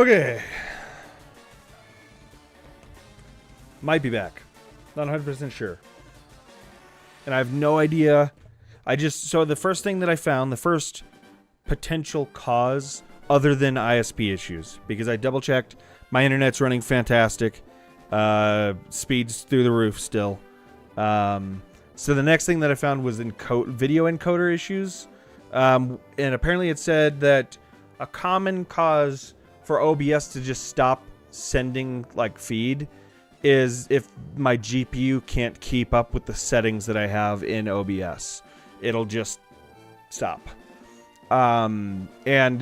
Okay. Might be back. Not 100% sure. And I have no idea. So the first thing that I found, the first potential cause other than ISP issues, because I double checked, my internet's running fantastic. Speeds through the roof still. So the next thing that I found was video encoder issues. And apparently it said that a common cause for OBS to just stop sending like feed is if my GPU can't keep up with the settings that I have in OBS. It'll just stop. And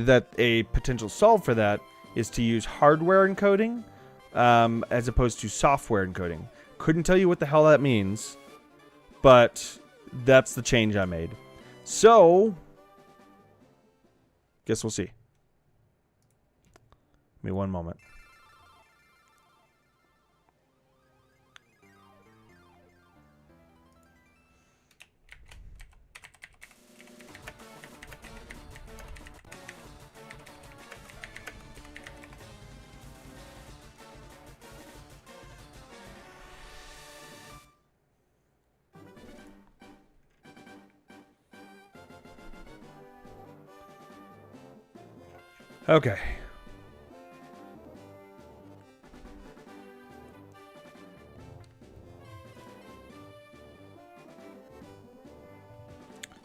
that a potential solve for that is to use hardware encoding as opposed to software encoding. Couldn't tell you what the hell that means, but that's the change I made. So, guess we'll see. Give me one moment. Okay.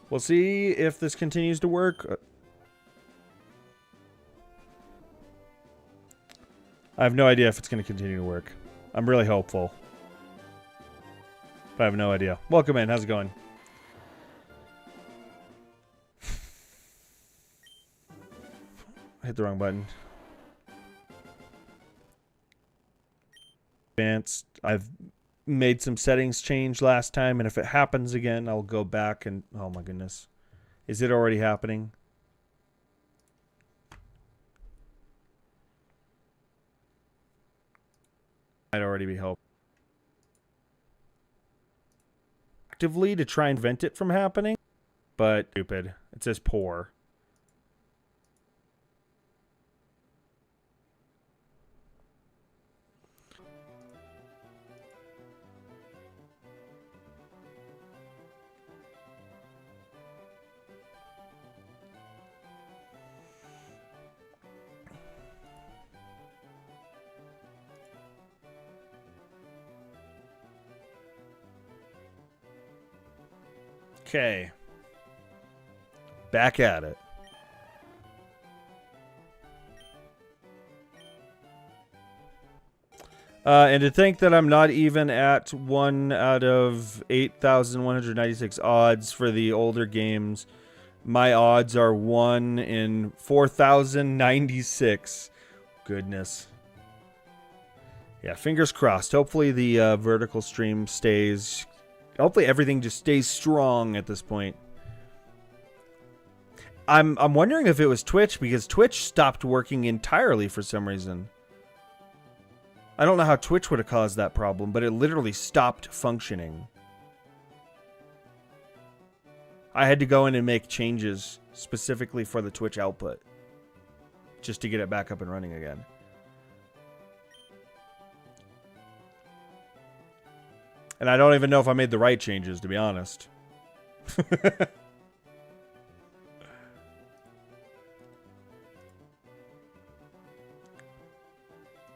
We'll see if this continues to work. I have no idea if it's going to continue to work. I'm really hopeful. But I have no idea. Welcome in. How's it going? I hit the wrong button. Advanced. I've made some settings change last time, and if it happens again, I'll go back and... Oh my goodness. Is it already happening? Might already be helping. Actively to try and prevent it from happening, but stupid. It says poor. Okay. Back at it. And to think that I'm not even at 1 out of 8,196 odds for the older games. My odds are 1 in 4,096. Goodness. Yeah, fingers crossed. Hopefully the vertical stream stays... Hopefully everything just stays strong at this point. I'm wondering if it was Twitch, because Twitch stopped working entirely for some reason. I don't know how Twitch would have caused that problem, but it literally stopped functioning. I had to go in and make changes specifically for the Twitch output just to get it back up and running again. And I don't even know if I made the right changes, to be honest.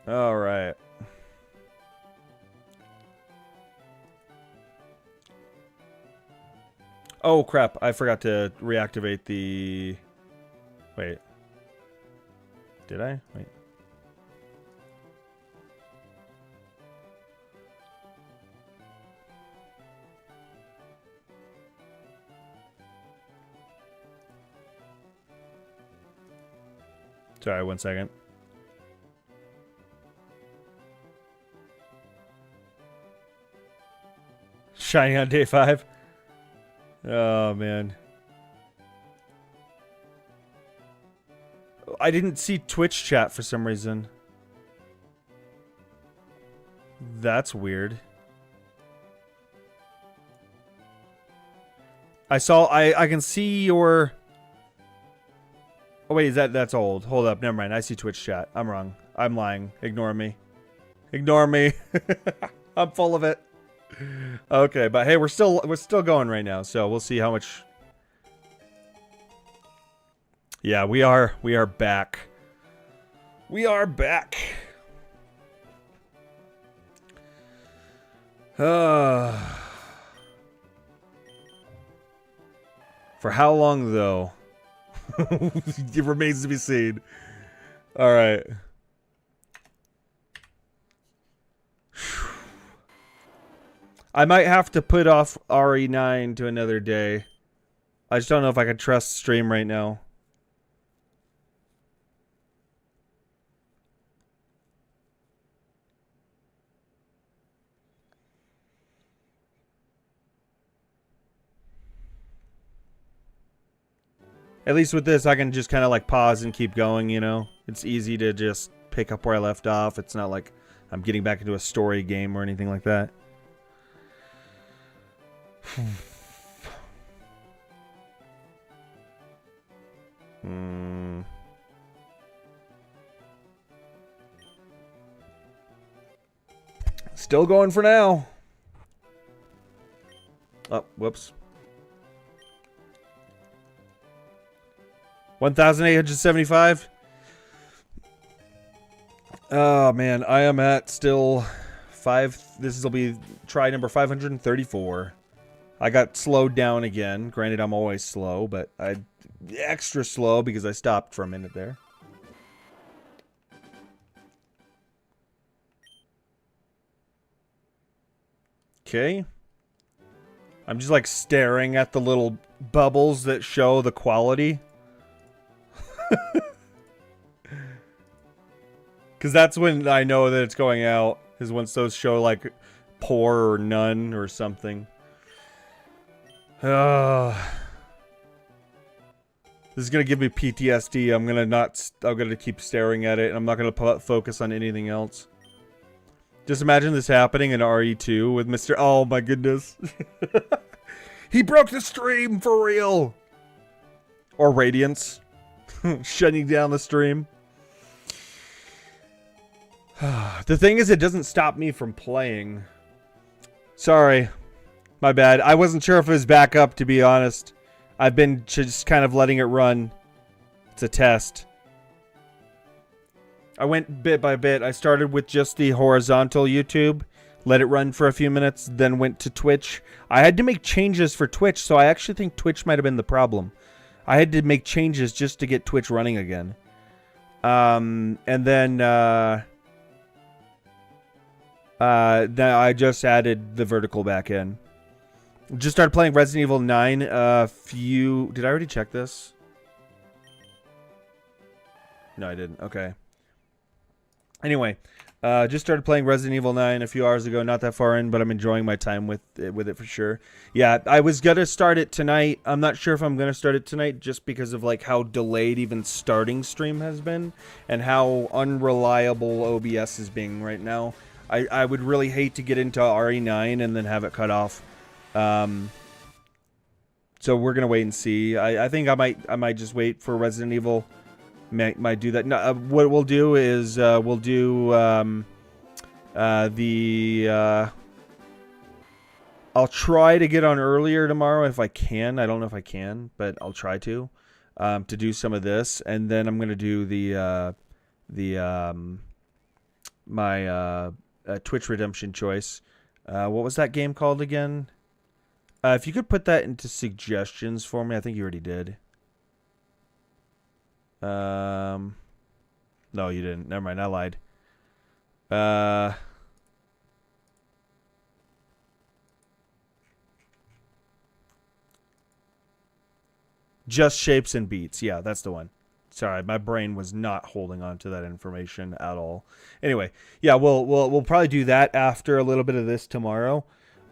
All right. Oh, crap. I forgot to reactivate the... Wait. Did I? Wait. Sorry, 1 second. Shining on day 5. Oh, man. I didn't see Twitch chat for some reason. That's weird. I can see your... Oh wait, that's old. Hold up, never mind. I see Twitch chat. I'm wrong. I'm lying. Ignore me. Ignore me. I'm full of it. Okay, but hey, we're still going right now, so we'll see how much. Yeah, we are back. We are back. For how long though? It remains to be seen. All right. I might have to put off RE9 to another day. I just don't know if I can trust stream right now. At least with this, I can just kind of like pause and keep going, you know? It's easy to just pick up where I left off. It's not like I'm getting back into a story game or anything like that. Still going for now. Oh, whoops. 1,875. Oh man, I am at still 5. This will be try number 534. I got slowed down again. Granted, I'm always slow, but I extra slow because I stopped for a minute there. Okay. I'm just like staring at the little bubbles that show the quality. Because that's when I know that it's going out. Is once those show like poor or none or something. This is gonna give me PTSD. I'm gonna keep staring at it, and I'm not gonna focus on anything else. Just imagine this happening in RE2 with Mr. Oh my goodness. He broke the stream for real. Or Radiance. Shutting down the stream. The thing is, it doesn't stop me from playing. Sorry. My bad. I wasn't sure if it was back up, to be honest. I've been just kind of letting it run. It's a test. I went bit by bit. I started with just the horizontal YouTube. Let it run for a few minutes, then went to Twitch. I had to make changes for Twitch, so I actually think Twitch might have been the problem. I had to make changes just to get Twitch running again. And then I just added the vertical back in. Just started playing Resident Evil 9. Did I already check this? No, I didn't. Okay. Anyway, just started playing Resident Evil 9 a few hours ago. Not that far in, but I'm enjoying my time with it for sure. Yeah, I was gonna start it tonight. I'm not sure if I'm gonna start it tonight, just because of like how delayed even starting stream has been, and how unreliable OBS is being right now. I would really hate to get into RE9 and then have it cut off. So we're gonna wait and see. I think I might just wait for Resident Evil. Might do that. No, what we'll do is we'll do I'll try to get on earlier tomorrow if I can. I don't know if I can, but I'll try to do some of this, and then I'm gonna do my Twitch Redemption choice. What was that game called again? If you could put that into suggestions for me, I think you already did. No, you didn't. Never mind, I lied. Just Shapes and Beats. Yeah, that's the one. Sorry, my brain was not holding on to that information at all. Anyway, yeah, we'll probably do that after a little bit of this tomorrow.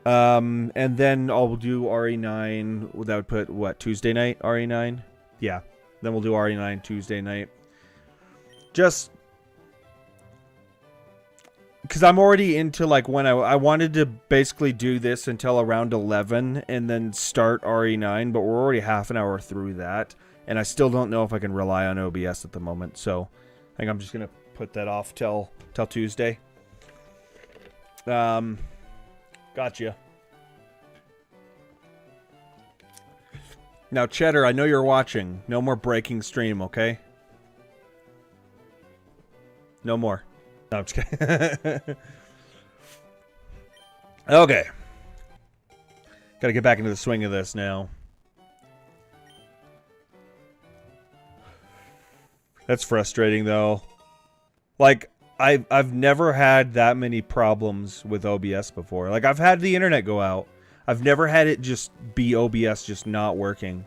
And then I'll do RE9. That would put what, Tuesday night? RE9? Yeah. Then we'll do RE9 Tuesday night. Just because I'm already into like when I wanted to basically do this until around 11 and then start RE9, but we're already half an hour through that. and I still don't know if I can rely on OBS at the moment. So I think I'm just gonna put that off till Tuesday. Gotcha. Now, Cheddar, I know you're watching. No more breaking stream, okay? No more. No, I'm just kidding. Okay. Gotta get back into the swing of this now. That's frustrating, though. Like, I've never had that many problems with OBS before. Like, I've had the internet go out. I've never had it just be OBS just not working.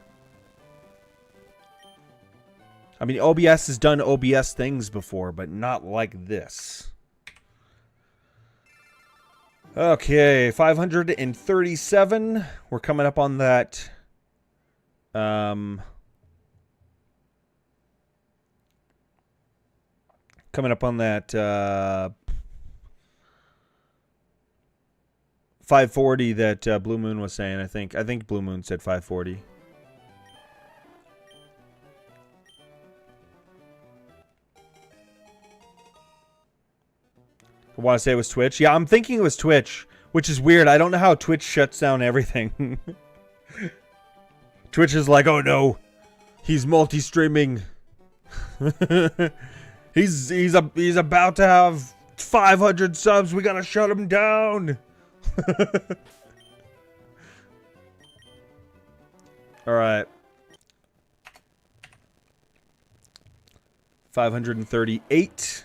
I mean, OBS has done OBS things before, but not like this. Okay, 537. We're coming up on that. Coming up on that 540 that Blue Moon was saying. I think Blue Moon said 540. I want to say it was Twitch. Yeah, I'm thinking it was Twitch, which is weird. I don't know how Twitch shuts down everything. Twitch is like, oh no, he's multi-streaming. he's about to have 500 subs. We gotta shut him down. All right. 538.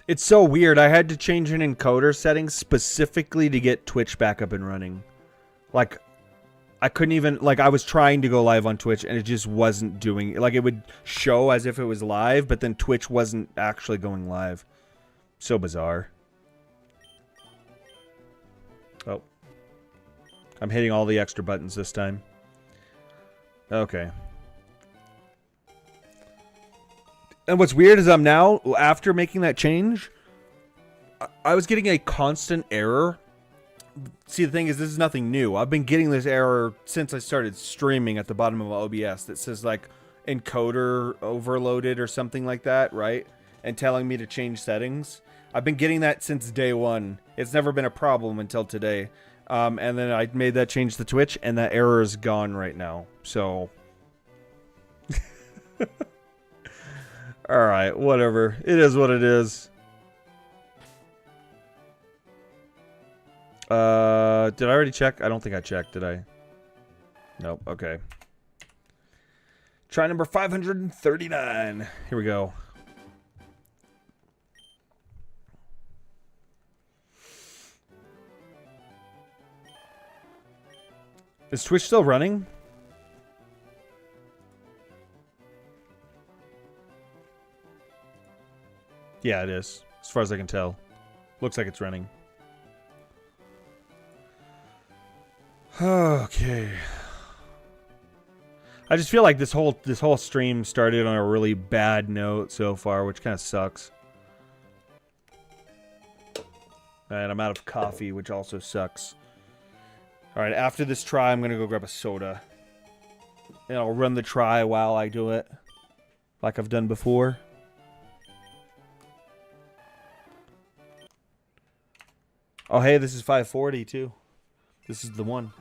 It's so weird. I had to change an encoder setting specifically to get Twitch back up and running. Like, I couldn't even, like, I was trying to go live on Twitch and it just wasn't doing, like, it would show as if it was live, but then Twitch wasn't actually going live. So bizarre. Oh. I'm hitting all the extra buttons this time. Okay. And what's weird is I'm now, after making that change, I was getting a constant error. See, the thing is, this is nothing new. I've been getting this error since I started streaming at the bottom of OBS that says, like, encoder overloaded or something like that, right? And telling me to change settings. I've been getting that since day one. It's never been a problem until today. And then I made that change to Twitch, and that error is gone right now. So... Alright, whatever. It is what it is. Did I already check? I don't think I checked, did I? Nope, okay. Try number 539. Here we go. Is Twitch still running? Yeah, it is. As far as I can tell. Looks like it's running. Okay. I just feel like this whole stream started on a really bad note so far, which kind of sucks. And I'm out of coffee, which also sucks. Alright, after this try, I'm going to go grab a soda. And I'll run the try while I do it. Like I've done before. Oh, hey, this is 540, too. This is the one.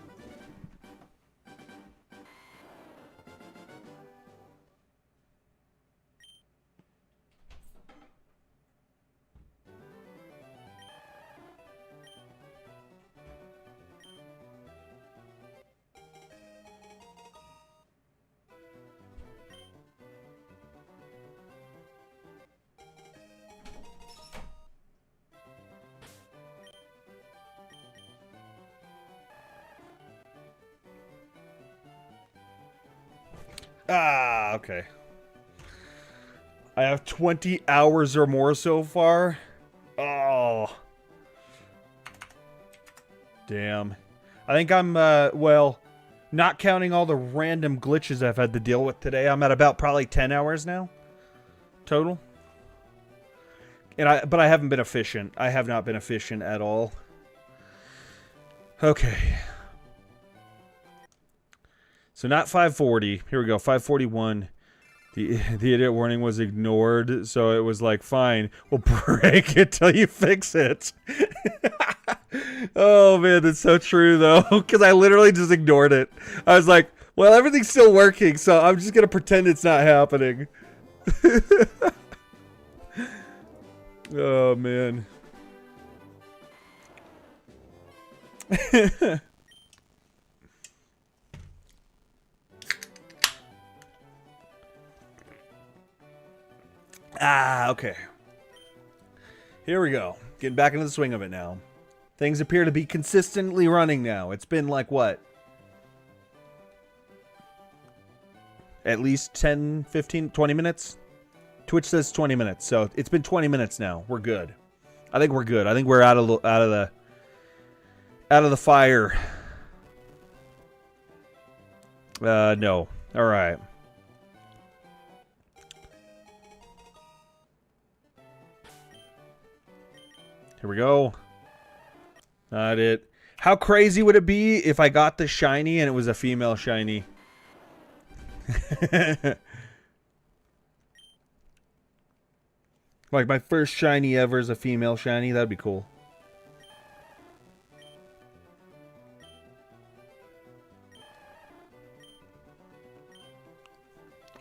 Ah, okay. I have 20 hours or more so far. Oh. Damn. I think I'm, well, not counting all the random glitches I've had to deal with today, I'm at about probably 10 hours now. Total. But I haven't been efficient. I have not been efficient at all. Okay. So not 540. Here we go. 541. The idiot warning was ignored, so it was like, fine, we'll break it till you fix it. Oh man, that's so true though, because I literally just ignored it. I was like, well, everything's still working, so I'm just gonna pretend it's not happening. Oh man. Okay. Here we go. Getting back into the swing of it now. Things appear to be consistently running now. It's been like what? At least 10, 15, 20 minutes? Twitch says 20 minutes, so it's been 20 minutes now. We're good. I think we're good. I think we're out of the fire. No. All right. Here we go. Not it. How crazy would it be if I got the shiny and it was a female shiny? Like my first shiny ever is a female shiny. That'd be cool.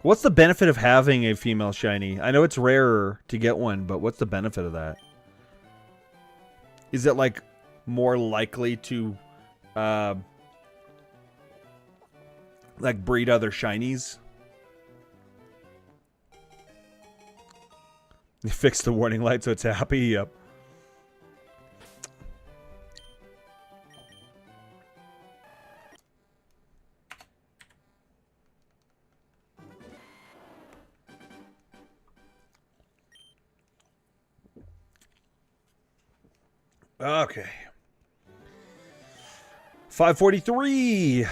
What's the benefit of having a female shiny? I know it's rarer to get one, but what's the benefit of that? Is it like more likely to like breed other shinies? You fixed the warning light so it's happy? Yep. Okay. 543.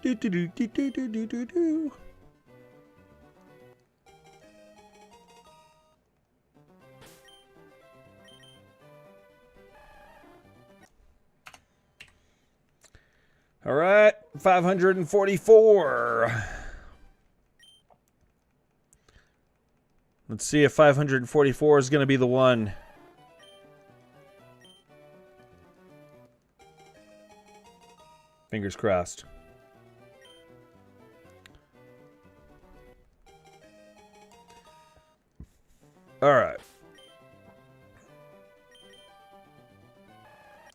Do do do do do do do do do. All right, 544. Let's see if 544 is going to be the one. Fingers crossed. All right.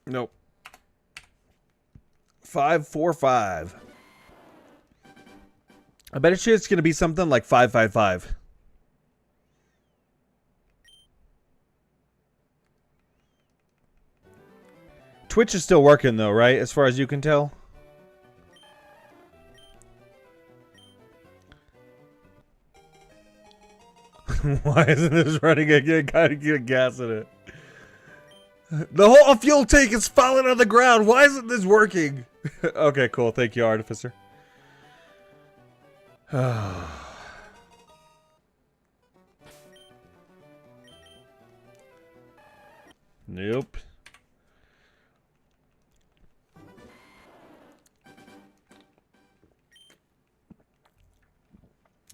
Nope. 545. I bet it's going to be something like 555. Twitch is still working though, right? As far as you can tell. Why isn't this running again? Gotta get gas in it. The whole fuel tank is falling on the ground. Why isn't this working? Okay, cool. Thank you, Artificer. Nope.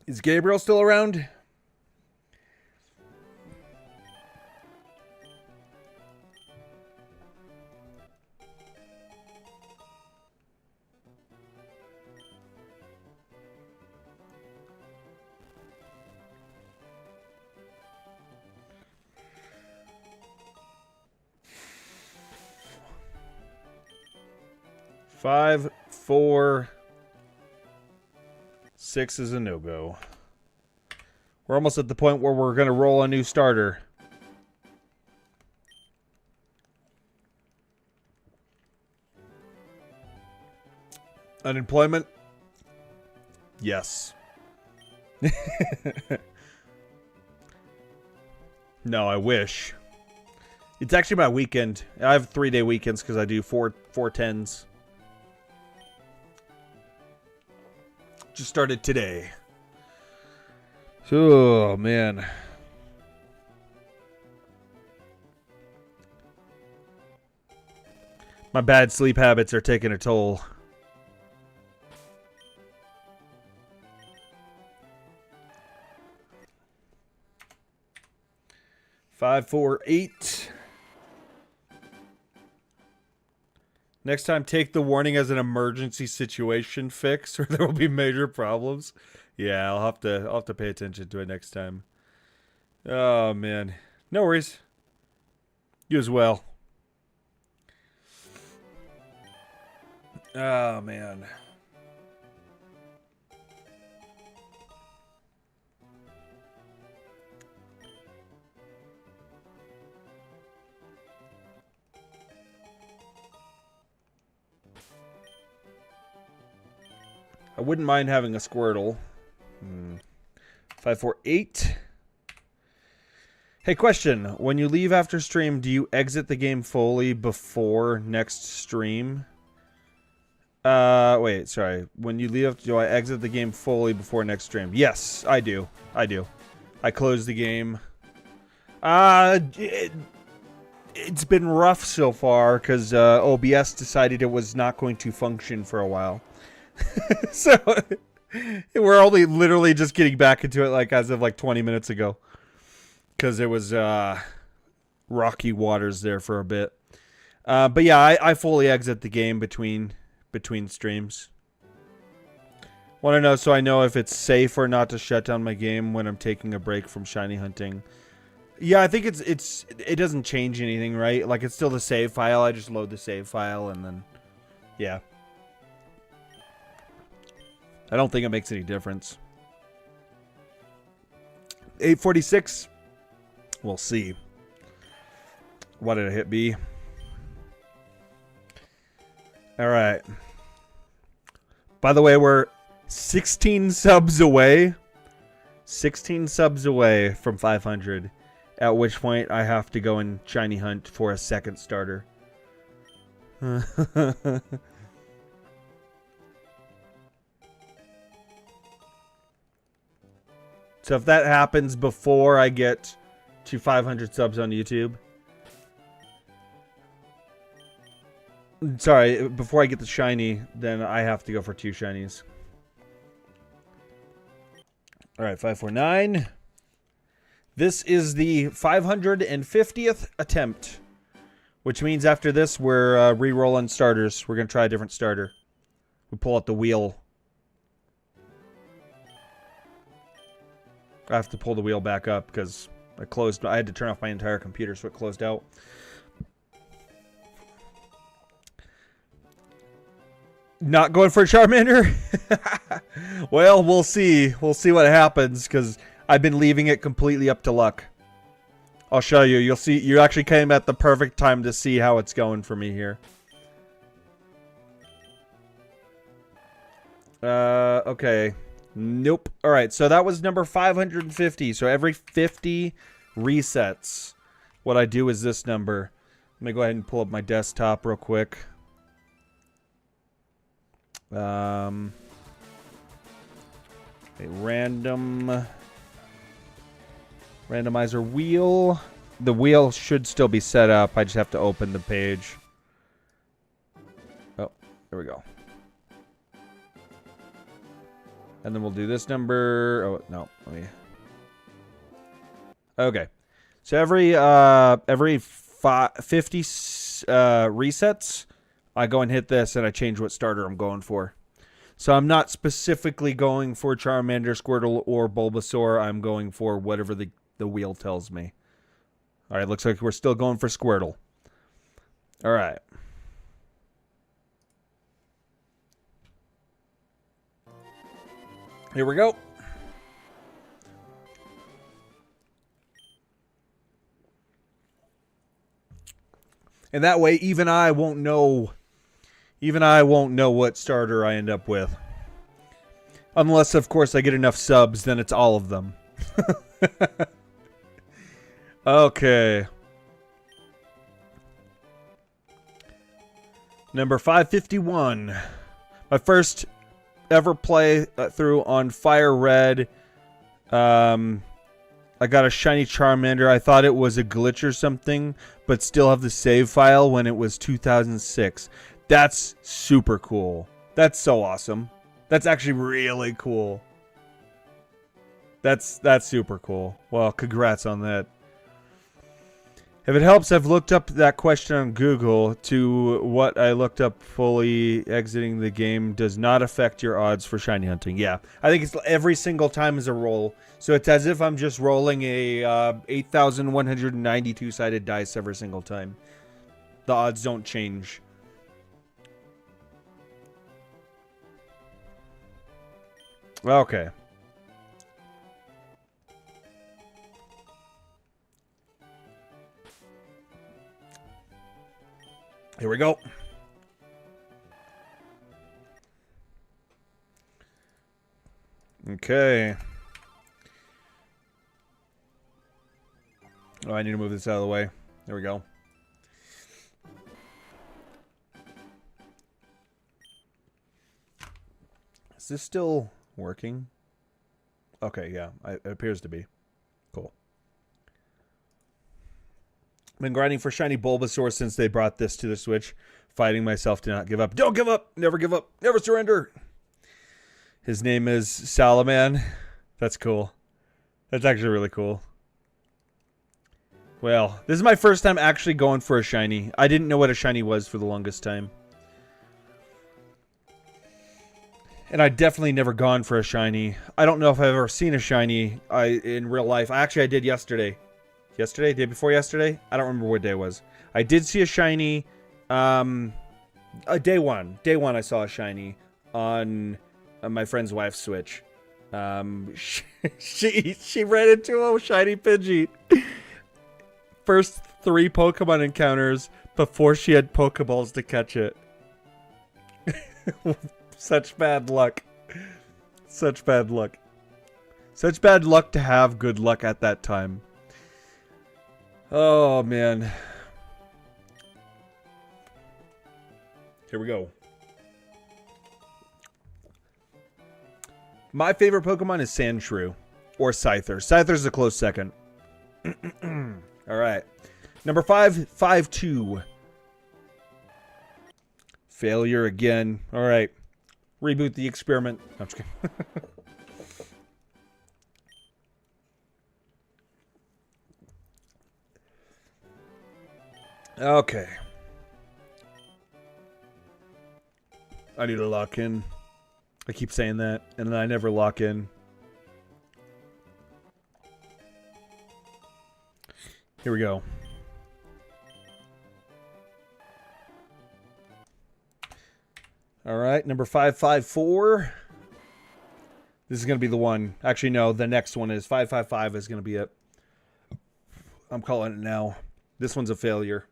Is Gabriel still around? Five, 4, 6 is a no-go. We're almost at the point where we're going to roll a new starter. Unemployment? Yes. No, I wish. It's actually my weekend. I have 3-day weekends because I do four 10s. Just started today. Oh, man. My bad sleep habits are taking a toll. Five, 4, 8. Next time, take the warning as an emergency situation fix, or there will be major problems. Yeah, I'll have to pay attention to it next time. Oh man, no worries. You as well. Oh man. I wouldn't mind having a Squirtle. 5, 4, 8. Hey, question. When you leave after stream, do you exit the game fully before next stream? Wait, sorry. When you leave, do I exit the game fully before next stream? Yes, I do. I do. I close the game. It's been rough so far because OBS decided it was not going to function for a while. So we're only literally just getting back into it like as of like 20 minutes ago because it was rocky waters there for a bit. But yeah, I fully exit the game between streams. Want to know so I know if it's safe or not to shut down my game when I'm taking a break from shiny hunting. Yeah, I think it doesn't change anything, right? Like it's still the save file. I just load the save file and then yeah. I don't think it makes any difference. 846. We'll see. What did I hit B? All right. By the way, we're 16 subs away. 16 subs away from 500. At which point I have to go and shiny hunt for a second starter. So if that happens before I get to 500 subs on YouTube. Sorry, before I get the shiny, then I have to go for 2 shinies. Alright, 549. This is the 550th attempt. Which means after this, we're re-rolling starters. We're going to try a different starter. We pull out the wheel. I have to pull the wheel back up because I had to turn off my entire computer so it closed out. Not going for a Charmander? Well, we'll see. We'll see what happens because I've been leaving it completely up to luck. I'll show you. You'll see. You actually came at the perfect time to see how it's going for me here. Okay. Nope. Alright, so that was number 550. So every 50 resets, what I do is this number. Let me go ahead and pull up my desktop real quick. A randomizer wheel. The wheel should still be set up. I just have to open the page. Oh, there we go. And then we'll do this number. Oh, no. Let me. Okay. So every 50 resets, I go and hit this and I change what starter I'm going for. So I'm not specifically going for Charmander, Squirtle, or Bulbasaur. I'm going for whatever the wheel tells me. All right. Looks like we're still going for Squirtle. All right. Here we go. And that way, even I won't know what starter I end up with. Unless, of course, I get enough subs, then it's all of them. Okay. Number 551. My first ever play through on Fire Red I got a shiny Charmander. I thought it was a glitch or something, but still have the save file when it was 2006. That's super cool. That's so awesome. That's actually really cool. That's super cool. Well, congrats on that. If it helps, I've looked up that question on Google to what I looked up. Fully exiting the game does not affect your odds for shiny hunting. Yeah, I think it's every single time is a roll. So it's as if I'm just rolling a 8,192 sided dice every single time. The odds don't change. Okay. Here we go. Okay. Oh, I need to move this out of the way. There we go. Is this still working? Okay, yeah. It appears to be. Cool. Been grinding for shiny Bulbasaur since they brought this to the Switch. Fighting myself to not give up. Don't give up! Never give up! Never surrender! His name is Salaman. That's cool. That's actually really cool. Well, this is my first time actually going for a shiny. I didn't know what a shiny was for the longest time. And I definitely never gone for a shiny. I don't know if I've ever seen a shiny in real life. I did yesterday. Yesterday? Day before yesterday? I don't remember what day it was. I did see a shiny. Day one. Day one I saw a shiny on my friend's wife's Switch. She ran into a shiny Pidgey. First 3 Pokemon encounters before she had Pokeballs to catch it. Such bad luck. Such bad luck. Such bad luck to have good luck at that time. Oh, man. Here we go. My favorite Pokemon is Sandshrew. Or Scyther. Scyther's a close second. Alright. Number 552. Failure again. Alright. Reboot the experiment. No, I'm just kidding. Okay. I need to lock in. I keep saying that, and then I never lock in. Here we go. All right, number 554. This is going to be the one. Actually, no, the next one is 555 is going to be it. I'm calling it now. This one's a failure.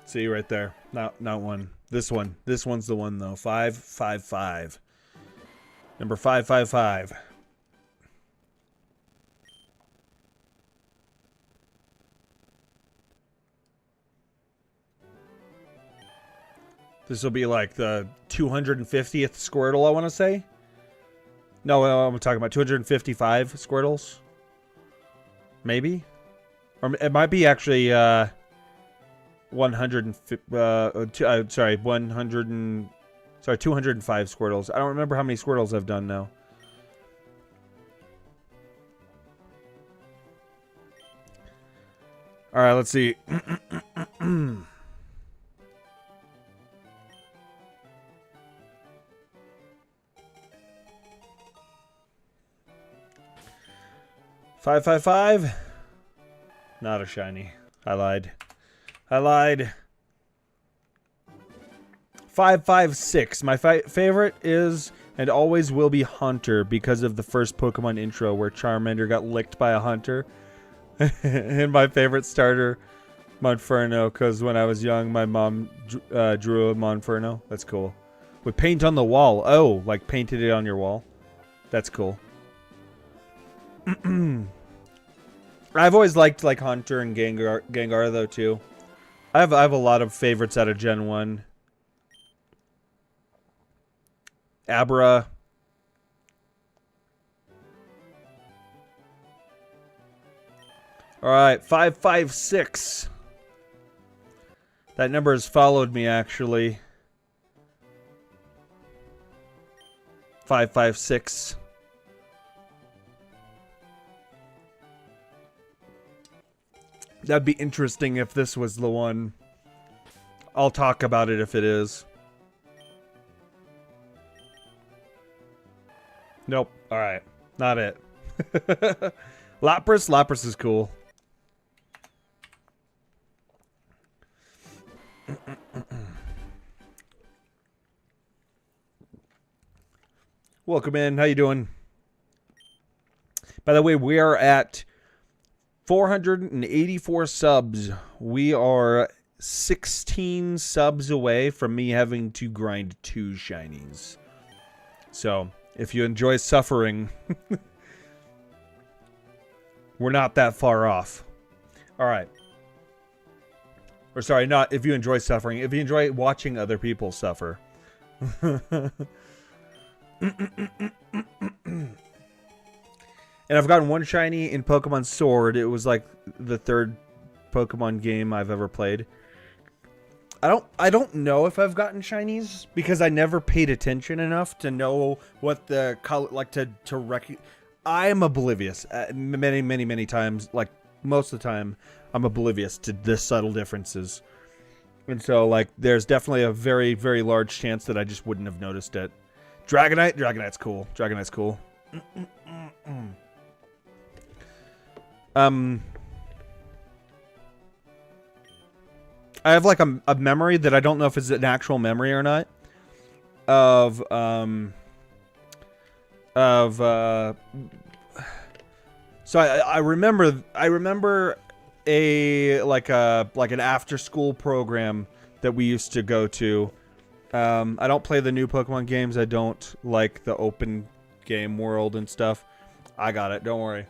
See right there. Not one. This one. This one's the one though. 555. Number 555. This will be like the 250th Squirtle, I want to say. No, I'm talking about 255 Squirtles. Maybe? Or it might be actually 205 Squirtles. I don't remember how many Squirtles I've done now. All right, let's see. 555. Not a shiny. I lied. 556. My favorite is and always will be Hunter because of the first Pokemon intro where Charmander got licked by a hunter. And my favorite starter, Monferno, because when I was young, my mom drew a Monferno. That's cool. With paint on the wall. Oh, like painted it on your wall. That's cool. I've always liked like Hunter and Gengar though too. I have a lot of favorites out of Gen 1. Abra. Alright, 556. That number has followed me actually. 556. That'd be interesting if this was the one. I'll talk about it if it is. Nope. Alright. Not it. Lapras? Lapras is cool. Welcome in. How you doing? By the way, we are at 484 subs. We are 16 subs away from me having to grind 2 shinies. So, if you enjoy suffering, we're not that far off. Alright. Or sorry, not if you enjoy suffering. If you enjoy watching other people suffer. And I've gotten 1 shiny in Pokemon Sword. It was like the 3rd Pokemon game I've ever played. I don't know if I've gotten shinies because I never paid attention enough to know what the color, like to recognize. I am oblivious many times. Like most of the time, I'm oblivious to the subtle differences. And so like there's definitely a very, very large chance that I just wouldn't have noticed it. Dragonite? Dragonite's cool. Dragonite's cool. I have like a memory that I don't know if it's an actual memory or not of so I remember a like an after school program that we used to go to. I don't play the new Pokemon games. I don't like the open game world and stuff. I got it. Don't worry.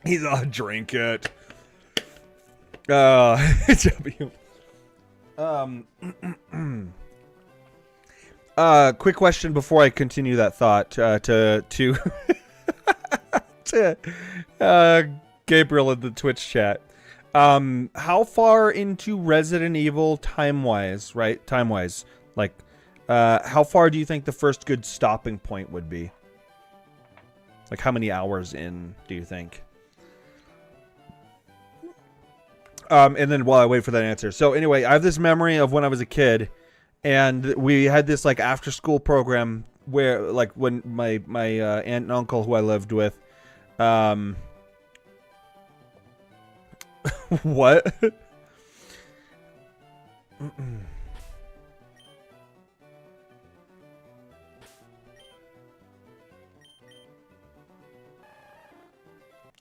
He's a drink it. W. Quick question before I continue that thought to Gabriel in the Twitch chat. How far into Resident Evil time-wise, right? Time-wise, like, how far do you think the first good stopping point would be? Like, how many hours in do you think? And then while I wait for that answer. So anyway, I have this memory of when I was a kid, and we had this like after school program where like when my aunt and uncle who I lived with, what?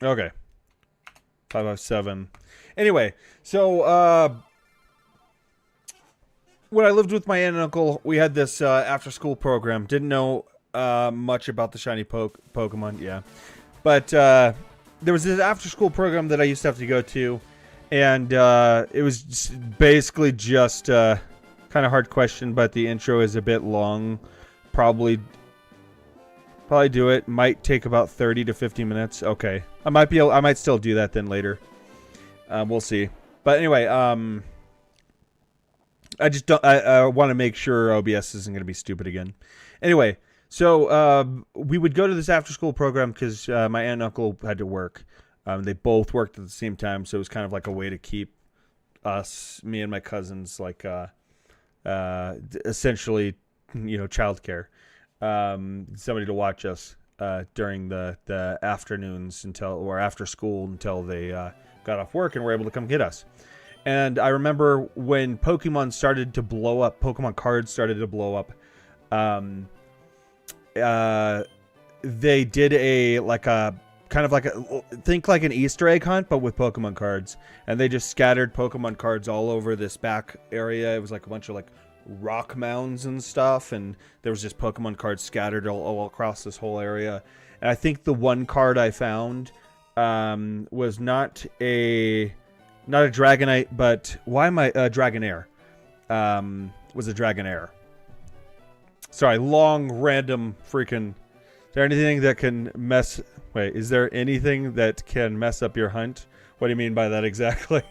Okay. 557. Anyway, so when I lived with my aunt and uncle, we had this after-school program. Didn't know much about the shiny Pokemon, yeah. But there was this after-school program that I used to have to go to, and it was basically just kind of hard question, but the intro is a bit long. Probably do it. Might take about 30 to 50 minutes. Okay, I might still do that then later. We'll see. But anyway, I just don't. I want to make sure OBS isn't going to be stupid again. Anyway, so we would go to this after-school program because my aunt and uncle had to work. They both worked at the same time, so it was kind of like a way to keep me and my cousins, like essentially, childcare. Somebody to watch us during the afternoons or after school until they got off work and were able to come get us. And I remember when Pokemon started to blow up, Pokemon cards started to blow up, they did a kind of like think like an Easter egg hunt, but with Pokemon cards. And they just scattered Pokemon cards all over this back area. It was like a bunch of like rock mounds and stuff, and there was just Pokemon cards scattered all across this whole area. And I think the one card I found was not a Dragonite, but why am I Dragonair? Was a Dragonair. Sorry, long random freaking. Is there anything that can mess? Wait, is there anything that can mess up your hunt? What do you mean by that exactly?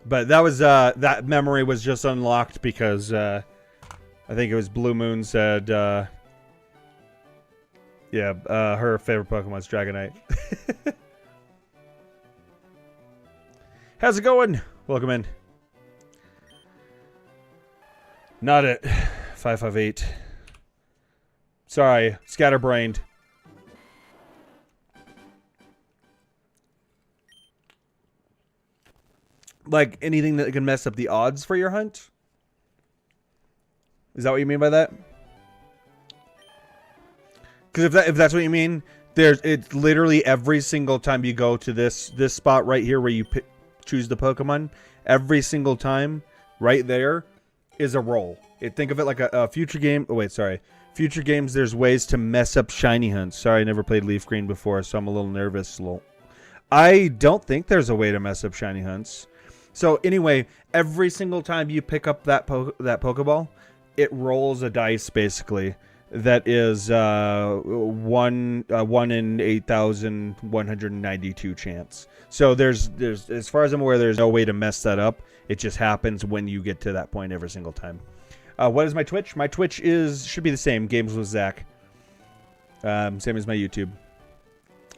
But that was that memory was just unlocked because I think it was Blue Moon said yeah, her favorite Pokemon is Dragonite. How's it going? Welcome in. Not it. 558. Sorry, scatterbrained. Like anything that can mess up the odds for your hunt? Is that what you mean by that? Because if that's what you mean, it's literally every single time you go to this spot right here where you choose the Pokemon, every single time right there is a roll. Think of it like a future game. Oh wait, sorry. Future games, there's ways to mess up shiny hunts. Sorry, I never played Leaf Green before, so I'm a little nervous. I don't think there's a way to mess up shiny hunts. So anyway, every single time you pick up that Pokeball, it rolls a dice basically. That is one in 8,192 chance. So there's as far as I'm aware, there's no way to mess that up. It just happens when you get to that point every single time. What is my Twitch? My Twitch should be the same. Games with Zach. Same as my YouTube.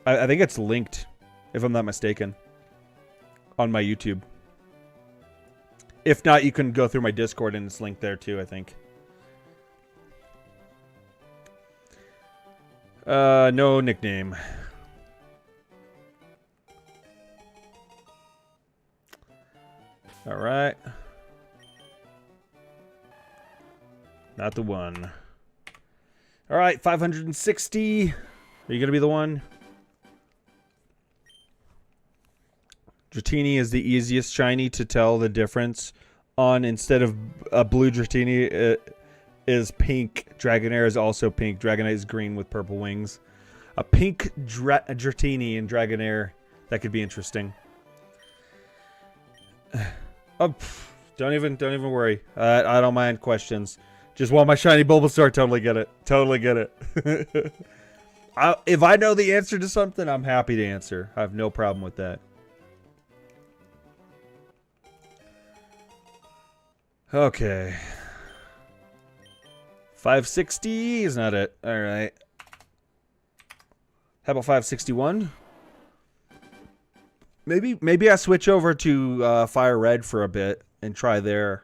I think it's linked, if I'm not mistaken, on my YouTube. If not, you can go through my Discord and it's linked there too, I think. No nickname. All right. Not the one. All right, 560. Are you going to be the one? Dratini is the easiest shiny to tell the difference on. Instead of a blue Dratini, is pink. Dragonair is also pink. Dragonite is green with purple wings. A pink Dratini and Dragonair. That could be interesting. Oh, don't even worry. I don't mind questions. Just want my shiny Bulbasaur. Totally get it. Totally get it. If I know the answer to something, I'm happy to answer. I have no problem with that. Okay. 560 is not it. All right. How about 561? Maybe I switch over to Fire Red for a bit and try there.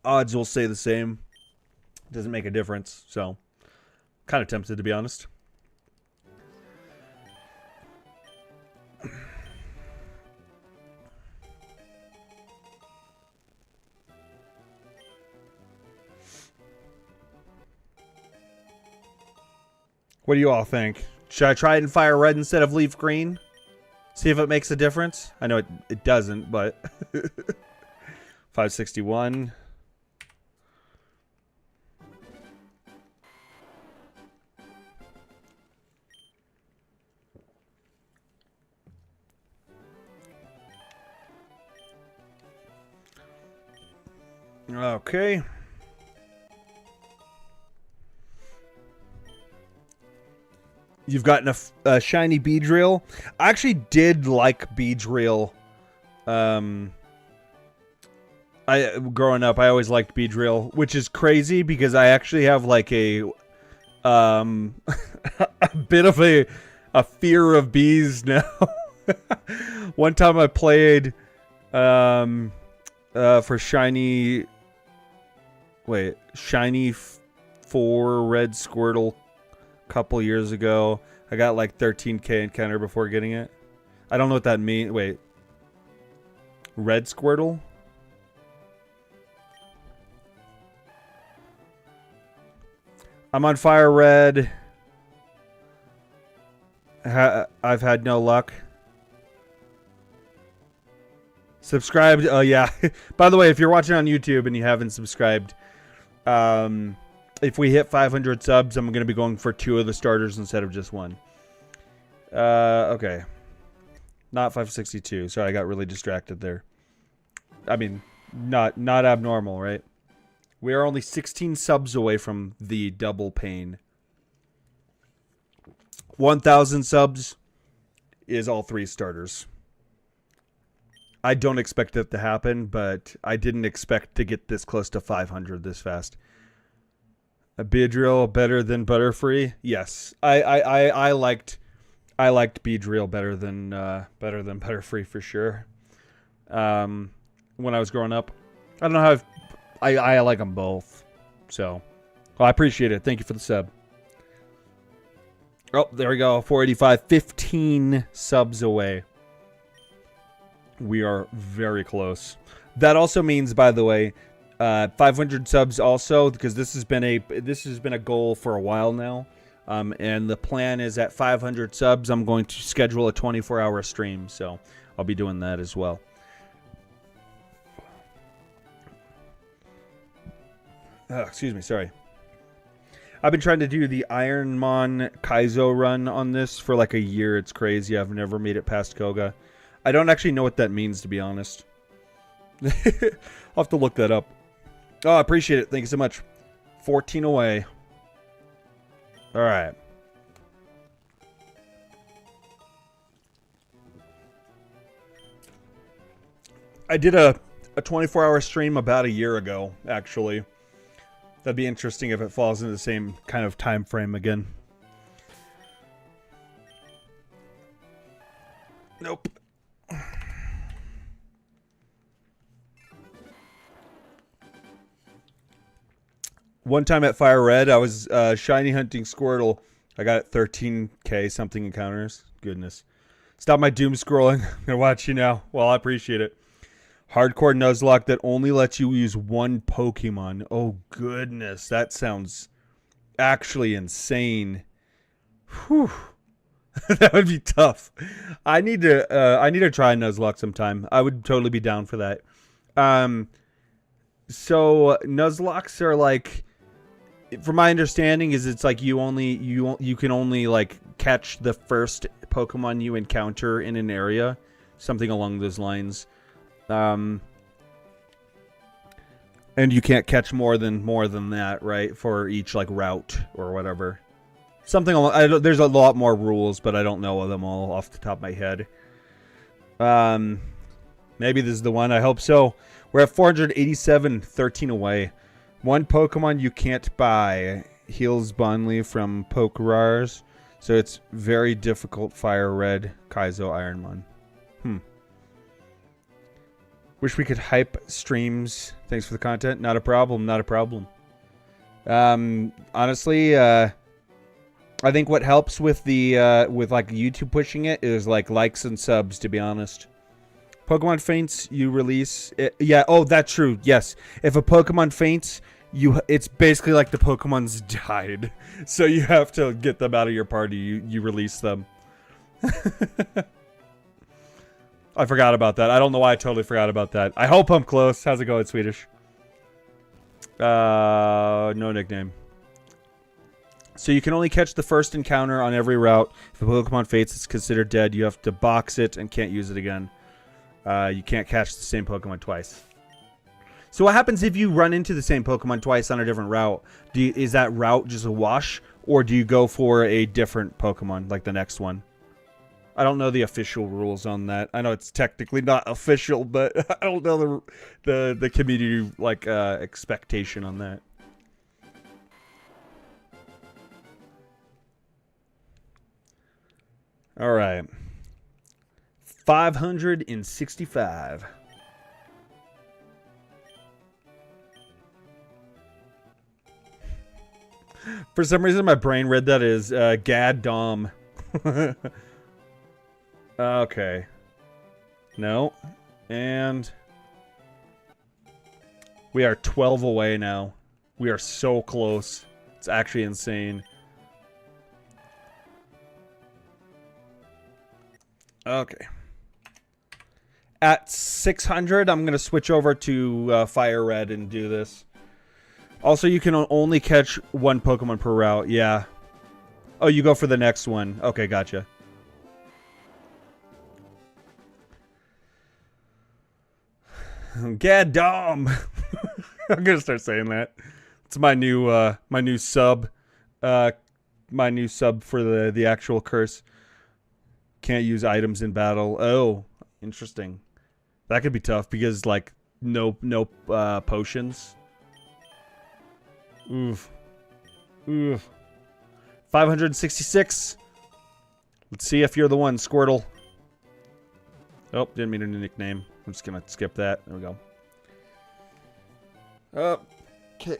Odds will stay the same. Doesn't make a difference. So, kind of tempted to be honest. What do you all think? Should I try it in Fire Red instead of Leaf Green? See if it makes a difference? I know it doesn't, but... 561. Okay. You've gotten a shiny Beedrill. I actually did like Beedrill. Growing up, I always liked Beedrill, which is crazy because I actually have like a a bit of a fear of bees now. One time I played for shiny. Wait, shiny 4 red Squirtle a couple years ago. I got like 13k encounter before getting it. I don't know what that means. Wait. Red Squirtle? I'm on Fire Red. I've had no luck. Subscribed. Oh, yeah. By the way, if you're watching on YouTube and you haven't subscribed, if we hit 500 subs, I'm going to be going for 2 of the starters instead of just 1. Okay. Not 562. Sorry, I got really distracted there. I mean, not abnormal, right? We are only 16 subs away from the double pain. 1,000 subs is all 3 starters. I don't expect it to happen, but I didn't expect to get this close to 500 this fast. A Beedrill better than Butterfree? Yes, I liked Beedrill better than Butterfree for sure. When I was growing up, I don't know how I like them both. So, well, I appreciate it. Thank you for the sub. Oh, there we go. 485, 15 subs away. We are very close. That also means, by the way, 500 subs also, because this has been a goal for a while now. And the plan is at 500 subs, I'm going to schedule a 24-hour stream. So I'll be doing that as well. Oh, excuse me, sorry. I've been trying to do the Ironmon Kaizo run on this for like a year. It's crazy. I've never made it past Koga. I don't actually know what that means, to be honest. I'll have to look that up. Oh, I appreciate it. Thank you so much. 14 away. All right. I did a 24-hour stream about a year ago, actually. That'd be interesting if it falls into the same kind of time frame again. Nope. One time at Fire Red, I was shiny hunting Squirtle. I got 13k something encounters. Goodness. Stop my doom scrolling. I'm going to watch you now. Well, I appreciate it. Hardcore Nuzlocke that only lets you use 1 Pokemon. Oh, goodness. That sounds actually insane. Whew. That would be tough. I need to try Nuzlocke sometime. I would totally be down for that. So Nuzlocks are like, from my understanding, is it's like you can only like catch the first Pokemon you encounter in an area, something along those lines. And you can't catch more than that, right? For each like route or whatever. Something along. There's a lot more rules, but I don't know them all off the top of my head. Maybe this is the one. I hope so. We're at 487, 13 away. 1 Pokemon you can't buy. Heals Bonley from Pokerars. So it's very difficult. Fire Red, Kaizo, Ironmon. Wish we could hype streams. Thanks for the content. Not a problem. Not a problem. Honestly, I think what helps with the with like YouTube pushing it is like likes and subs, to be honest. Pokemon faints, you release it. Yeah, oh, that's true. Yes. If a Pokemon faints, it's basically like the Pokemon's died. So you have to get them out of your party. You release them. I forgot about that. I don't know why I totally forgot about that. I hope I'm close. How's it going, Swedish? No nickname. So you can only catch the first encounter on every route. If a Pokemon faints, it's considered dead. You have to box it and can't use it again. You can't catch the same Pokemon twice. So what happens if you run into the same Pokemon twice on a different route? Is that route just a wash? Or do you go for a different Pokemon, like the next one? I don't know the official rules on that. I know it's technically not official, but I don't know the community like expectation on that. All right. 565. For some reason, my brain read that as Gad Dom. Okay. No. And we are 12 away now. We are so close. It's actually insane. Okay. At 600, I'm going to switch over to Fire Red and do this. Also, you can only catch one Pokemon per route. Yeah. Oh, you go for the next one. Okay, gotcha. Gad Dom. I'm going to start saying that. It's my new sub. My new sub for the actual curse. Can't use items in battle. Oh, interesting. That could be tough because like no potions. Oof. Oof. 566. Let's see if you're the one, Squirtle. Oh, didn't mean a nickname. I'm just gonna skip that. There we go. Okay.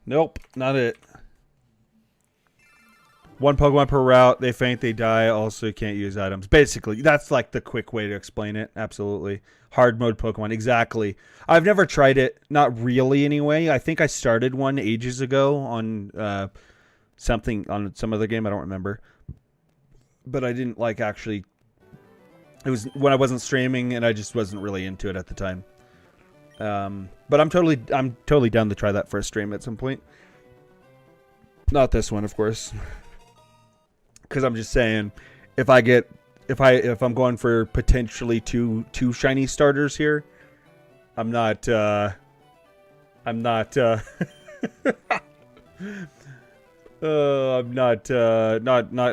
Nope, not it. One Pokemon per route. They faint, they die. Also, can't use items. Basically, that's like the quick way to explain it. Absolutely. Hard mode Pokemon. Exactly. I've never tried it. Not really, anyway. I think I started one ages ago on something on some other game. I don't remember. But I didn't like actually. It was when I wasn't streaming, and I just wasn't really into it at the time. But I'm totally down to try that for a stream at some point. Not this one, of course. Because I'm just saying, if I'm going for potentially two shiny starters here, I'm not I'm not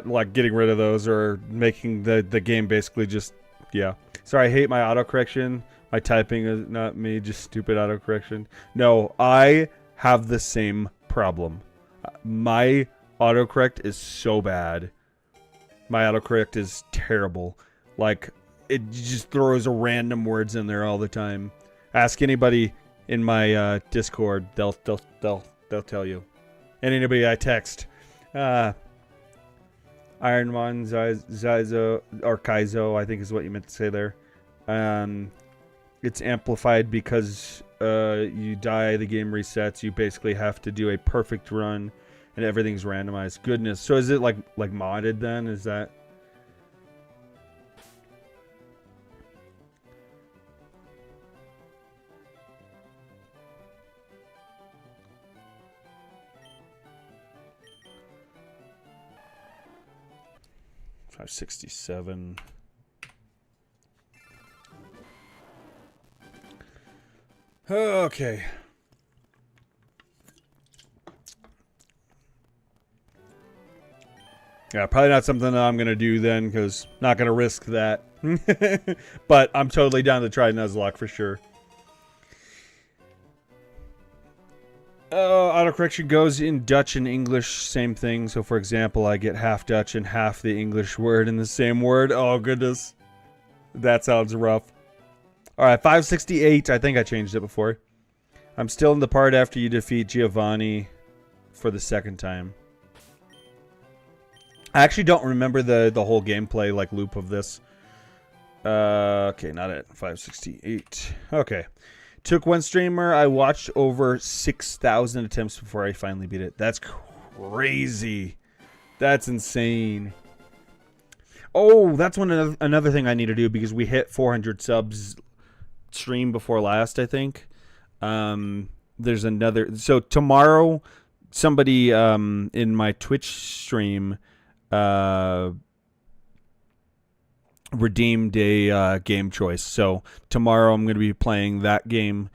like getting rid of those or making the game basically just, yeah. Sorry, I hate my autocorrection. My typing is not me, just stupid autocorrection. No, I have the same problem. My autocorrect is so bad. My autocorrect is terrible. Like, it just throws random words in there all the time. Ask anybody in my Discord, they'll tell you. And anybody I text. Ironmon, Zyzo, or Kaizo, I think is what you meant to say there. It's amplified because you die, the game resets. You basically have to do a perfect run, and everything's randomized. Goodness. So is it like modded then? Is that? $567. Okay. Yeah, probably not something that I'm going to do then, because not going to risk that. But I'm totally down to try Nuzlocke for sure. Autocorrection goes in Dutch and English, same thing. So, for example, I get half Dutch and half the English word in the same word. Oh, goodness. That sounds rough. Alright, 568. I think I changed it before. I'm still in the part after you defeat Giovanni for the second time. I actually don't remember the whole gameplay like loop of this. Okay, not it. 568. Okay. Took one streamer. I watched over 6,000 attempts before I finally beat it. That's crazy. That's insane. Oh, that's another thing I need to do because we hit 400 subs stream before last, I think. There's another. So tomorrow, somebody in my Twitch stream redeemed a game choice. So tomorrow I'm going to be playing that game.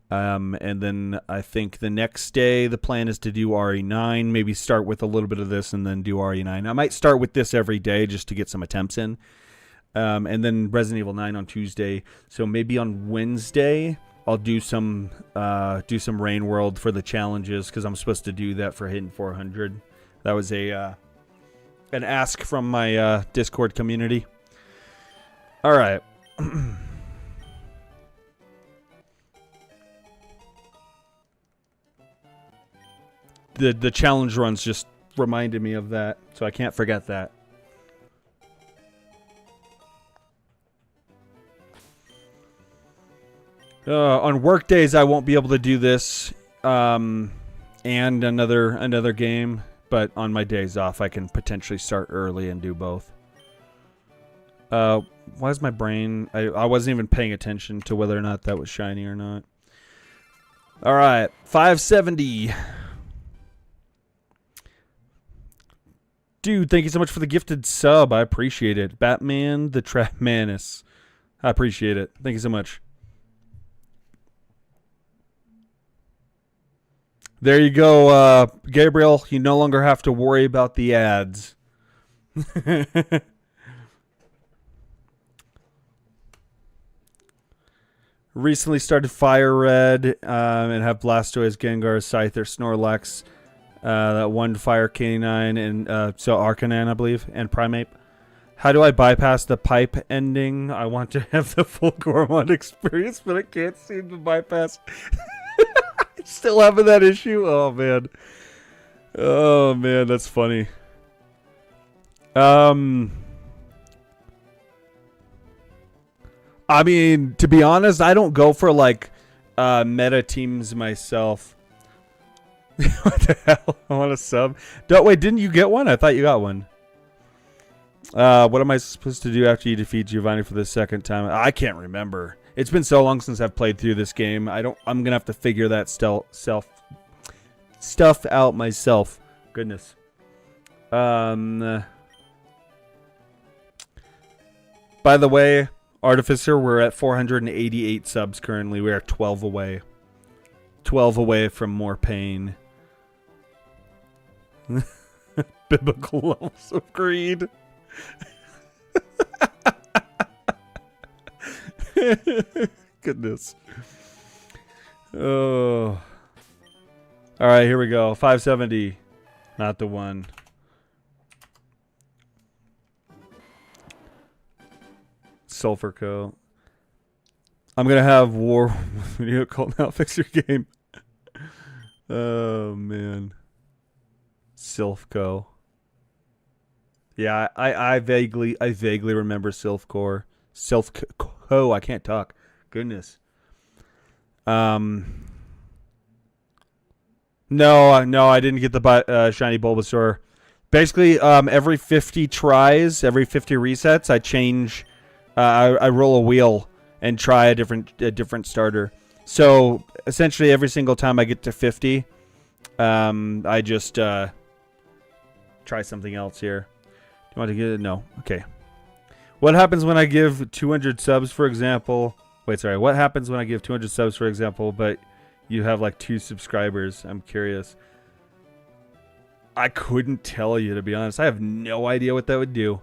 And then I think the next day the plan is to do RE9, maybe start with a little bit of this and then do RE9. I might start with this every day just to get some attempts in. And then Resident Evil 9 on Tuesday. So maybe on Wednesday I'll do some Rain World for the challenges because I'm supposed to do that for hitting 400. That was an ask from my Discord community. All right. the challenge runs just reminded me of that, so I can't forget that. On work days, I won't be able to do this, and another game. But on my days off, I can potentially start early and do both. Why is my brain... I wasn't even paying attention to whether or not that was shiny or not. Alright, 570. Dude, thank you so much for the gifted sub. I appreciate it. Batman the Trap Manus. I appreciate it. Thank you so much. There you go, Gabriel. You no longer have to worry about the ads. Recently started Fire Red and have Blastoise, Gengar, Scyther, Snorlax, that one Fire Canine, and so Arcanine, I believe, and Primeape. How do I bypass the pipe ending? I want to have the full Gormon experience, but I can't seem to bypass. Still having that issue? Oh, man. Oh, man, that's funny. I mean, to be honest, I don't go for, like, meta teams myself. What the hell? I want a sub. Wait, didn't you get one? I thought you got one. What am I supposed to do after you defeat Giovanni for the second time? I can't remember. It's been so long since I've played through this game. I'm gonna have to figure that stuff out myself. Goodness. By the way, Artificer, we're at 488 subs currently. We are 12 away. 12 away from more pain. Biblical levels of greed. Goodness. Oh. All right, here we go. 570. Not the one. Sulfur Co. I'm gonna have war video call now. Fix your game. Oh man. Silphco. Yeah, I vaguely remember Silphcore. Silphco. I can't talk. Goodness. No, I didn't get the shiny Bulbasaur. Basically, every 50 tries, every 50 resets, I change. I roll a wheel and try a different starter. So essentially, every single time I get to 50, I just try something else here. Do you want to get it? No. Okay. What happens when I give 200 subs, for example? Wait, sorry. What happens when I give 200 subs, for example, but you have like 2 subscribers? I'm curious. I couldn't tell you, to be honest. I have no idea what that would do.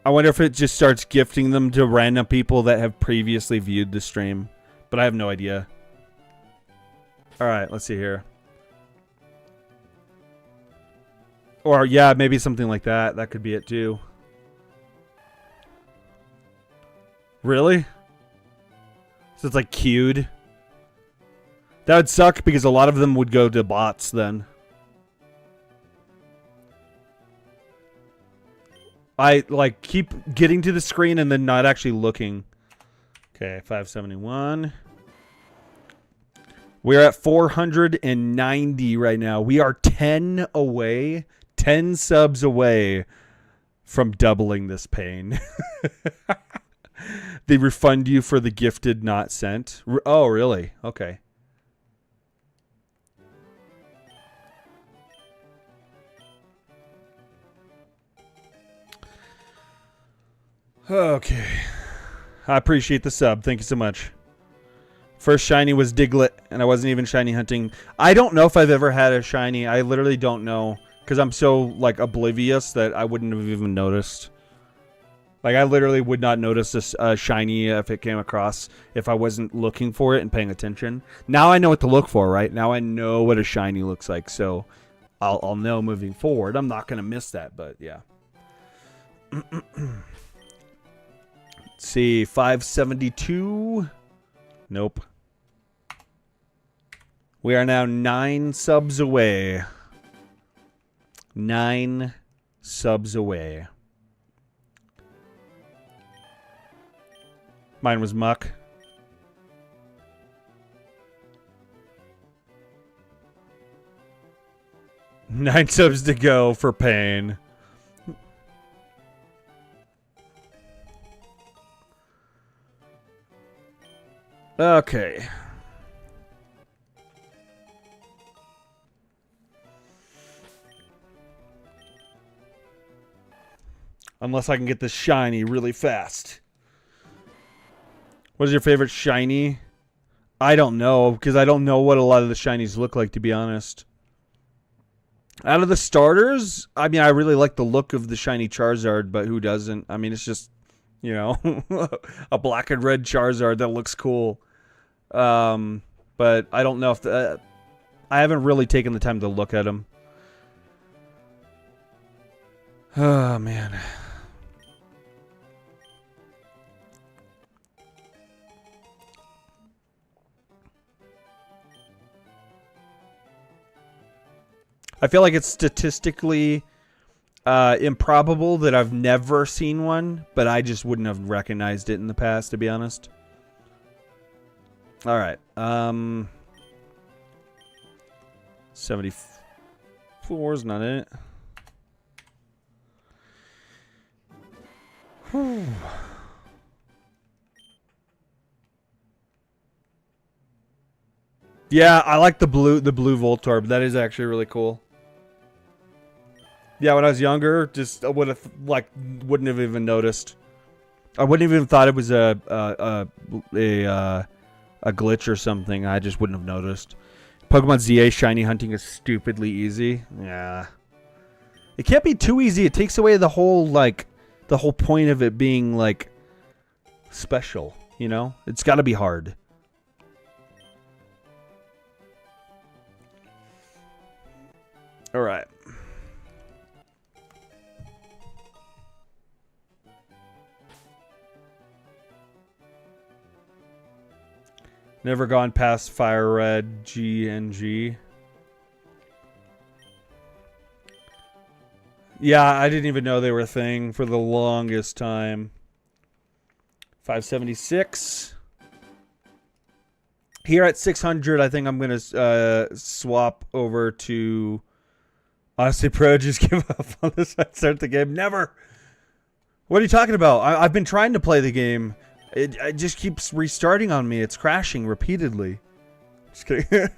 I wonder if it just starts gifting them to random people that have previously viewed the stream. But I have no idea. Alright, let's see here. Or, yeah, maybe something like that. That could be it, too. Really? So it's like queued? That would suck because a lot of them would go to bots then. I, like, keep getting to the screen and then not actually looking. Okay, 571. We're at 490 right now. We are 10 away, 10 subs away from doubling this pain. They refund you for the gifted not sent. Oh, really? Okay. Okay. I appreciate the sub. Thank you so much. First shiny was Diglett, and I wasn't even shiny hunting. I don't know if I've ever had a shiny. I literally don't know, because I'm so, like, oblivious that I wouldn't have even noticed. Like, I literally would not notice this shiny if it came across, if I wasn't looking for it and paying attention. Now I know what to look for, right? Now I know what a shiny looks like, so I'll know moving forward. I'm not going to miss that, but yeah. Let's see, 572. Nope. We are now 9 subs away. 9 subs away. Mine was Muck. Nine subs to go for Pain. Okay. Unless I can get this shiny really fast. What is your favorite shiny? I don't know, because I don't know what a lot of the shinies look like, to be honest. Out of the starters, I mean, I really like the look of the shiny Charizard, but who doesn't? I mean, it's just, you know, a black and red Charizard that looks cool. But I don't know if I haven't really taken the time to look at them. Oh, man. I feel like it's statistically improbable that I've never seen one, but I just wouldn't have recognized it in the past, to be honest. All right. 74 is not it. Whew. Yeah, I like the blue Voltorb. That is actually really cool. Yeah, when I was younger, just wouldn't have even noticed. I wouldn't have even thought it was a glitch or something. I just wouldn't have noticed. Pokemon ZA shiny hunting is stupidly easy. Yeah, it can't be too easy. It takes away the whole point of it being like special. You know, it's got to be hard. All right. Never gone past Fire Red, G, and G. Yeah, I didn't even know they were a thing for the longest time. 576. Here at 600, I think I'm going to swap over to... Honestly, Pro, just give up on this. I start the game. Never. What are you talking about? I've been trying to play the game. It just keeps restarting on me. It's crashing repeatedly. Just kidding.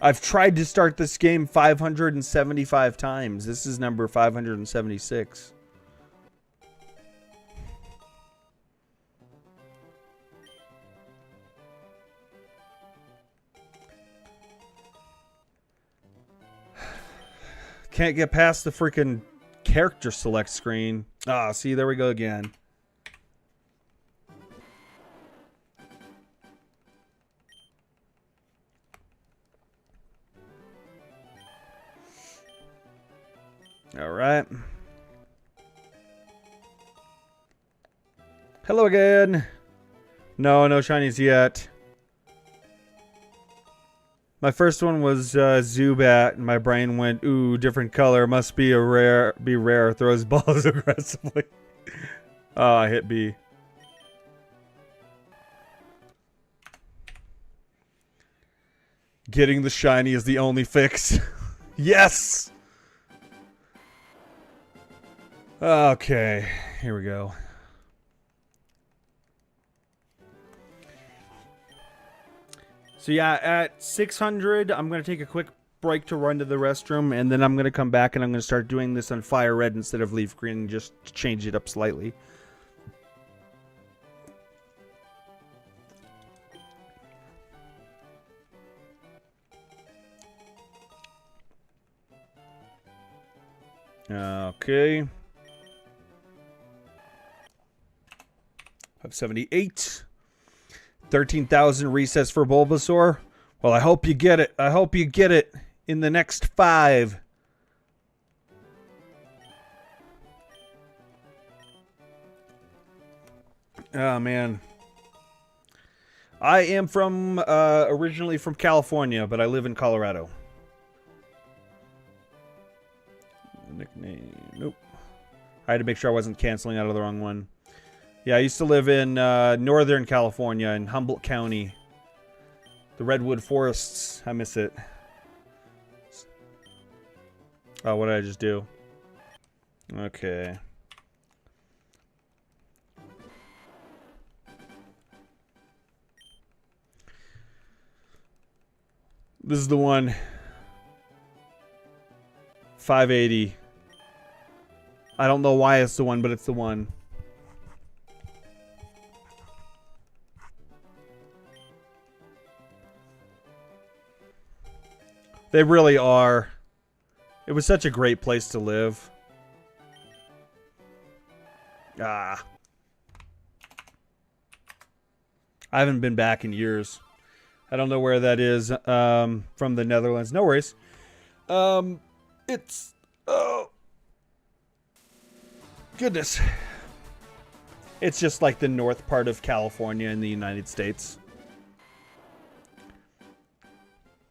I've tried to start this game 575 times. This is number 576. Can't get past the freaking character select screen. Ah, see, there we go again. All right. Hello again. No shinies yet. My first one was Zubat, and my brain went, ooh, different color, must be rare, throws balls aggressively. Oh, I hit B. Getting the shiny is the only fix. Yes! Okay, here we go. So yeah, at 600, I'm going to take a quick break to run to the restroom, and then I'm going to come back and I'm going to start doing this on Fire Red instead of Leaf Green, just to change it up slightly. Okay. 578. 13,000 recess for Bulbasaur. Well, I hope you get it. I hope you get it in the next 5. Oh, man. I am from, originally from California, but I live in Colorado. Nickname. Nope. I had to make sure I wasn't canceling out of the wrong one. Yeah, I used to live in Northern California in Humboldt County. The Redwood Forests. I miss it. Oh, what did I just do? Okay. This is the one. 580. I don't know why it's the one, but it's the one. They really are. It was such a great place to live. Ah. I haven't been back in years. I don't know where that is from the Netherlands. No worries. It's... Oh. Goodness. It's just like the north part of California in the United States.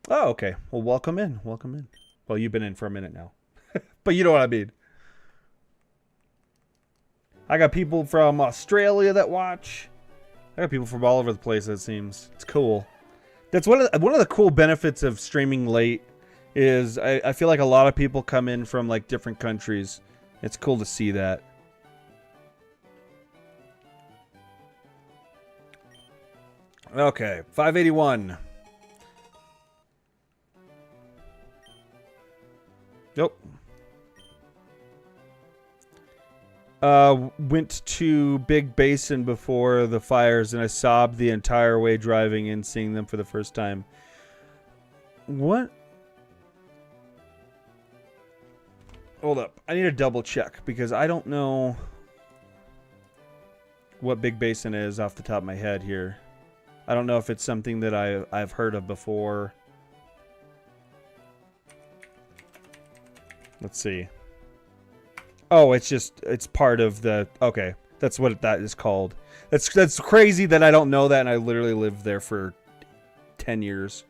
Oh, okay. Well, welcome in. Welcome in. Well, you've been in for a minute now. But you know what I mean. I got people from Australia that watch. I got people from all over the place, it seems. It's cool. That's one of the cool benefits of streaming late is I feel like a lot of people come in from like different countries. It's cool to see that. Okay, 581. Nope. Went to Big Basin before the fires, and I sobbed the entire way driving in, seeing them for the first time. What? Hold up. I need to double check, because I don't know what Big Basin is off the top of my head here. I don't know if it's something that I've heard of before. Let's see. Oh, it's part of the... Okay, that's what that is called. That's crazy that I don't know that, and I literally lived there for 10 years.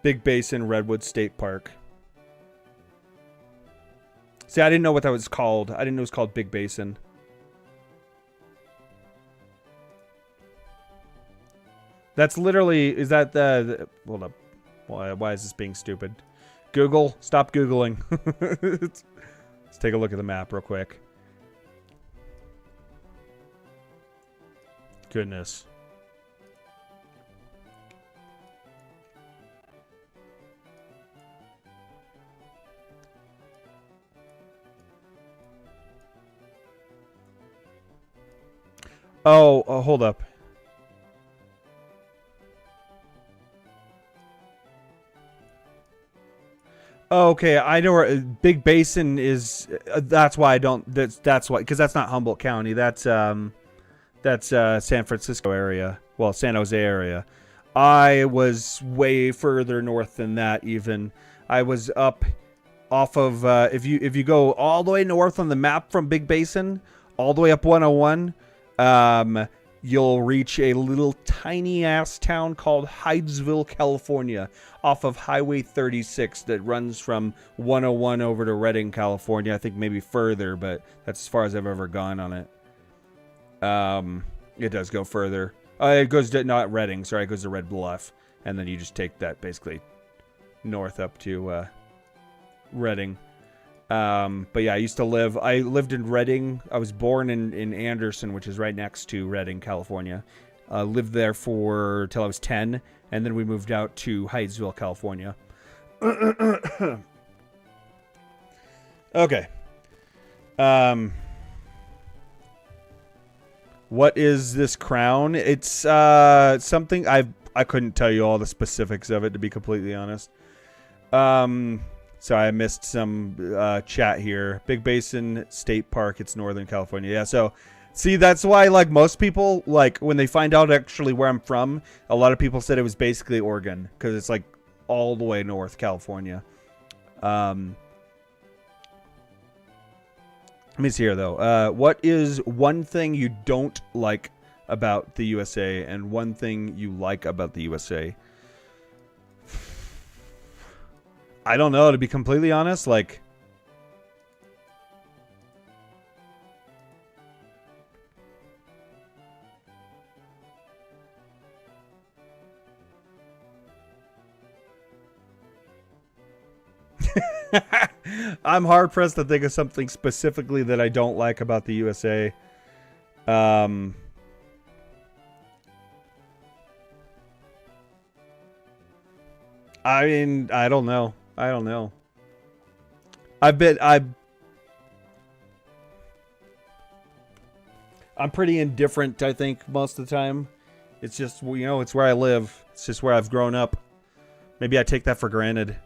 Big Basin Redwood State Park. See, I didn't know what that was called. I didn't know it was called Big Basin. That's literally... Is that the... Hold up. Why is this being stupid? Google, stop Googling. Let's take a look at the map real quick. Goodness. Oh, hold up. Okay, I know where Big Basin is. That's why I don't. That's why, because that's not Humboldt County. That's San Francisco area. Well, San Jose area. I was way further north than that. Even I was up off of. If you go all the way north on the map from Big Basin, all the way up 101, you'll reach a little tiny ass town called Hydesville, California, off of Highway 36 that runs from 101 over to Redding, California. I think maybe further, but that's as far as I've ever gone on it. It does go further. It goes to, not Redding, sorry, it goes to Red Bluff, and then you just take that basically north up to Redding. But yeah, I lived in Redding. I was born in Anderson, which is right next to Redding, California. Lived there till I was 10, and then we moved out to Hydesville, California. Okay. What is this crown? It's something I couldn't tell you all the specifics of it, to be completely honest. Sorry, I missed some chat here. Big Basin State Park, it's Northern California. Yeah, so see, that's why like most people, like when they find out actually where I'm from, a lot of people said it was basically Oregon, because it's like all the way north California. Let me see here, though. What is one thing you don't like about the USA and one thing you like about the USA? I don't know, to be completely honest. Like, I'm hard pressed to think of something specifically that I don't like about the USA. I mean, I don't know. I'm pretty indifferent, I think, most of the time. It's just, you know, it's where I live. It's just where I've grown up. Maybe I take that for granted.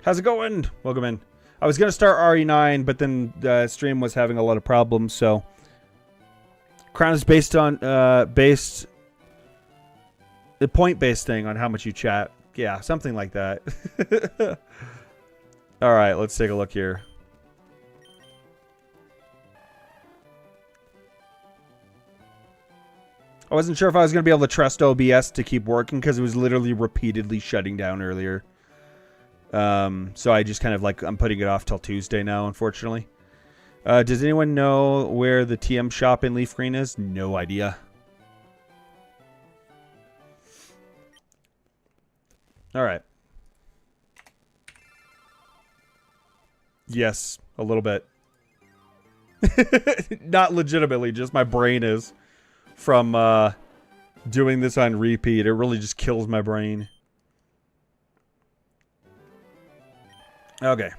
How's it going? Welcome in. I was going to start RE9, but then the stream was having a lot of problems, so... Crown is based on, the point-based thing on how much you chat. Yeah, something like that. Alright, let's take a look here. I wasn't sure if I was going to be able to trust OBS to keep working because it was literally repeatedly shutting down earlier. So I just kind of like, I'm putting it off till Tuesday now, unfortunately. Does anyone know where the TM shop in Leaf Green is? No idea. Alright. Yes, a little bit. Not legitimately, just my brain is. From doing this on repeat. It really just kills my brain. Okay.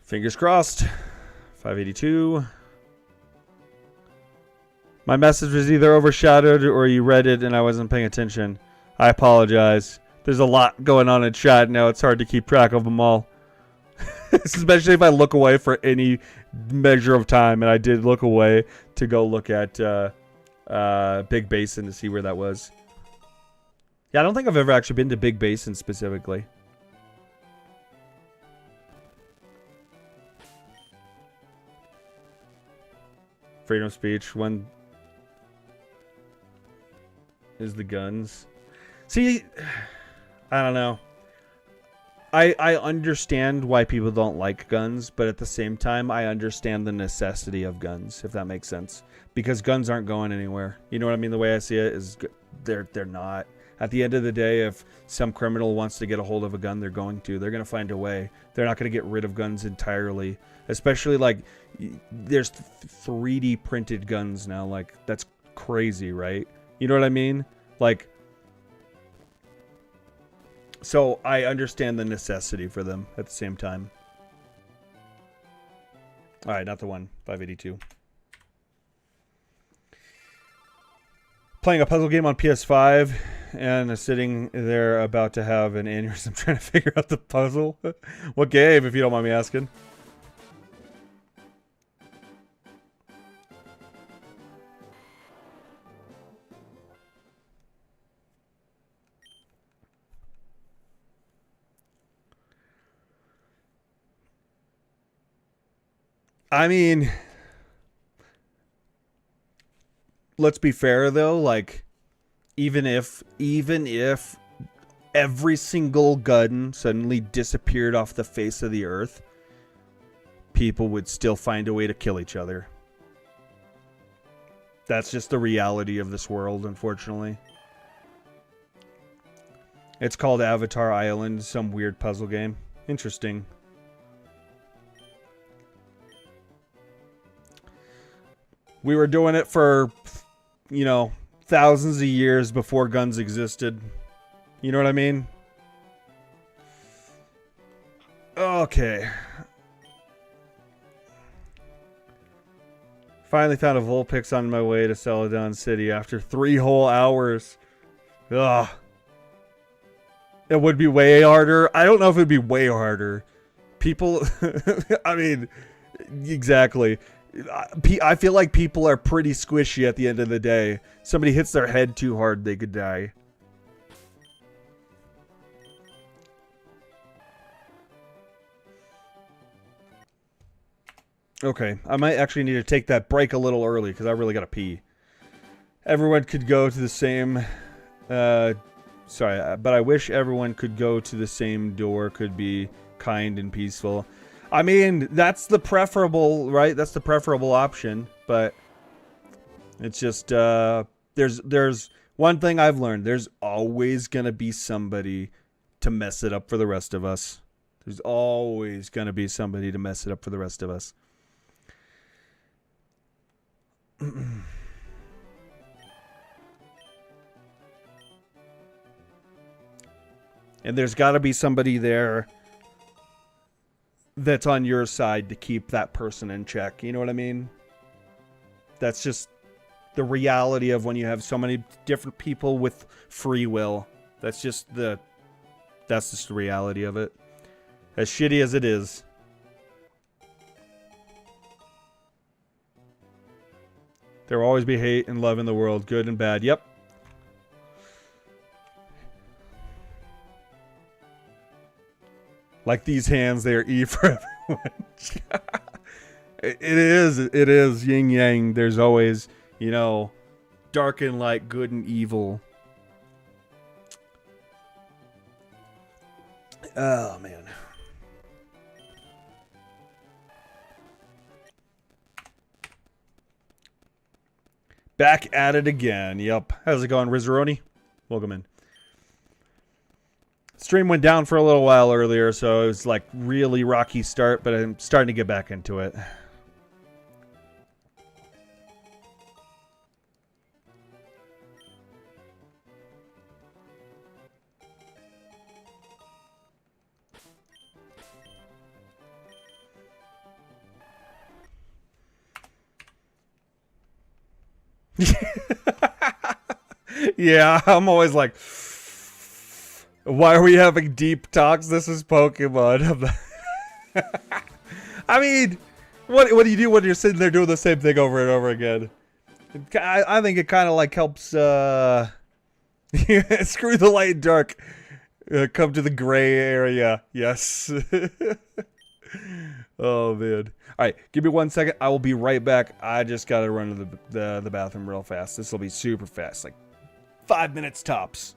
Fingers crossed. 582. My message was either overshadowed or you read it and I wasn't paying attention. I apologize. There's a lot going on in chat now. It's hard to keep track of them all. Especially if I look away for any measure of time. And I did look away to go look at Big Basin to see where that was. Yeah, I don't think I've ever actually been to Big Basin specifically. Freedom of speech. When is the guns? See, I don't know. I understand why people don't like guns, but at the same time, I understand the necessity of guns, if that makes sense. Because guns aren't going anywhere. You know what I mean? The way I see it is they're not. At the end of the day, if some criminal wants to get a hold of a gun, they're going to. They're going to find a way. They're not going to get rid of guns entirely. Especially, like, there's 3D printed guns now. Like, that's crazy, right? You know what I mean? Like... So, I understand the necessity for them at the same time. Alright, not the one. 582. Playing a puzzle game on PS5 and sitting there about to have an aneurysm trying to figure out the puzzle. What game, if you don't mind me asking? I mean, let's be fair though, like, even if every single gun suddenly disappeared off the face of the earth, people would still find a way to kill each other. That's just the reality of this world, unfortunately. It's called Avatar Island, some weird puzzle game. Interesting. We were doing it for, you know, thousands of years before guns existed. You know what I mean? Okay. Finally found a Vulpix on my way to Celadon City after 3 whole hours. Ugh. It would be way harder. I don't know if it would be way harder. People... I mean, exactly. I feel like people are pretty squishy at the end of the day. Somebody hits their head too hard, they could die. Okay, I might actually need to take that break a little early because I really gotta pee. Everyone could go to the same. Sorry, but I wish everyone could go to the same door. Could be kind and peaceful. I mean, that's the preferable, right? That's the preferable option. But it's just there's one thing I've learned. There's always gonna be somebody to mess it up for the rest of us. There's always gonna be somebody to mess it up for the rest of us. And there's got to be somebody there that's on your side to keep that person in check. You know what I mean? That's just the reality of when you have so many different people with free will. That's just the reality of it. As shitty as it is. There will always be hate and love in the world, good and bad. Yep. Like these hands, they are E for everyone. It is yin yang. There's always, you know, dark and light, good and evil. Oh, man. Back at it again. Yep. How's it going, Rizzaroni? Welcome in. Stream went down for a little while earlier, so it was like really rocky start, but I'm starting to get back into it. Yeah, I'm always like, why are we having deep talks? This is Pokemon. I mean, what do you do when you're sitting there doing the same thing over and over again? I think it kind of like helps screw the light and dark. Come to the gray area. Yes. Oh, man. All right, give me 1 second. I will be right back. I just got to run to the bathroom real fast. This will be super fast, like 5 minutes tops.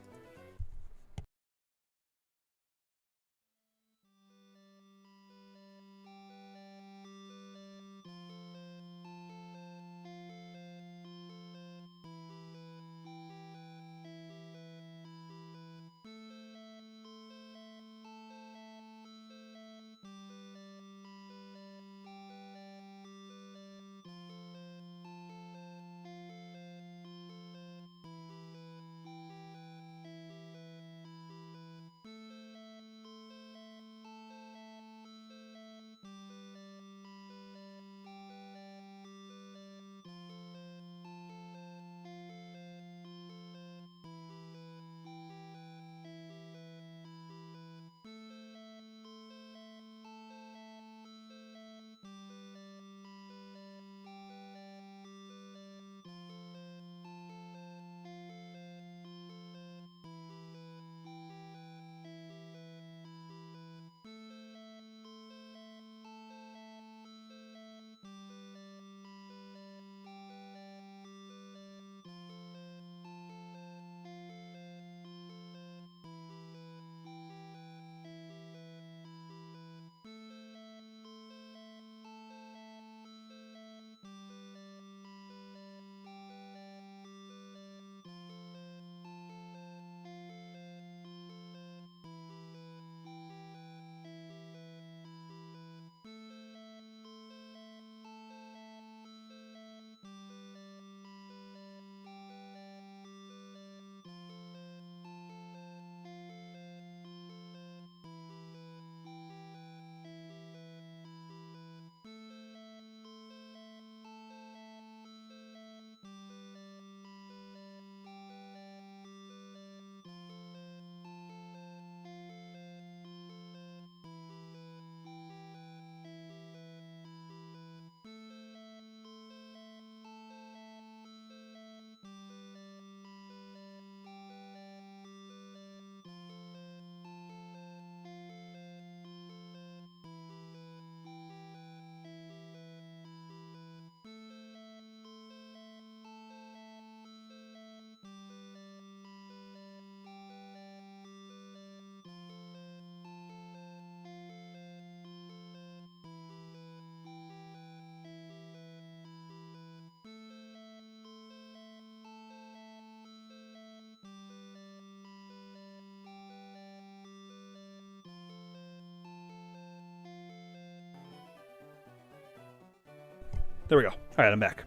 There we go. All right, I'm back.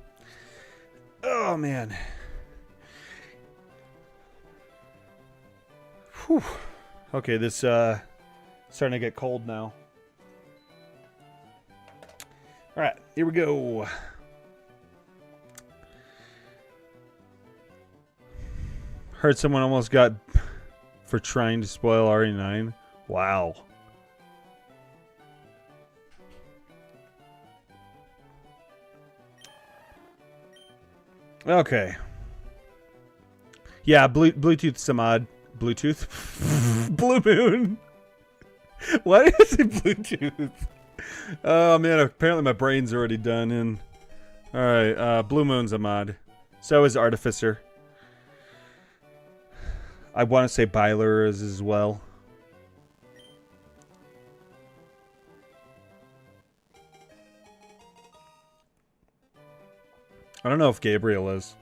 Oh, man. Whew. Okay, this starting to get cold now. All right, here we go. Heard someone almost got for trying to spoil RE9. Wow. Okay. Yeah, Bluetooth's a mod. Bluetooth? Blue Moon. Why did I say Bluetooth? Oh, man, apparently my brain's already done in. Alright, Blue Moon's a mod. So is Artificer. I want to say Byler is as well. I don't know if Gabriel is.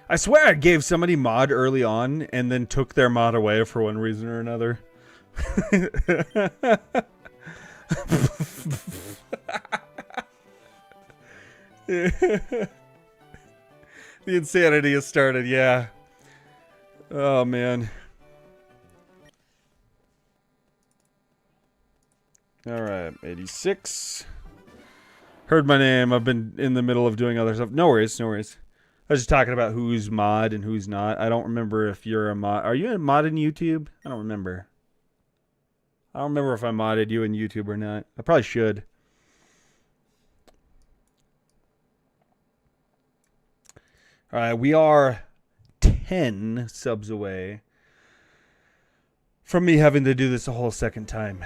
I swear I gave somebody mod early on and then took their mod away for one reason or another. The insanity has started, yeah. Oh, man. Alright, 86. Heard my name. I've been in the middle of doing other stuff. No worries, no worries. I was just talking about who's mod and who's not. I don't remember if you're a mod. Are you a mod in YouTube? I don't remember. I don't remember if I modded you in YouTube or not. I probably should. Alright, we are 10 subs away from me having to do this a whole second time.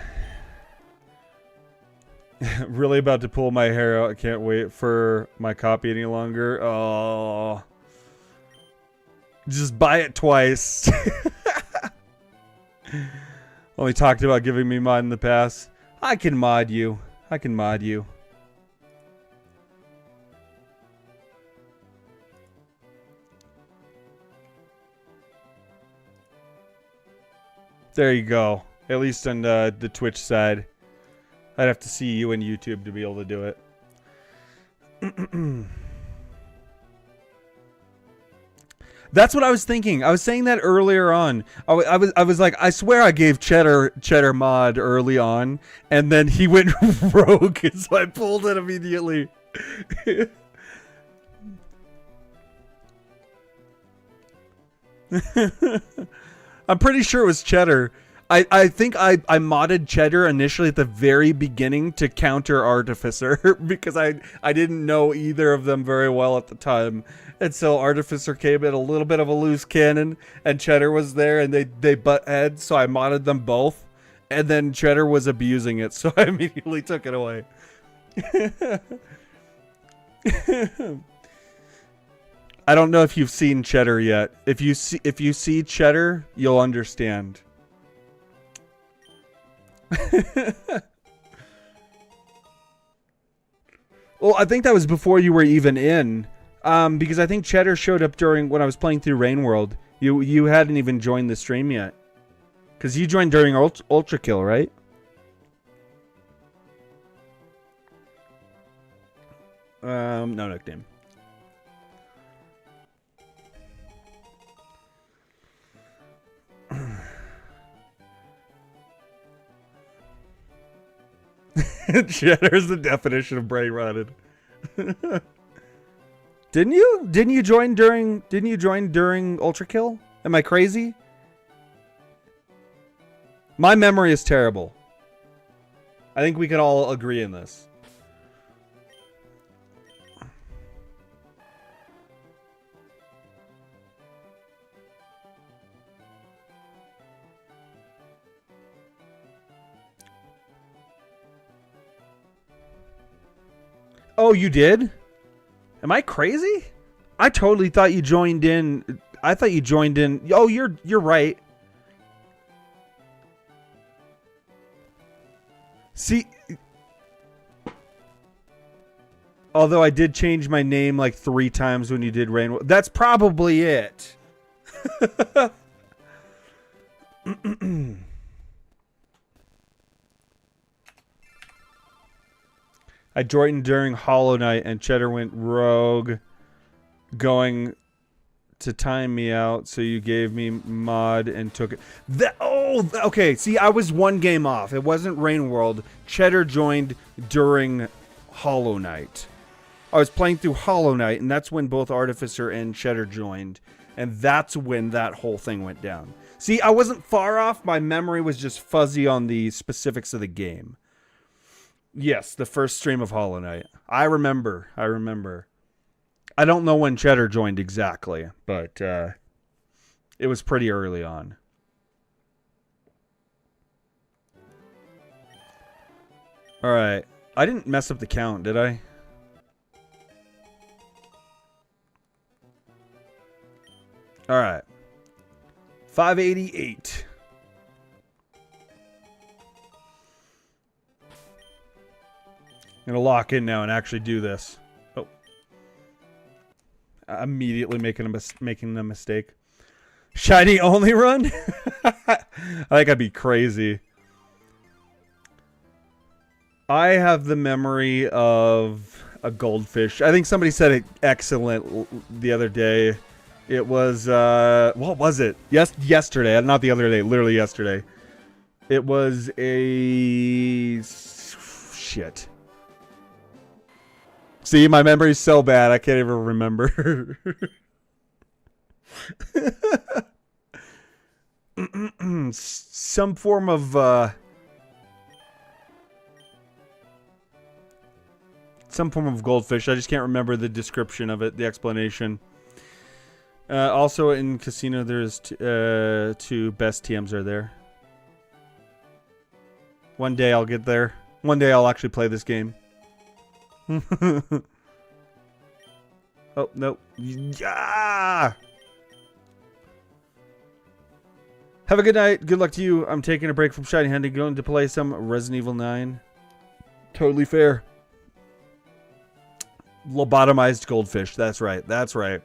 Really about to pull my hair out. I can't wait for my copy any longer. Oh. Just buy it twice. Only talked about giving me mod in the past. I can mod you. I can mod you. There you go. At least on the Twitch side. I'd have to see you in YouTube to be able to do it. That's what I was thinking. I was saying that earlier on. I was like, I swear I gave Cheddar mod early on, and then he went rogue, so I pulled it immediately. I'm pretty sure it was Cheddar. I think I modded Cheddar initially at the very beginning to counter Artificer because I didn't know either of them very well at the time. And so Artificer came in a little bit of a loose cannon and Cheddar was there and they butt heads, so I modded them both. And then Cheddar was abusing it, so I immediately took it away. I don't know if you've seen Cheddar yet. If you see Cheddar, you'll understand. Well, I think that was before you were even in, because I think Cheddar showed up during when I was playing through Rain World. You hadn't even joined the stream yet, because you joined during Ultra Kill, right? No nickname. Cheddar's the definition of brain rotted. Didn't you join during Ultra Kill? Am I crazy? My memory is terrible. I think we can all agree in this. Oh, you did? Am I crazy? I totally thought you joined in. I thought you joined in. Oh, you're right. See, although I did change my name like 3 times when you did Rain. That's probably it. I joined during Hollow Knight, and Cheddar went rogue, going to time me out, so you gave me mod and took it. Okay. See, I was one game off. It wasn't Rain World. Cheddar joined during Hollow Knight. I was playing through Hollow Knight, and that's when both Artificer and Cheddar joined, and that's when that whole thing went down. See, I wasn't far off. My memory was just fuzzy on the specifics of the game. Yes, the first stream of Hollow Knight. I remember. I don't know when Cheddar joined exactly, but it was pretty early on. Alright. I didn't mess up the count, did I? Alright. 588. I'm gonna lock in now and actually do this. Oh. Immediately making a mistake. Shiny only run? I think I'd be crazy. I have the memory of a goldfish. I think somebody said it excellent the other day. It was, what was it? Yesterday. Not the other day, literally yesterday. It was a... Shit. See, my memory's so bad, I can't even remember. Some form of, goldfish. I just can't remember the description of it, the explanation. Also in Casino, there's two best TMs are there. One day I'll get there. One day I'll actually play this game. Oh, no. Yeah! Have a good night. Good luck to you. I'm taking a break from shiny hunting, going to play some Resident Evil 9. Totally fair. Lobotomized goldfish. That's right. That's right.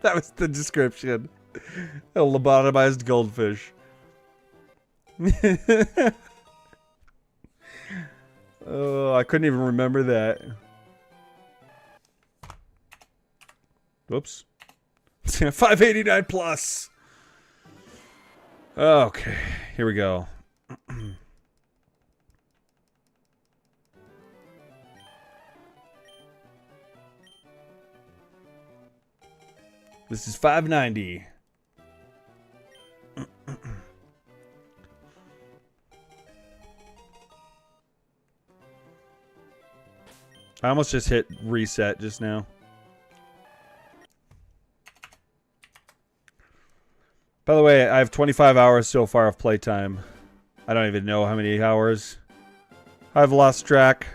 That was the description. A lobotomized goldfish. Oh, I couldn't even remember that. Whoops. 589 plus. Okay, here we go. This is 590. I almost just hit reset just now. By the way, I have 25 hours so far of playtime. I don't even know how many hours. I've lost track.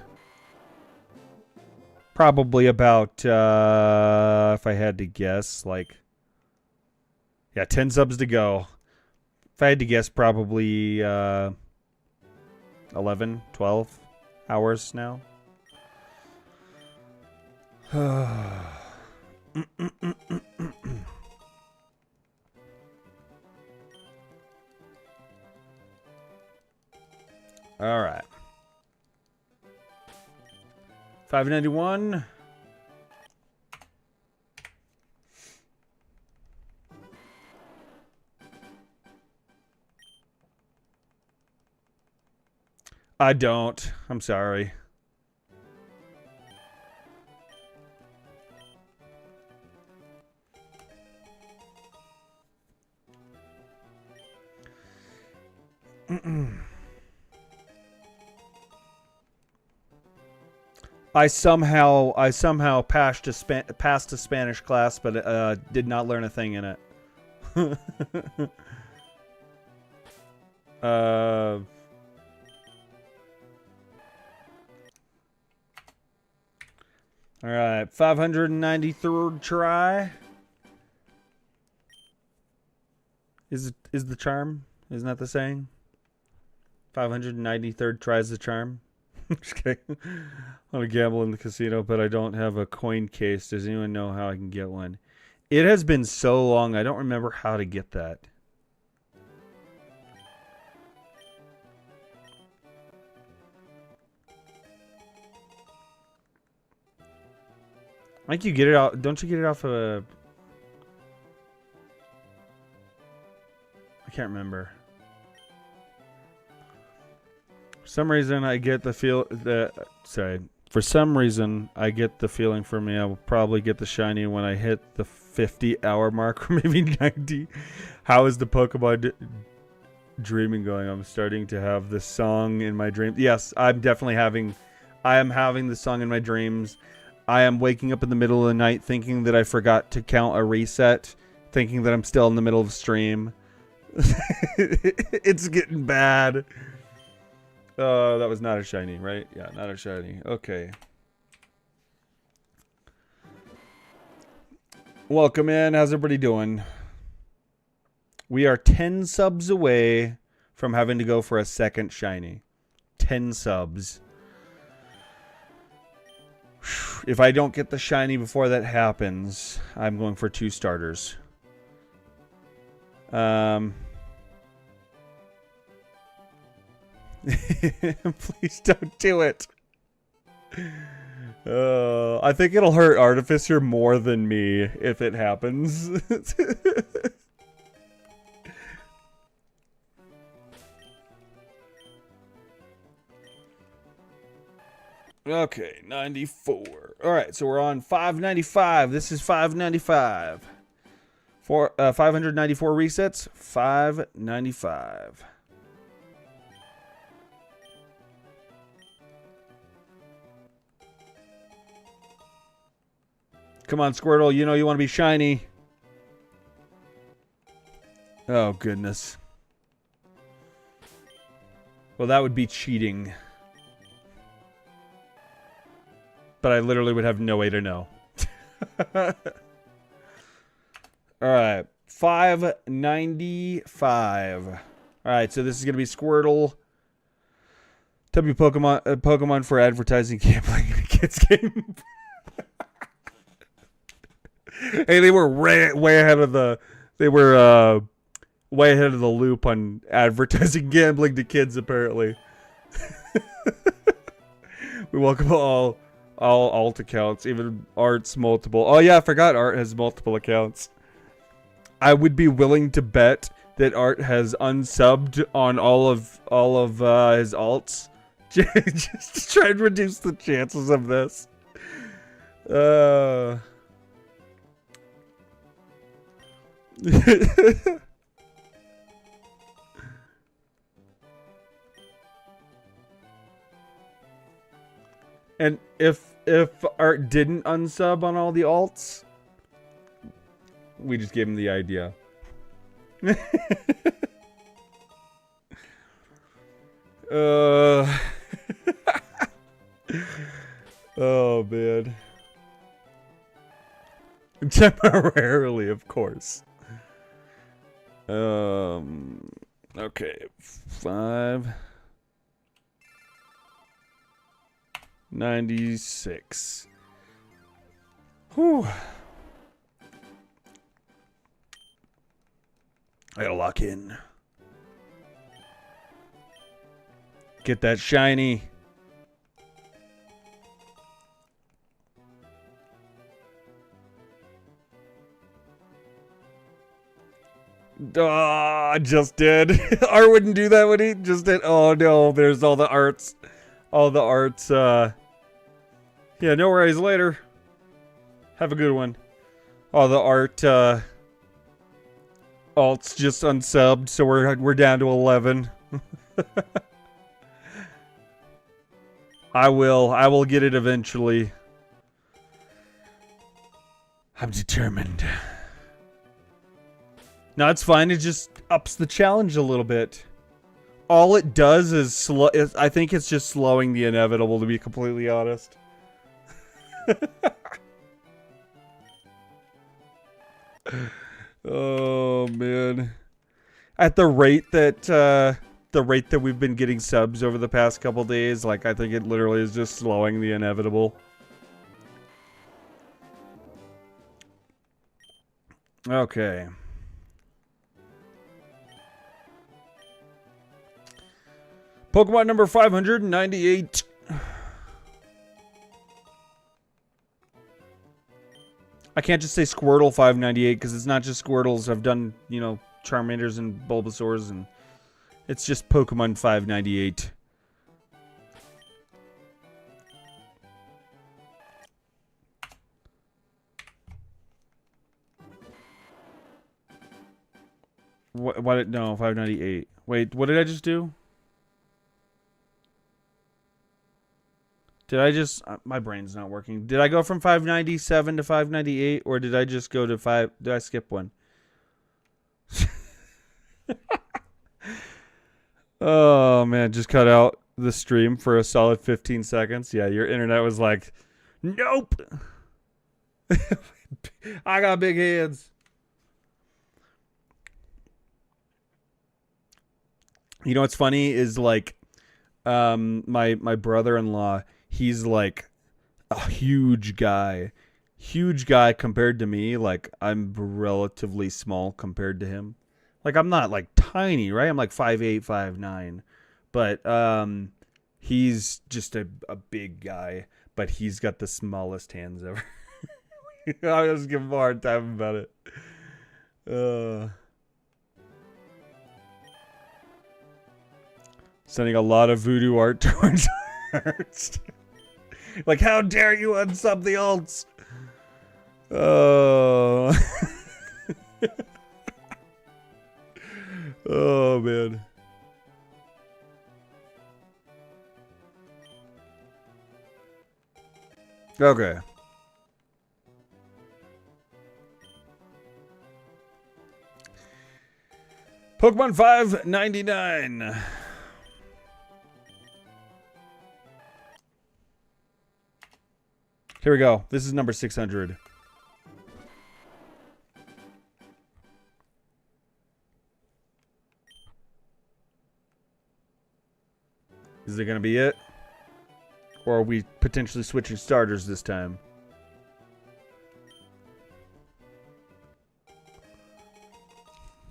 Probably about, if I had to guess, like... Yeah, 10 subs to go. If I had to guess, probably 11, 12 hours now. All right. 591. I don't. I'm sorry. I somehow passed a Spanish class, but did not learn a thing in it. All right, 593rd try. Is the charm? Isn't that the saying? 593rd try is the charm. Just kidding. I want to gamble in the casino, but I don't have a coin case. Does anyone know how I can get one? It has been so long, I don't remember how to get that. I think you get it out. Don't you get it off of? I can't remember. For some reason, I get the feel that. Sorry. For some reason, I get the feeling for me I will probably get the shiny when I hit the 50-hour mark or maybe 90. How is the Pokemon dreaming going? I'm starting to have this song in my dreams. Yes, I am having the song in my dreams. I am waking up in the middle of the night thinking that I forgot to count a reset, thinking that I'm still in the middle of stream. It's getting bad. That was not a shiny, right? Yeah, not a shiny. Okay. Welcome in. How's everybody doing? We are 10 subs away from having to go for a second shiny. 10 subs. If I don't get the shiny before that happens, I'm going for 2 starters. Please don't do it. I think it'll hurt Artificer more than me if it happens. Okay, 94. Alright, so we're on 595. This is 595. For 594 resets, 595. Come on, Squirtle. You know you want to be shiny. Oh, goodness. Well, that would be cheating. But I literally would have no way to know. Alright. 595. Alright, so this is going to be Squirtle. W Pokemon for advertising gambling in a kids game. Hey, they were way ahead of the. They were way ahead of the loop on advertising gambling to kids. Apparently, we welcome all alt accounts, even Art's multiple. Oh yeah, I forgot Art has multiple accounts. I would be willing to bet that Art has unsubbed on all of his alts, just to try and reduce the chances of this. And if Art didn't unsub on all the alts, we just gave him the idea. Oh man. Temporarily, of course. Okay, 596. Whew. I gotta lock in. Get that shiny. I just did. Art wouldn't do that, would he? Just did. Oh no, there's all the arts. All the arts. Yeah, no worries later. Have a good one. All the art alts just unsubbed, so we're down to 11. I will get it eventually. I'm determined. No, it's fine. It just ups the challenge a little bit. All it does is I think it's just slowing the inevitable, to be completely honest. Oh man. At the rate that we've been getting subs over the past couple days, like I think it literally is just slowing the inevitable. Okay. Pokemon number 598. I can't just say Squirtle 598 because it's not just Squirtles. I've done, you know, Charmanders and Bulbasaurs, and it's just Pokemon 598. What? No, 598. Wait, what did I just do? Did I just... my brain's not working. Did I go from 597 to 598, or did I just go to 5... Did I skip one? Oh, man. Just cut out the stream for a solid 15 seconds. Yeah, your internet was like, nope. I got big hands. You know what's funny is, like, my brother-in-law, he's like a huge guy compared to me. Like, I'm relatively small compared to him. Like, I'm not like tiny, right? I'm like 5'8", 5'9", but he's just a big guy, but he's got the smallest hands ever. I just give him a hard time about it. Sending a lot of voodoo art towards Ernst. Like, how dare you unsub the alts? Oh. Oh, man. Okay. Pokemon 599. Here we go. This is number 600. Is it going to be it? Or are we potentially switching starters this time?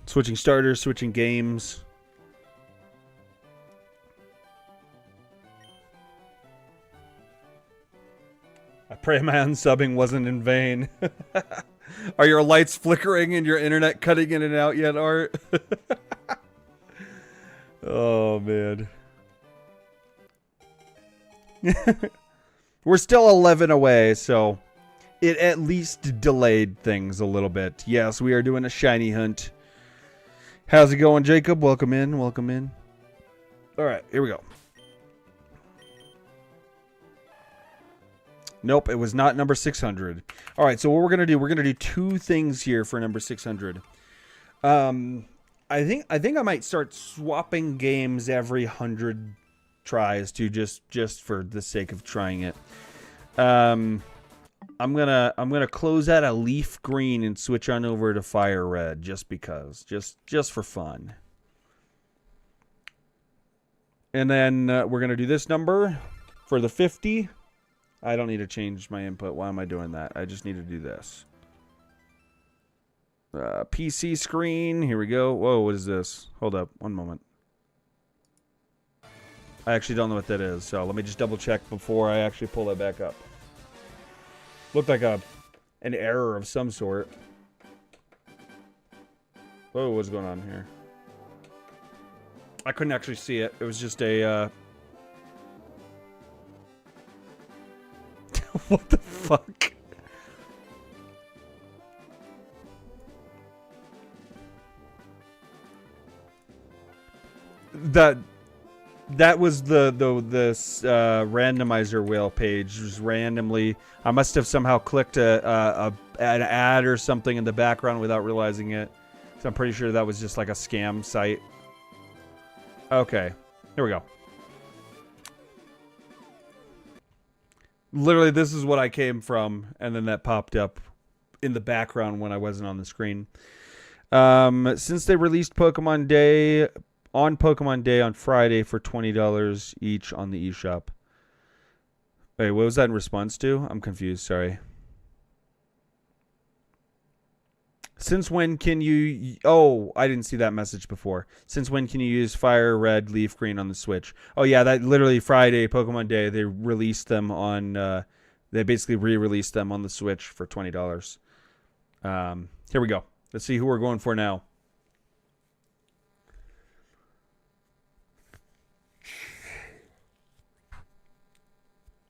Switching starters, switching games. I pray my unsubbing wasn't in vain. Are your lights flickering and your internet cutting in and out yet, Art? Oh, man. We're still 11 away, so it at least delayed things a little bit. Yes, we are doing a shiny hunt. How's it going, Jacob? Welcome in. Welcome in. All right, here we go. Nope, it was not number 600. All right, so what we're going to do, we're going to do two things here for number 600. I think I might start swapping games every 100 tries to just for the sake of trying it. I'm gonna close out a leaf green and switch on over to fire red just because, just for fun. And then we're gonna do this number for the 50. I don't need to change my input. Why am I doing that? I just need to do this. PC screen. Here we go. Whoa, what is this? Hold up, one moment. I actually don't know what that is, so let me just double check before I actually pull that back up. Looked like an error of some sort. Whoa, what's going on here? I couldn't actually see it. It was just a, what the fuck? That was the randomizer whale page. Just randomly, I must have somehow clicked an ad or something in the background without realizing it. So I'm pretty sure that was just like a scam site. Okay, here we go. Literally, this is what I came from, and then that popped up in the background when I wasn't on the screen. Since they released Pokemon Day on Friday for $20 each on the eShop. Wait, what was that in response to? I'm confused, sorry. Since when can you... Oh, I didn't see that message before. Since when can you use Fire Red, Leaf Green on the Switch? Oh, yeah, that literally Friday, Pokemon Day, they released them on... they basically re-released them on the Switch for $20. Here we go. Let's see who we're going for now.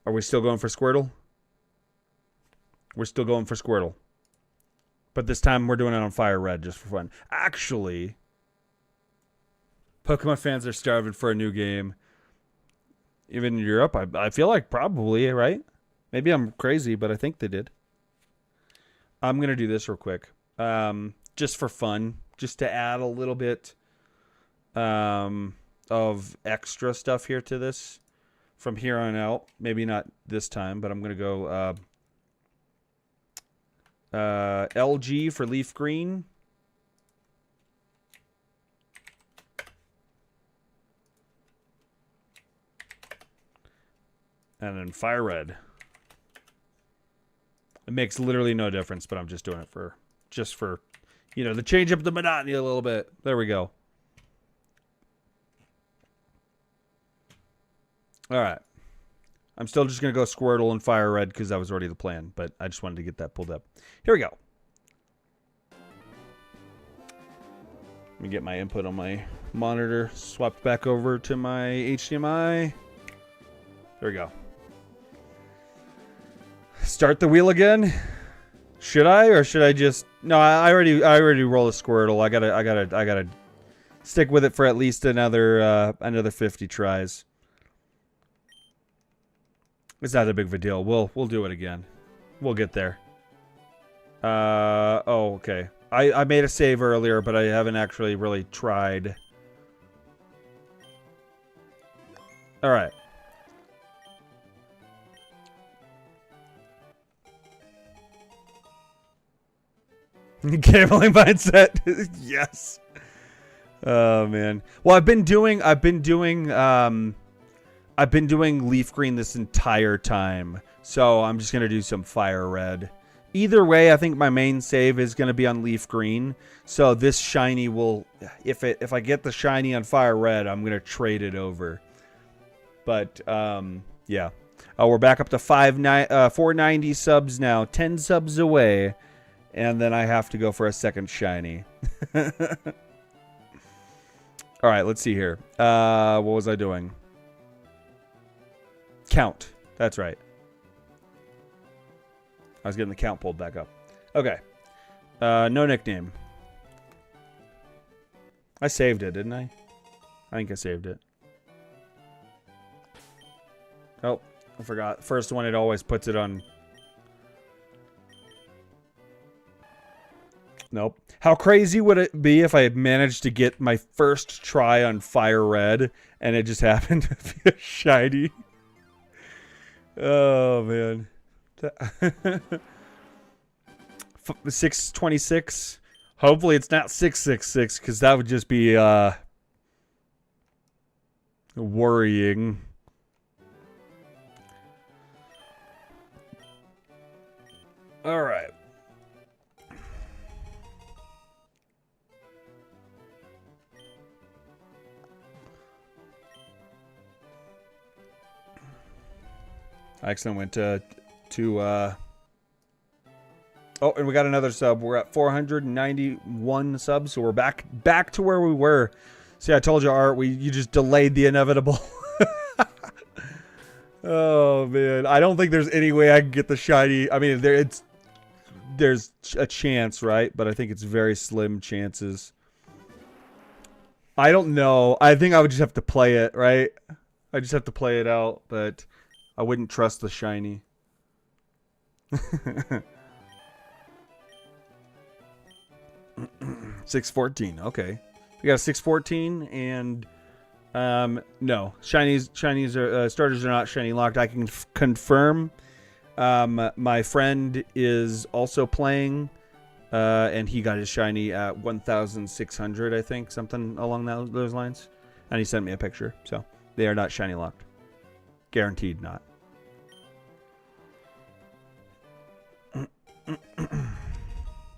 Are we still going for Squirtle? We're still going for Squirtle. But this time we're doing it on Fire Red just for fun. Actually, Pokemon fans are starving for a new game. Even in Europe, I feel like probably, right? Maybe I'm crazy, but I think they did. I'm going to do this real quick. Just for fun. Just to add a little bit of extra stuff here to this. From here on out. Maybe not this time, but I'm going to go LG for Leaf Green. And then Fire Red. It makes literally no difference, but I'm just doing it for, you know, to change up the monotony a little bit. There we go. All right. I'm still just going to go Squirtle and Fire Red because that was already the plan, but I just wanted to get that pulled up. Here we go. Let me get my input on my monitor swapped back over to my HDMI. There we go. Start the wheel again. Should I, or should I just? No, I already roll a Squirtle. I gotta stick with it for at least another 50 tries. It's not a big of a deal. We'll do it again. We'll get there. Oh, okay. I made a save earlier, but I haven't actually really tried. All right. Gambling mindset. Yes. Oh man. Well, I've been doing Leaf Green this entire time, so I'm just gonna do some Fire Red. Either way, I think my main save is gonna be on Leaf Green. So this shiny will, if I get the shiny on Fire Red, I'm gonna trade it over. But yeah. Oh, we're back up to 490 subs now, 10 subs away, and then I have to go for a second shiny. All right, let's see here. What was I doing? Count. That's right. I was getting the count pulled back up. Okay. No nickname. I saved it, didn't I? I think I saved it. Oh, I forgot. First one, it always puts it on. Nope. How crazy would it be if I had managed to get my first try on Fire Red and it just happened to be a shiny? Oh, man. 626. Hopefully it's not 666, because that would just be worrying. All right. I accidentally went to oh, and we got another sub. We're at 491 subs, so we're back to where we were. See, I told you, Art, you just delayed the inevitable. Oh man, I don't think there's any way I can get the shiny. I mean, there's a chance, right? But I think it's very slim chances. I don't know. I think I would just have to play it, right? I just have to play it out, but I wouldn't trust the shiny. 614. Okay, we got a 614, and no, shinies are starters are not shiny locked. I can confirm. My friend is also playing, and he got his shiny at 1,600, I think, something along those lines, and he sent me a picture. So they are not shiny locked. Guaranteed not.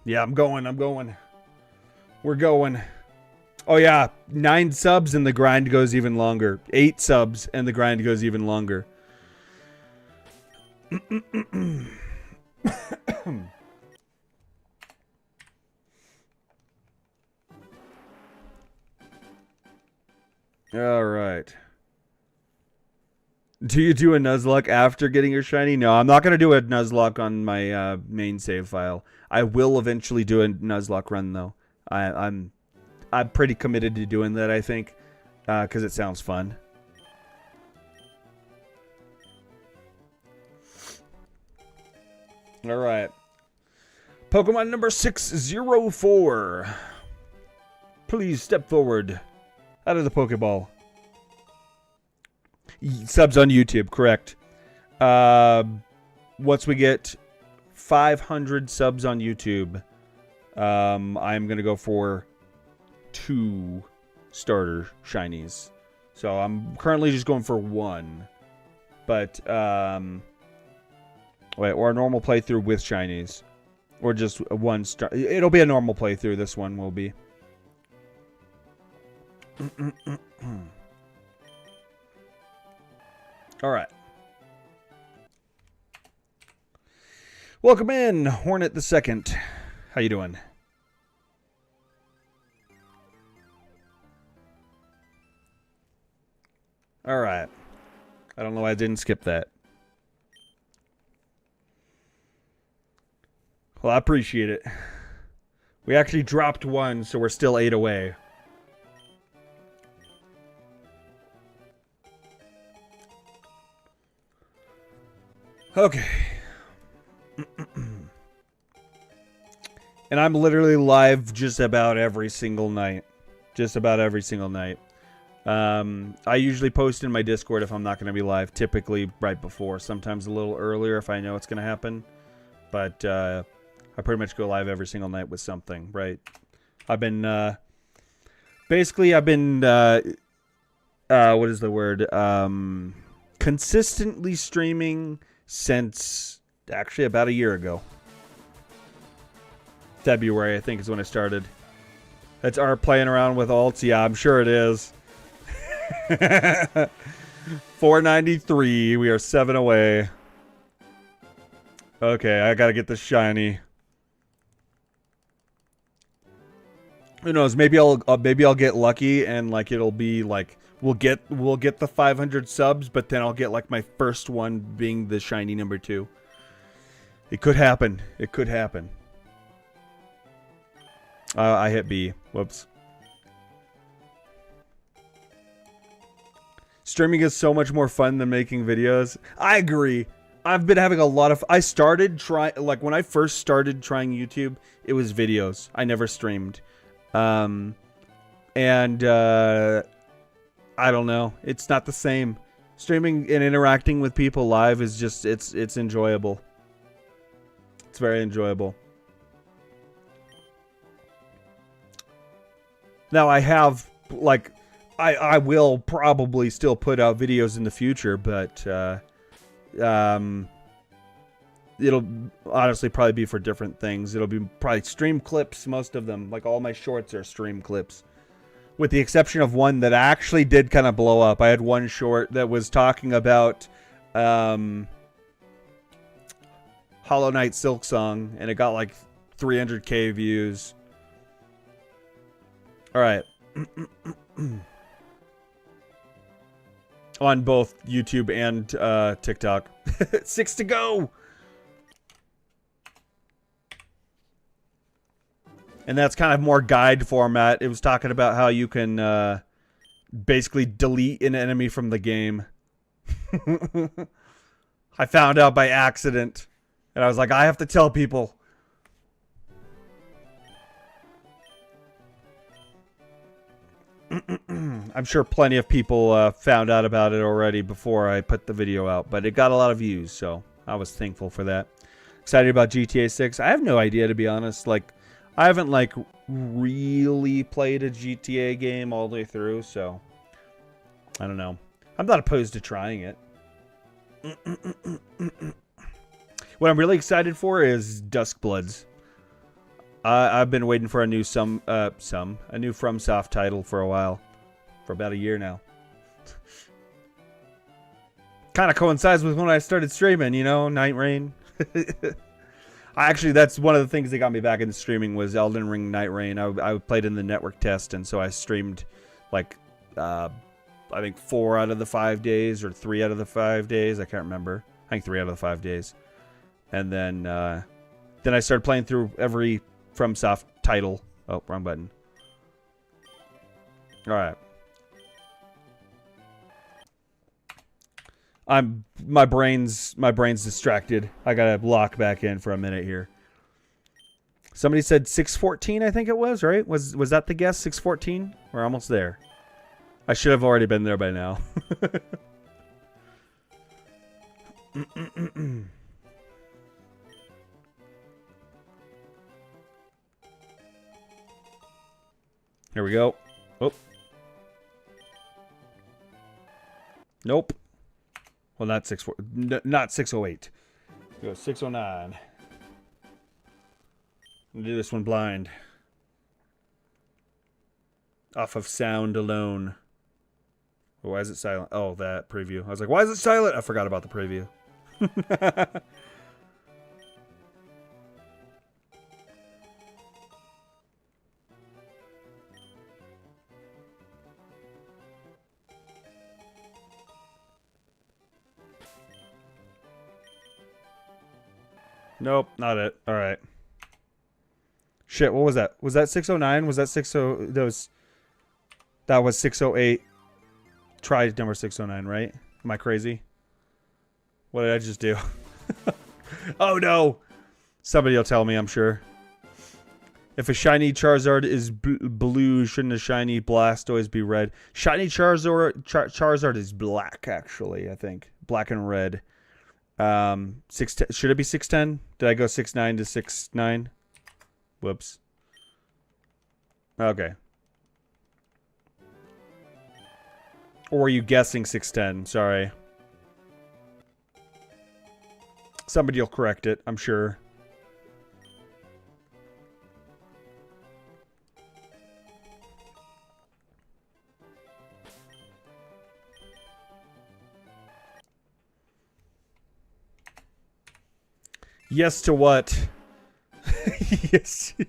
Yeah, I'm going. We're going. Oh yeah, 9 subs and the grind goes even longer. 8 subs and the grind goes even longer. All right. Do you do a Nuzlocke after getting your shiny? No, I'm not going to do a Nuzlocke on my main save file. I will eventually do a Nuzlocke run, though. I'm pretty committed to doing that, I think, because it sounds fun. All right. Pokemon number 604. Please step forward out of the Pokeball. Subs on YouTube, correct. Once we get 500 subs on YouTube, I'm going to go for 2 starter shinies. So I'm currently just going for 1. But, wait, or a normal playthrough with shinies. Or just 1 star. It'll be a normal playthrough, this one will be. Alright. Welcome in, Hornet the Second. How you doing? Alright. I don't know why I didn't skip that. Well, I appreciate it. We actually dropped 1, so we're still 8 away. Okay. And I'm literally live just about every single night. Just about every single night. I usually post in my Discord if I'm not going to be live. Typically right before. Sometimes a little earlier if I know it's going to happen. But I pretty much go live every single night with something, right? I've been... basically, I've been... what is the word? Consistently streaming... since actually about a year ago. February, I think, is when I started. That's our playing around with alts. Yeah, I'm sure it is. 493. We are 7 away. Okay, I gotta get this shiny. Who knows? Maybe I'll get lucky and like it'll be like we'll get the 500 subs, but then I'll get like my first one being the shiny number 2. It could happen. It could happen. I hit B. Whoops. Streaming is so much more fun than making videos. I agree. I've been having a lot of... I started trying... Like, when I first started trying YouTube, it was videos. I never streamed. I don't know. It's not the same. Streaming and interacting with people live is just... It's enjoyable. It's very enjoyable. Now, I have... Like... I will probably still put out videos in the future, but... it'll honestly probably be for different things. It'll be probably stream clips, most of them. Like all my shorts are stream clips. With the exception of one that actually did kind of blow up. I had one short that was talking about Hollow Knight Silk Song, and it got like 300k views. Alright. On both YouTube and TikTok. 6 to go! And that's kind of more guide format. It was talking about how you can basically delete an enemy from the game. I found out by accident. And I was like, I have to tell people. I'm sure plenty of people found out about it already before I put the video out. But it got a lot of views, so I was thankful for that. Excited about GTA 6. I have no idea, to be honest. Like, I haven't, like, really played a GTA game all the way through, so... I don't know. I'm not opposed to trying it. What I'm really excited for is Duskbloods. I've been waiting for a new a new FromSoft title for a while. For about a year now. Kind of coincides with when I started streaming, you know, Night Rain. Actually, that's one of the things that got me back into streaming was Elden Ring Night Rain. I played in the network test, and so I streamed, like, I think 4 out of the 5 days or 3 out of the 5 days. I can't remember. I think 3 out of the 5 days. And then I started playing through every FromSoft title. Oh, wrong button. All right. My brain's distracted. I gotta lock back in for a minute here. Somebody said 614, I think it was, right? Was that the guess? 614? We're almost there. I should have already been there by now. Here we go. Oh. Nope. Well, not 608. Go 609. I'll do this one blind. Off of sound alone. Oh, why is it silent? Oh, that preview. I was like, why is it silent? I forgot about the preview. Nope, not it. All right. Shit, what was that? Was that 609? Was that 60? That was 608. Try number 609, right? Am I crazy? What did I just do? Oh no! Somebody will tell me, I'm sure. If a shiny Charizard is blue, shouldn't a shiny Blastoise be red? Shiny Charizard is black, actually, I think. Black and red. 610, should it be 610? Did I go 69 to 69? Whoops. Okay. Or were you guessing 610? Sorry. Somebody will correct it, I'm sure. Yes to what? yes to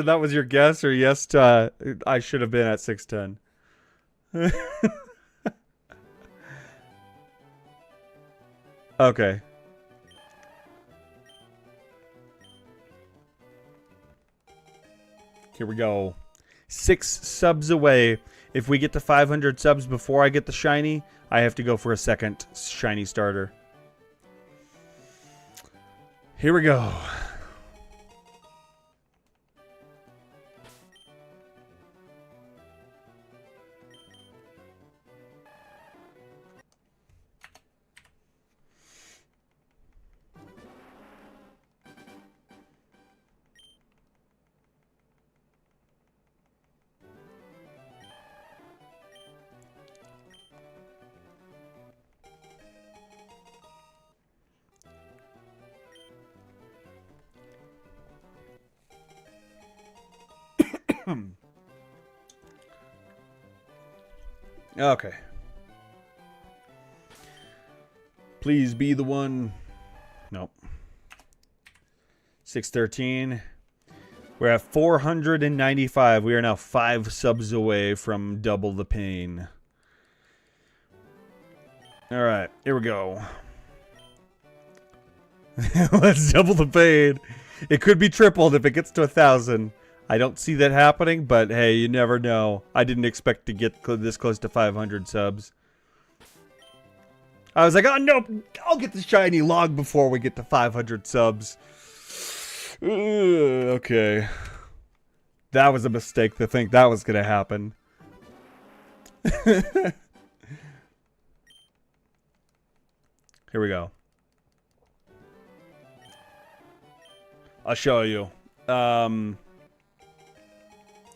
that was your guess, or yes to I should have been at 610. Okay. Here we go. 6 subs away. If we get to 500 subs before I get the shiny, I have to go for a second shiny starter. Here we go. Okay. Please be the one. Nope. 613. We're at 495. We are now 5 subs away from double the pain. All right, here we go. Let's double the pain. It could be tripled if it gets to 1,000. I don't see that happening, but hey, you never know. I didn't expect to get this close to 500 subs. I was like, oh no, I'll get the shiny long before we get to 500 subs. Okay. That was a mistake to think that was going to happen. Here we go. I'll show you.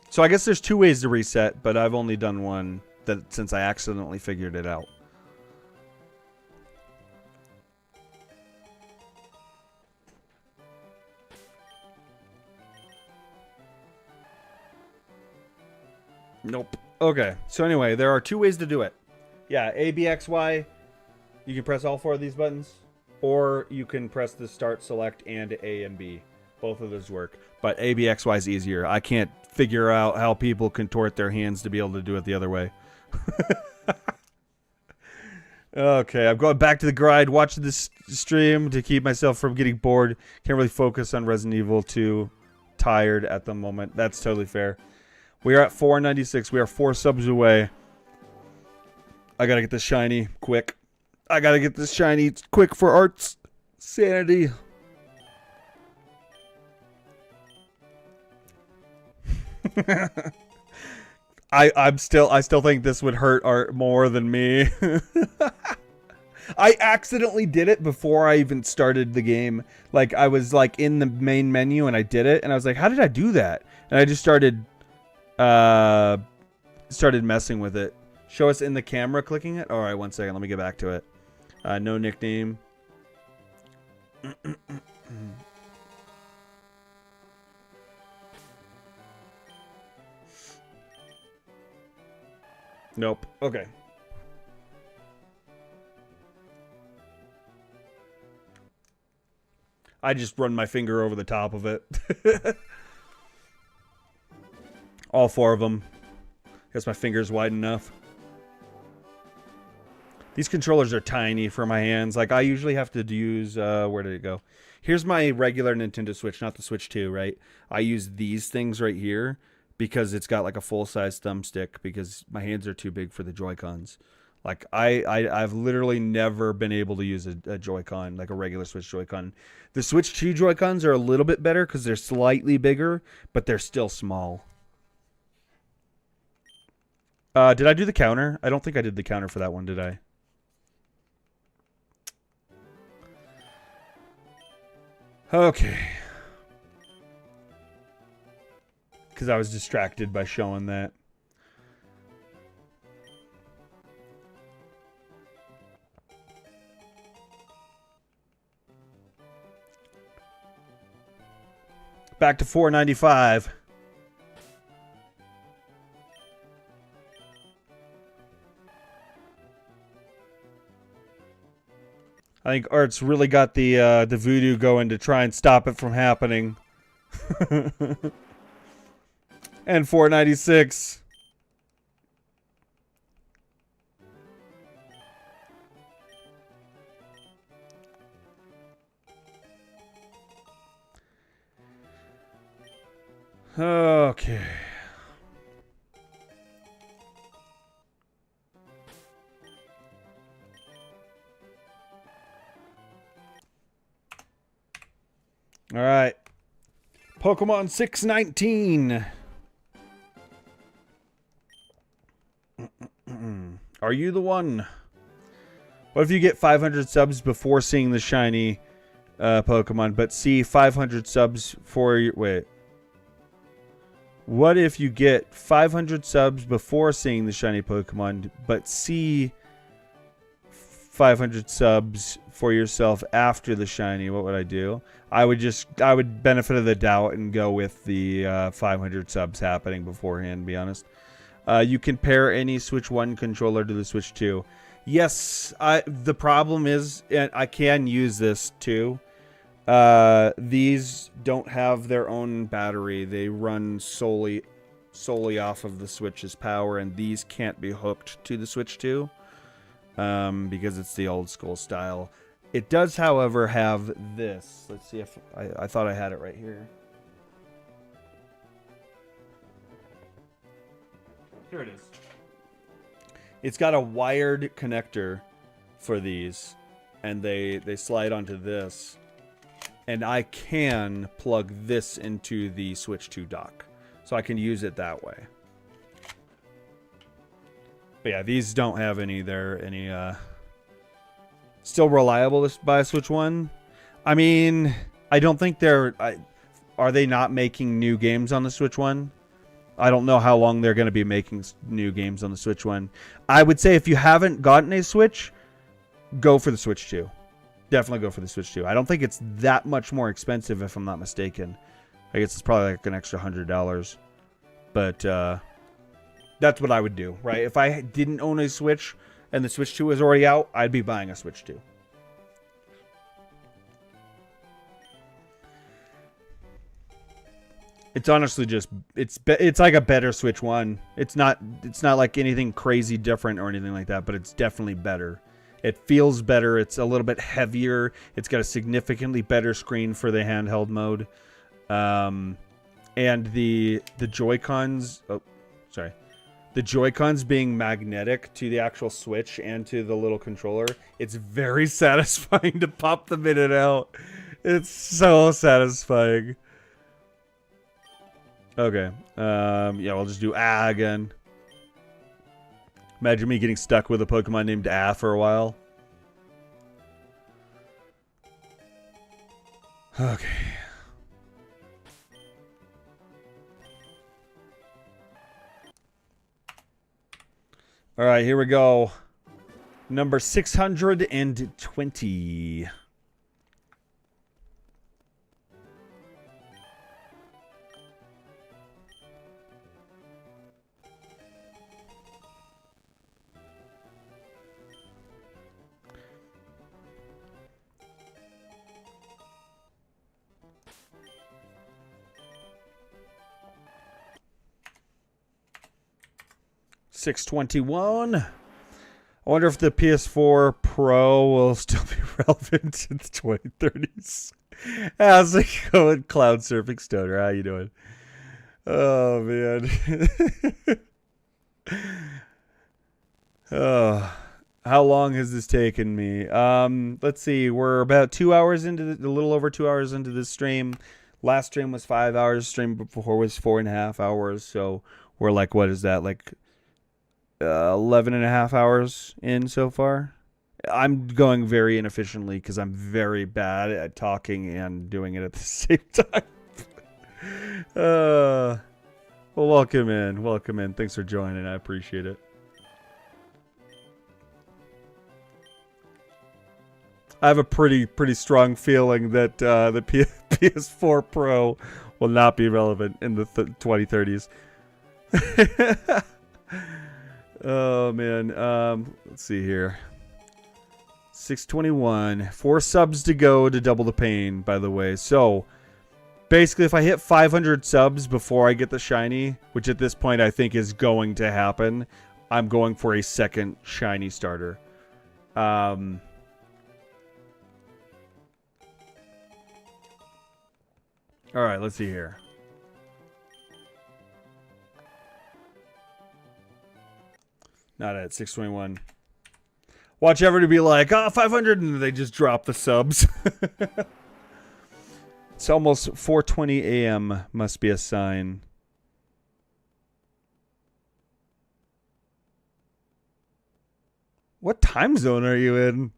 So I guess there's 2 ways to reset, but I've only done one since I accidentally figured it out. Nope. Okay. So anyway, there are 2 ways to do it. Yeah, A, B, X, Y. You can press all 4 of these buttons, or you can press the start, select, and A and B. Both of those work, but A, B, X, Y is easier. I can't figure out how people contort their hands to be able to do it the other way. Okay, I'm going back to the grind, watching this stream to keep myself from getting bored. Can't really focus on Resident Evil 2. Tired at the moment. That's totally fair. We are at 496. We are 4 subs away. I gotta get this shiny quick. I gotta get this shiny quick for Art's sanity. I still think this would hurt Art more than me. I accidentally did it before I even started the game. Like, I was like in the main menu and I did it and I was like, how did I do that? And I just started messing with it. Show us in the camera clicking it. All right, 1 second. Let me get back to it. No nickname. Nope. Okay. I just run my finger over the top of it. All 4 of them. Guess my finger's wide enough. These controllers are tiny for my hands. Like, I usually have to use... where did it go? Here's my regular Nintendo Switch, not the Switch 2, right? I use these things right here because it's got, like, a full-size thumbstick because my hands are too big for the Joy-Cons. Like, I've literally never been able to use a Joy-Con, like a regular Switch Joy-Con. The Switch 2 Joy-Cons are a little bit better because they're slightly bigger, but they're still small. Did I do the counter? I don't think I did the counter for that one, did I? Okay. Because I was distracted by showing that. Back to 495. I think Art's really got the voodoo going to try and stop it from happening. And 496. Okay. All right. Pokemon 619. Are you the one? What if you get 500 subs before seeing the shiny Pokemon, but see 500 subs for your... Wait. What if you get 500 subs before seeing the shiny Pokemon, but see 500 subs for yourself after the shiny? What would I do? I would benefit of the doubt and go with the 500 subs happening beforehand, to be honest. You compare any Switch 1 controller to the Switch 2. Yes, the problem is, and I can use this too. These don't have their own battery. They run solely off of the Switch's power, and these can't be hooked to the Switch 2 because it's the old school style. It does, however, have this. Let's see if I thought I had it right here. Here it is. It's got a wired connector for these, and they slide onto this. And I can plug this into the Switch 2 dock. So I can use it that way. But yeah, these don't have any. They're any still reliable to buy a Switch 1. I mean, I don't think they're... are they not making new games on the Switch 1? I don't know how long they're going to be making new games on the Switch 1. I would say if you haven't gotten a Switch, go for the Switch 2. Definitely go for the Switch 2. I don't think it's that much more expensive, if I'm not mistaken. I guess it's probably like an extra $100. But that's what I would do, right? If I didn't own a Switch and the Switch 2 was already out, I'd be buying a Switch 2. It's honestly just it's like a better Switch 1. It's not like anything crazy different or anything like that, but it's definitely better. It feels better. It's a little bit heavier. It's got a significantly better screen for the handheld mode. And the Joy-Cons, the Joy-Cons being magnetic to the actual Switch and to the little controller, it's very satisfying to pop them in and out. It's so satisfying. Okay. Yeah, we'll just do again. Imagine me getting stuck with a Pokemon named for a while. Okay. All right, here we go. Number 620. $621. I wonder if the PS4 Pro will still be relevant in the 2030s. How's it going, Cloud Surfing Stoner? How you doing? Oh, man. Oh, how long has this taken me? Let's see. We're about 2 hours into a little over 2 hours into this stream. Last stream was 5 hours. Stream before was 4.5 hours. So we're like, what is that? Like 11.5 hours in so far. I'm going very inefficiently because I'm very bad at talking and doing it at the same time. Well, welcome in. Welcome in. Thanks for joining. I appreciate it. I have a pretty strong feeling that the PS4 Pro will not be relevant in the 2030s. Oh, man. Let's see here. 621. 4 subs to go to double the pain, by the way. So, basically, if I hit 500 subs before I get the shiny, which at this point I think is going to happen, I'm going for a second shiny starter. All right, let's see here. Not at 621. Watch everybody be like, 500, and they just drop the subs. It's almost 4:20 a.m. Must be a sign. What time zone are you in?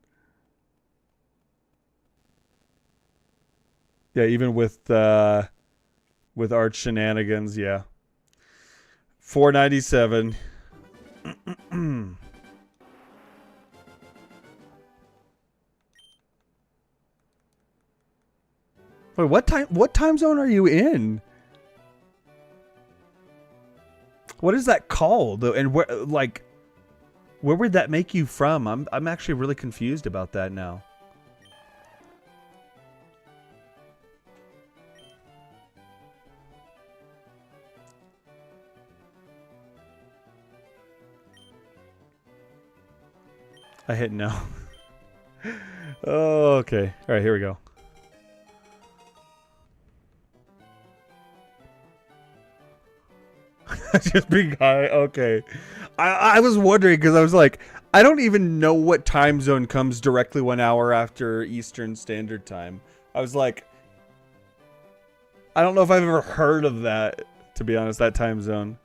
Yeah, even with Arch shenanigans, yeah. 497. Wait, what time zone are you in? What is that called? And where would that make you from? I'm actually really confused about that now. I hit no. Oh, okay. All right, here we go. Just being high. Okay. I was wondering because I was like, I don't even know what time zone comes directly 1 hour after Eastern Standard Time. I was like, I don't know if I've ever heard of that, to be honest, that time zone.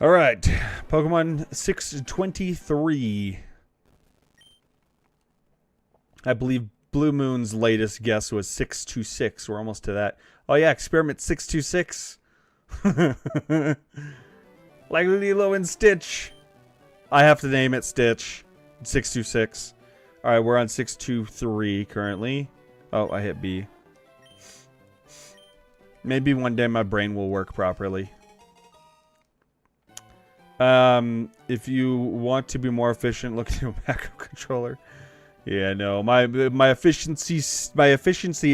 All right, Pokemon 623. I believe Blue Moon's latest guess was 626. We're almost to that. Oh yeah, Experiment 626. Like Lilo and Stitch. I have to name it Stitch. 626. All right, we're on 623 currently. Oh, I hit B. Maybe one day my brain will work properly. If you want to be more efficient, look at a macro controller. Yeah, no, my efficiency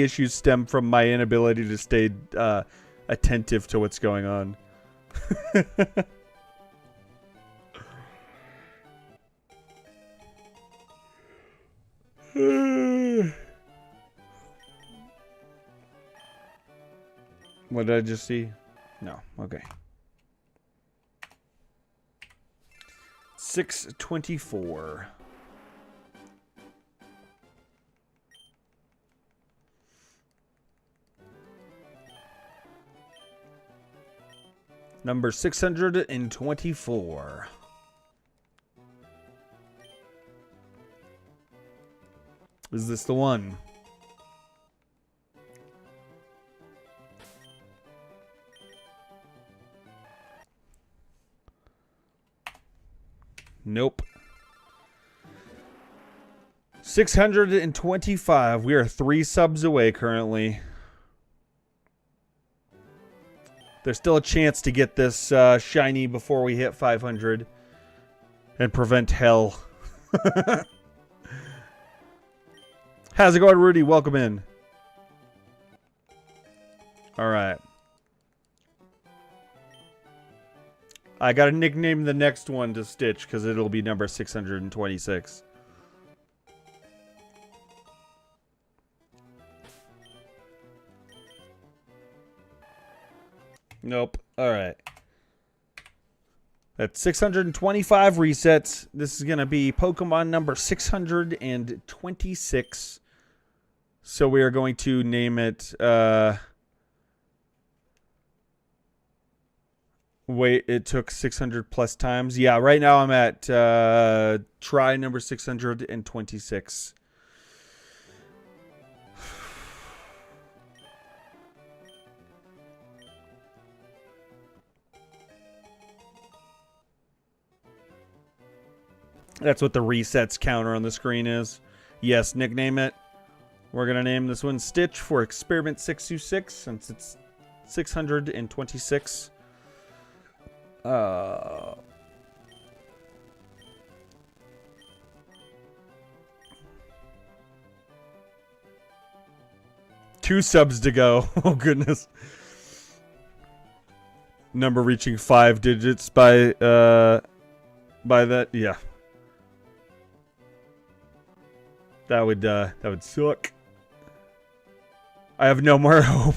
issues stem from my inability to stay attentive to what's going on. What did I just see? No, okay. 624. Number 624. Is this the one? Nope. 625. We are 3 subs away currently. There's still a chance to get this shiny before we hit 500 and prevent hell. How's it going, Rudy? Welcome in. All right. I gotta nickname the next one to Stitch because it'll be number 626. Nope. All right. That's 625 resets. This is gonna be Pokemon number 626. So we are going to name it. Wait, it took 600 plus times. Yeah, right now I'm at try number 626. That's what the resets counter on the screen is. Yes, nickname it. We're going to name this one Stitch for Experiment 626 since it's 626. Two subs to go. Oh, goodness. Number reaching 5 digits by that. Yeah. That would suck. I have no more hope.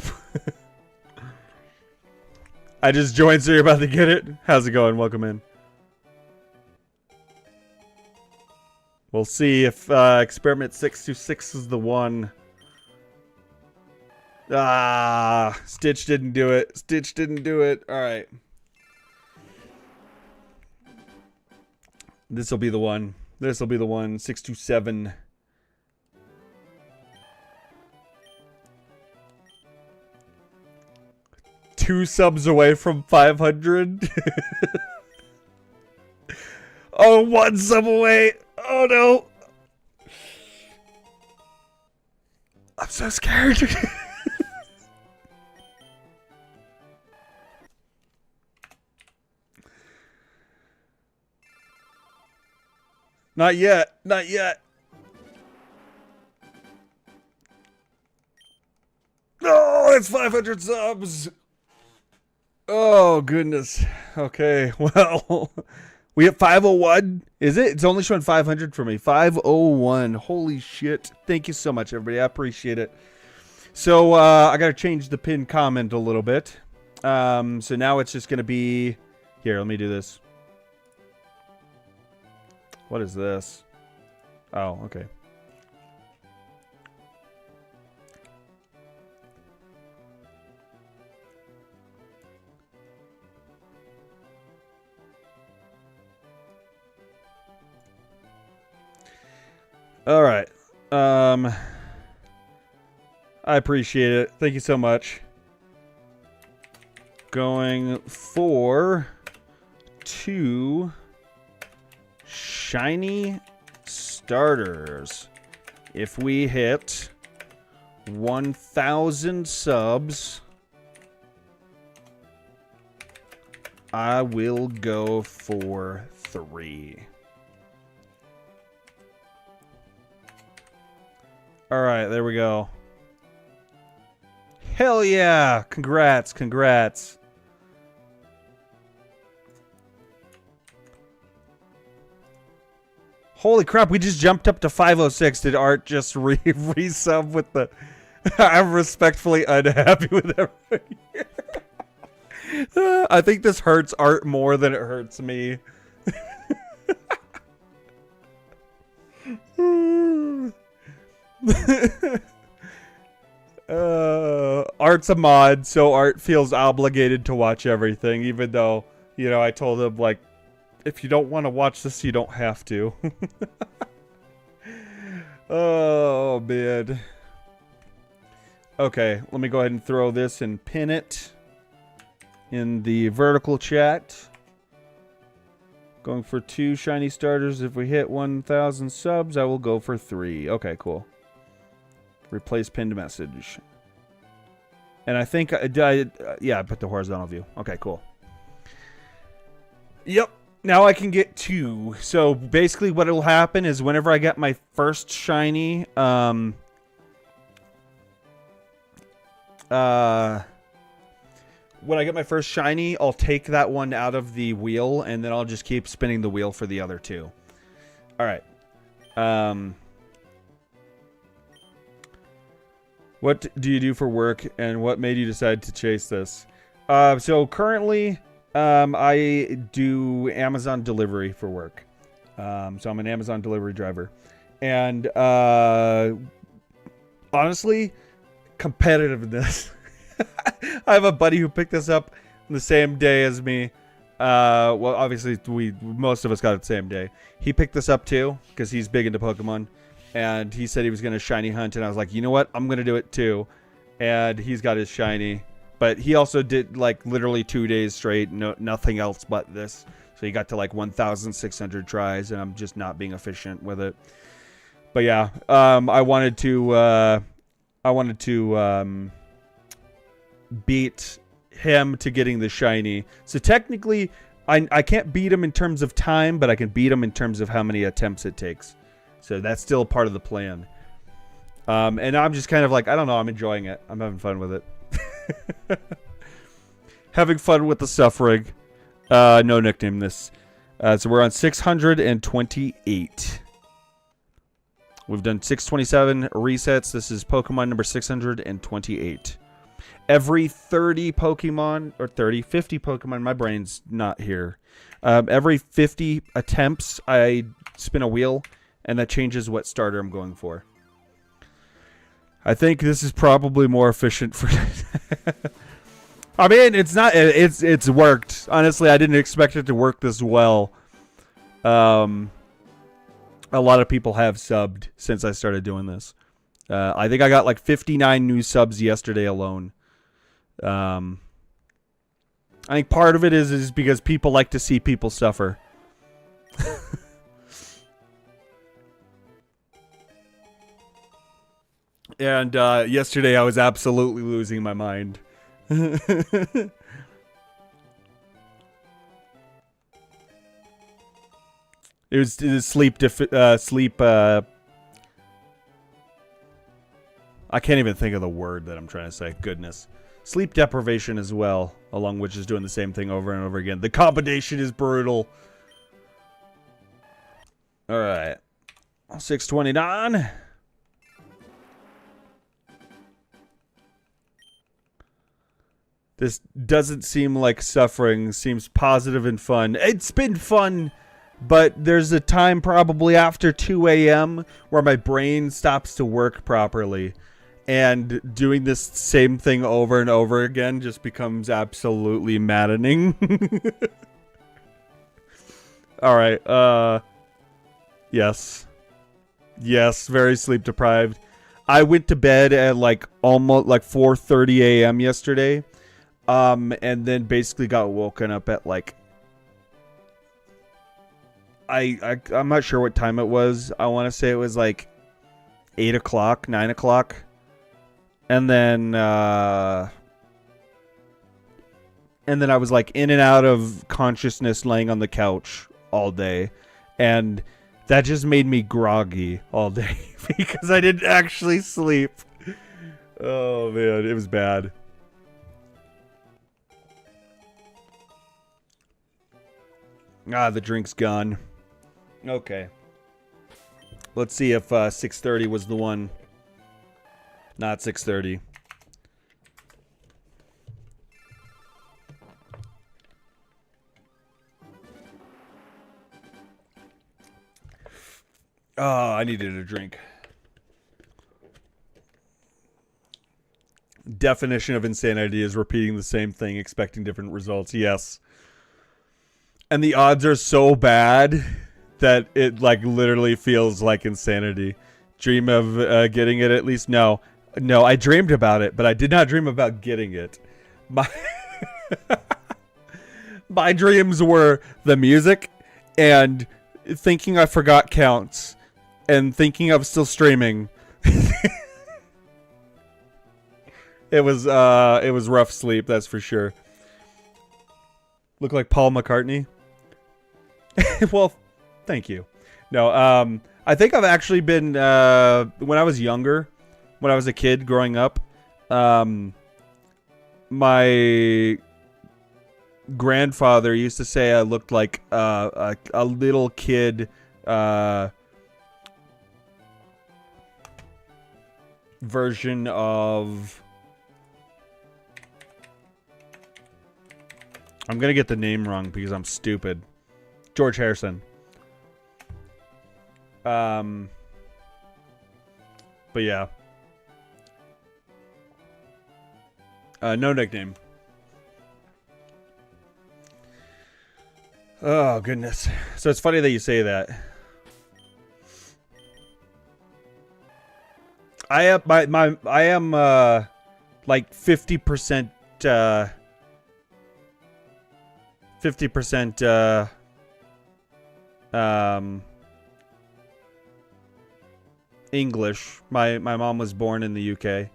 I just joined, so you're about to get it. How's it going? Welcome in. We'll see if Experiment 626 is the one. Ah, Stitch didn't do it. Stitch didn't do it. All right. This will be the one. This will be the one. 627. Two subs away from 500. Oh, 1 sub away. Oh, no. I'm so scared. Not yet. Not yet. No, it's 500 subs. Oh, goodness. Okay, well, we hit 501. Is it? It's only showing 500 for me. 501. Holy shit. Thank you so much, everybody. I appreciate it. So, I got to change the pinned comment a little bit. So now it's just going to be... Here, let me do this. What is this? Oh, okay. All right. I appreciate it. Thank you so much. Going for 2 shiny starters. If we hit 1,000 subs, I will go for 3. All right, there we go. Hell yeah! Congrats, congrats. Holy crap, we just jumped up to 506. Did Art just resub with the... I'm respectfully unhappy with everything here. I think this hurts Art more than it hurts me. Art's a mod, so Art feels obligated to watch everything, even though, you know, I told him, like, if you don't want to watch this, you don't have to. Oh, man. Okay, let me go ahead and throw this and pin it in the vertical chat. Going for 2 shiny starters. If we hit 1,000 subs, I will go for 3. Okay, cool. Replace pinned message. And I think yeah, I put the horizontal view. Okay, cool. Yep. Now I can get 2. So basically what will happen is whenever I get my first shiny, when I get my first shiny, I'll take that one out of the wheel, and then I'll just keep spinning the wheel for the other 2. All right. What do you do for work, and what made you decide to chase this? So currently, I do Amazon delivery for work. So I'm an Amazon delivery driver. And honestly, competitiveness. I have a buddy who picked this up the same day as me. Well, obviously, most of us got it the same day. He picked this up too, because he's big into Pokemon. And he said he was going to shiny hunt, and I was like, you know what? I'm going to do it too. And he's got his shiny. But he also did, like, literally 2 days straight, nothing else but this. So he got to, like, 1,600 tries, and I'm just not being efficient with it. But yeah, I wanted to beat him to getting the shiny. So technically, I can't beat him in terms of time, but I can beat him in terms of how many attempts it takes. So that's still part of the plan. And I'm just kind of like, I don't know, I'm enjoying it. I'm having fun with it. Having fun with the suffering. No nickname this. So we're on 628. We've done 627 resets. This is Pokemon number 628. Every 30 Pokemon, or 50 Pokemon, my brain's not here. Every 50 attempts, I spin a wheel, and that changes what starter I'm going for. I think this is probably more efficient for... I mean, it's not... It's worked. Honestly, I didn't expect it to work this well. A lot of people have subbed since I started doing this. I think I got like 59 new subs yesterday alone. I think part of it is because people like to see people suffer. And yesterday I was absolutely losing my mind. It was sleep. I can't even think of the word that I'm trying to say. Goodness. Sleep deprivation as well, along with just doing the same thing over and over again. The combination is brutal. All right. 629. This doesn't seem like suffering. Seems positive and fun. It's been fun, but there's a time probably after 2 a.m. where my brain stops to work properly. And doing this same thing over and over again just becomes absolutely maddening. All right. Yes. Yes, very sleep deprived. I went to bed at like almost like 4:30 a.m. yesterday. And then basically got woken up at like I'm not sure what time it was. I want to say it was like 8 o'clock, 9 o'clock. And then and then I was like in and out of consciousness laying on the couch all day, and that just made me groggy all day because I didn't actually sleep. Oh man, it was bad. Ah, the drink's gone. Okay. Let's see if 6:30 was the one. Not 6:30. Oh, I needed a drink. Definition of insanity is repeating the same thing, expecting different results. Yes. And the odds are so bad that it like literally feels like insanity. Dream of getting it at least? No. No, I dreamed about it, but I did not dream about getting it. My dreams were the music and thinking I forgot counts and thinking I'm still streaming. It was rough sleep, that's for sure. Look like Paul McCartney. Well, thank you. No, I think I've actually been when I was younger, when I was a kid growing up, my grandfather used to say I looked like a little kid version of... I'm going to get the name wrong because I'm stupid. George Harrison. But yeah. No nickname. Oh, goodness. So it's funny that you say that. I am like 50% 50% English. My mom was born in the UK.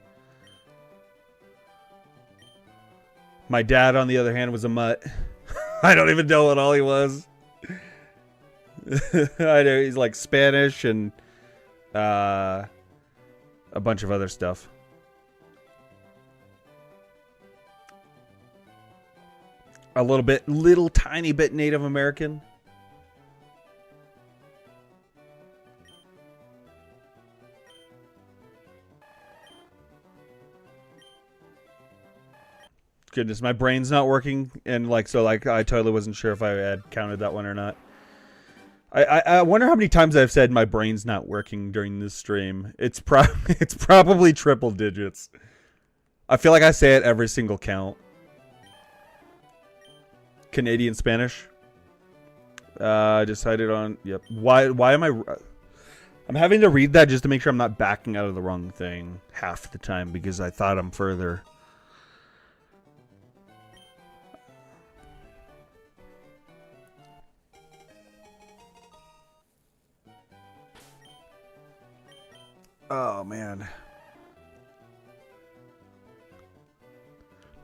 My dad, on the other hand, was a mutt. I don't even know what all he was. I know he's like Spanish and a bunch of other stuff. A little tiny bit Native American. Goodness, my brain's not working, and like I totally wasn't sure if I had counted that one or not. I wonder how many times I've said my brain's not working during this stream. It's probably triple digits. I feel like I say it every single count. Canadian Spanish. Decided on... Yep. Why am I... I'm having to read that just to make sure I'm not backing out of the wrong thing half the time because I thought I'm further. Oh, man.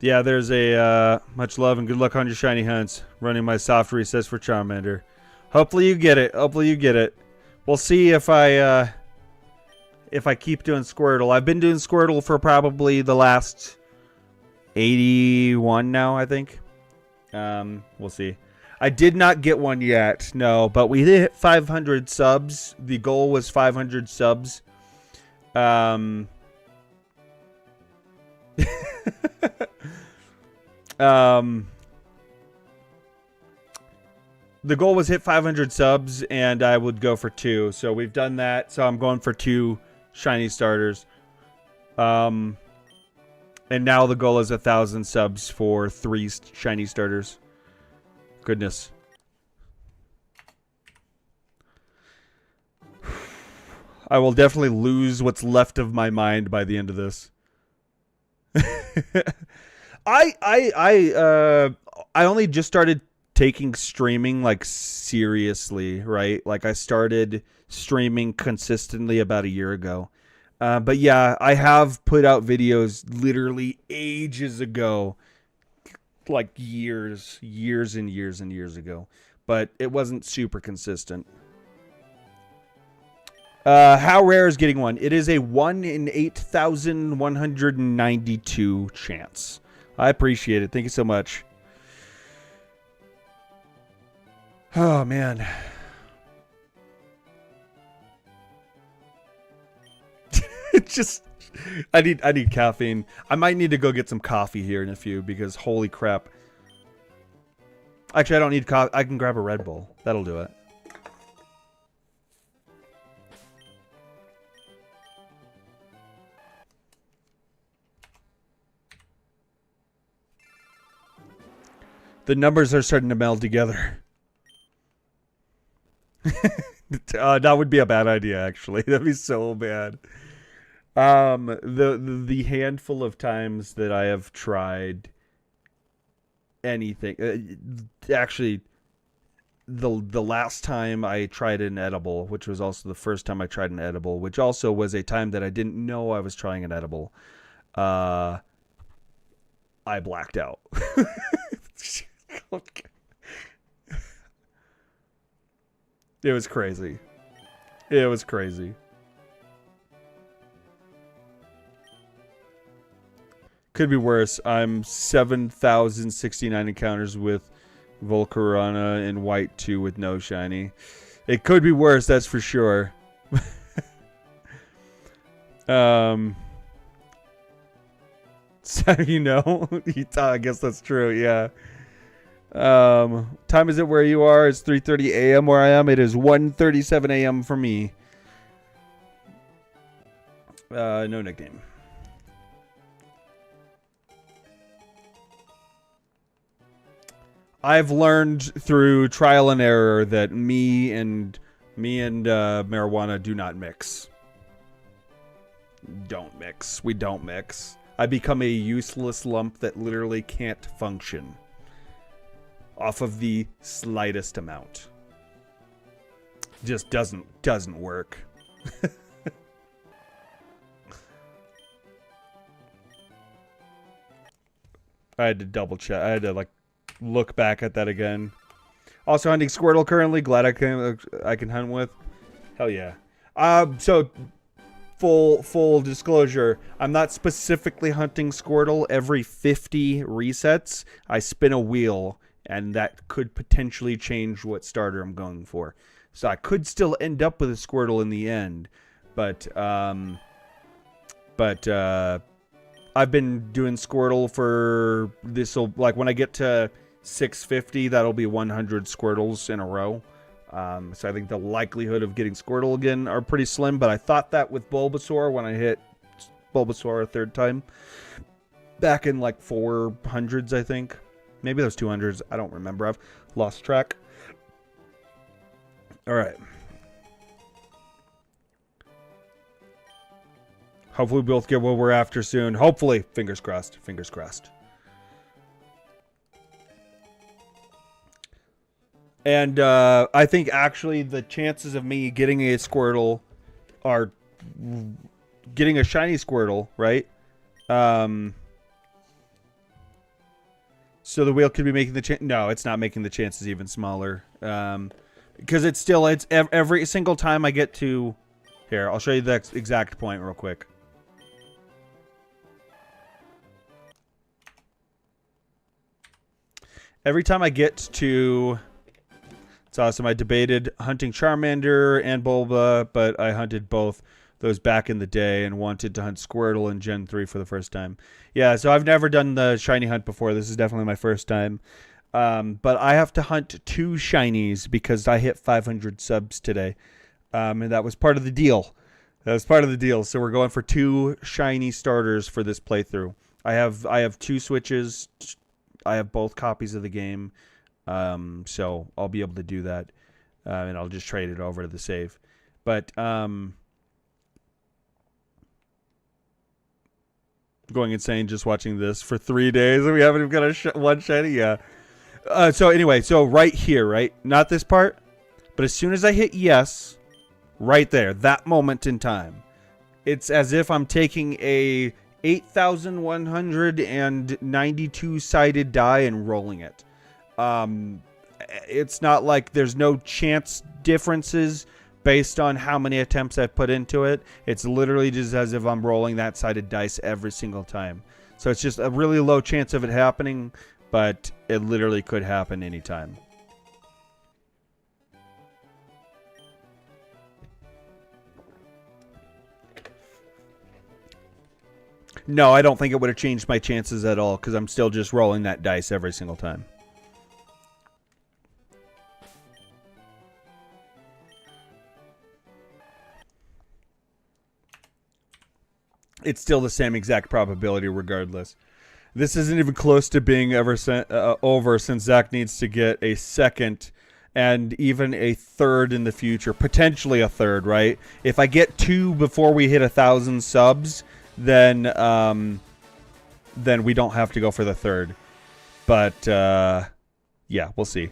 Yeah, there's a much love and good luck on your shiny hunts. Running my soft recess for Charmander. Hopefully you get it. Hopefully you get it. We'll see if I keep doing Squirtle. I've been doing Squirtle for probably the last 81 now, I think. We'll see. I did not get one yet, no, but we did hit 500 subs. The goal was 500 subs. The goal was hit 500 subs and I would go for 2. So we've done that. So I'm going for 2 shiny starters. And now the goal is 1,000 subs for 3 shiny starters. Goodness. I will definitely lose what's left of my mind by the end of this. I only just started taking streaming like seriously, right? Like I started streaming consistently about a year ago. But yeah, I have put out videos literally ages ago. like years and years ago, but it wasn't super consistent. How rare is getting one? It is a 1 in 8,192 chance. I appreciate it. Thank you so much. Oh, man. Just, I need caffeine. I might need to go get some coffee here in a few because holy crap. Actually, I don't need coffee. I can grab a Red Bull. That'll do it. The numbers are starting to meld together. That would be a bad idea, actually. That'd be so bad. The handful of times that I have tried anything, actually, the last time I tried an edible, which was also the first time I tried an edible, which also was a time that I didn't know I was trying an edible, I blacked out. It was crazy. It was crazy. Could be worse. I'm 7,069 encounters with Volcarona in white 2 with no shiny. It could be worse, that's for sure. So you know, I guess that's true, yeah. Time is it where you are? It's 3:30 a.m. where I am. It is 1:37 a.m. for me. No nickname. I've learned through trial and error that me and marijuana do not mix. Don't mix. We don't mix. I become a useless lump that literally can't function off of the slightest amount. Just doesn't work. I had to double check. I had to look back at that again. Also hunting Squirtle currently. Glad I can hunt with. Hell yeah. So full disclosure, I'm not specifically hunting Squirtle. Every 50 resets, I spin a wheel, and that could potentially change what starter I'm going for. So I could still end up with a Squirtle in the end, but I've been doing Squirtle for this'll when I get to 650, that'll be 100 Squirtles in a row. So I think the likelihood of getting Squirtle again are pretty slim, but I thought that with Bulbasaur when I hit Bulbasaur a third time. Back in 400s, I think. Maybe those 200s. I don't remember. I've lost track. Alright. Hopefully we both get what we're after soon. Hopefully. Fingers crossed. Fingers crossed. And I think actually the chances of me getting a Squirtle are getting a shiny Squirtle, right? So the wheel could be making the chance. No, it's not making the chances even smaller. Because it's every single time I get to. Here, I'll show you the exact point real quick. Every time I get to. It's awesome. I debated hunting Charmander and Bulba, but I hunted both those back in the day and wanted to hunt Squirtle in Gen 3 for the first time. Yeah, so I've never done the shiny hunt before. This is definitely my first time. But I have to hunt 2 shinies because I hit 500 subs today. And that was part of the deal. That was part of the deal. So we're going for 2 shiny starters for this playthrough. I have 2 Switches. I have both copies of the game. So I'll be able to do that. And I'll just trade it over to the save. But going insane just watching this for 3 days and we haven't even got one shiny. Yeah. So anyway, so right here, right? Not this part, but as soon as I hit yes, right there, that moment in time, it's as if I'm taking a 8,192 sided die and rolling it. It's not like there's no chance differences based on how many attempts I've put into it. It's literally just as if I'm rolling that sided dice every single time. So it's just a really low chance of it happening, but it literally could happen anytime. No, I don't think it would have changed my chances at all, because I'm still just rolling that dice every single time. It's still the same exact probability regardless. This isn't even close to being over, since Zach needs to get a second and even a third in the future. Potentially a third, right? If I get 2 before we hit 1,000 subs, then we don't have to go for the third. But, yeah, we'll see.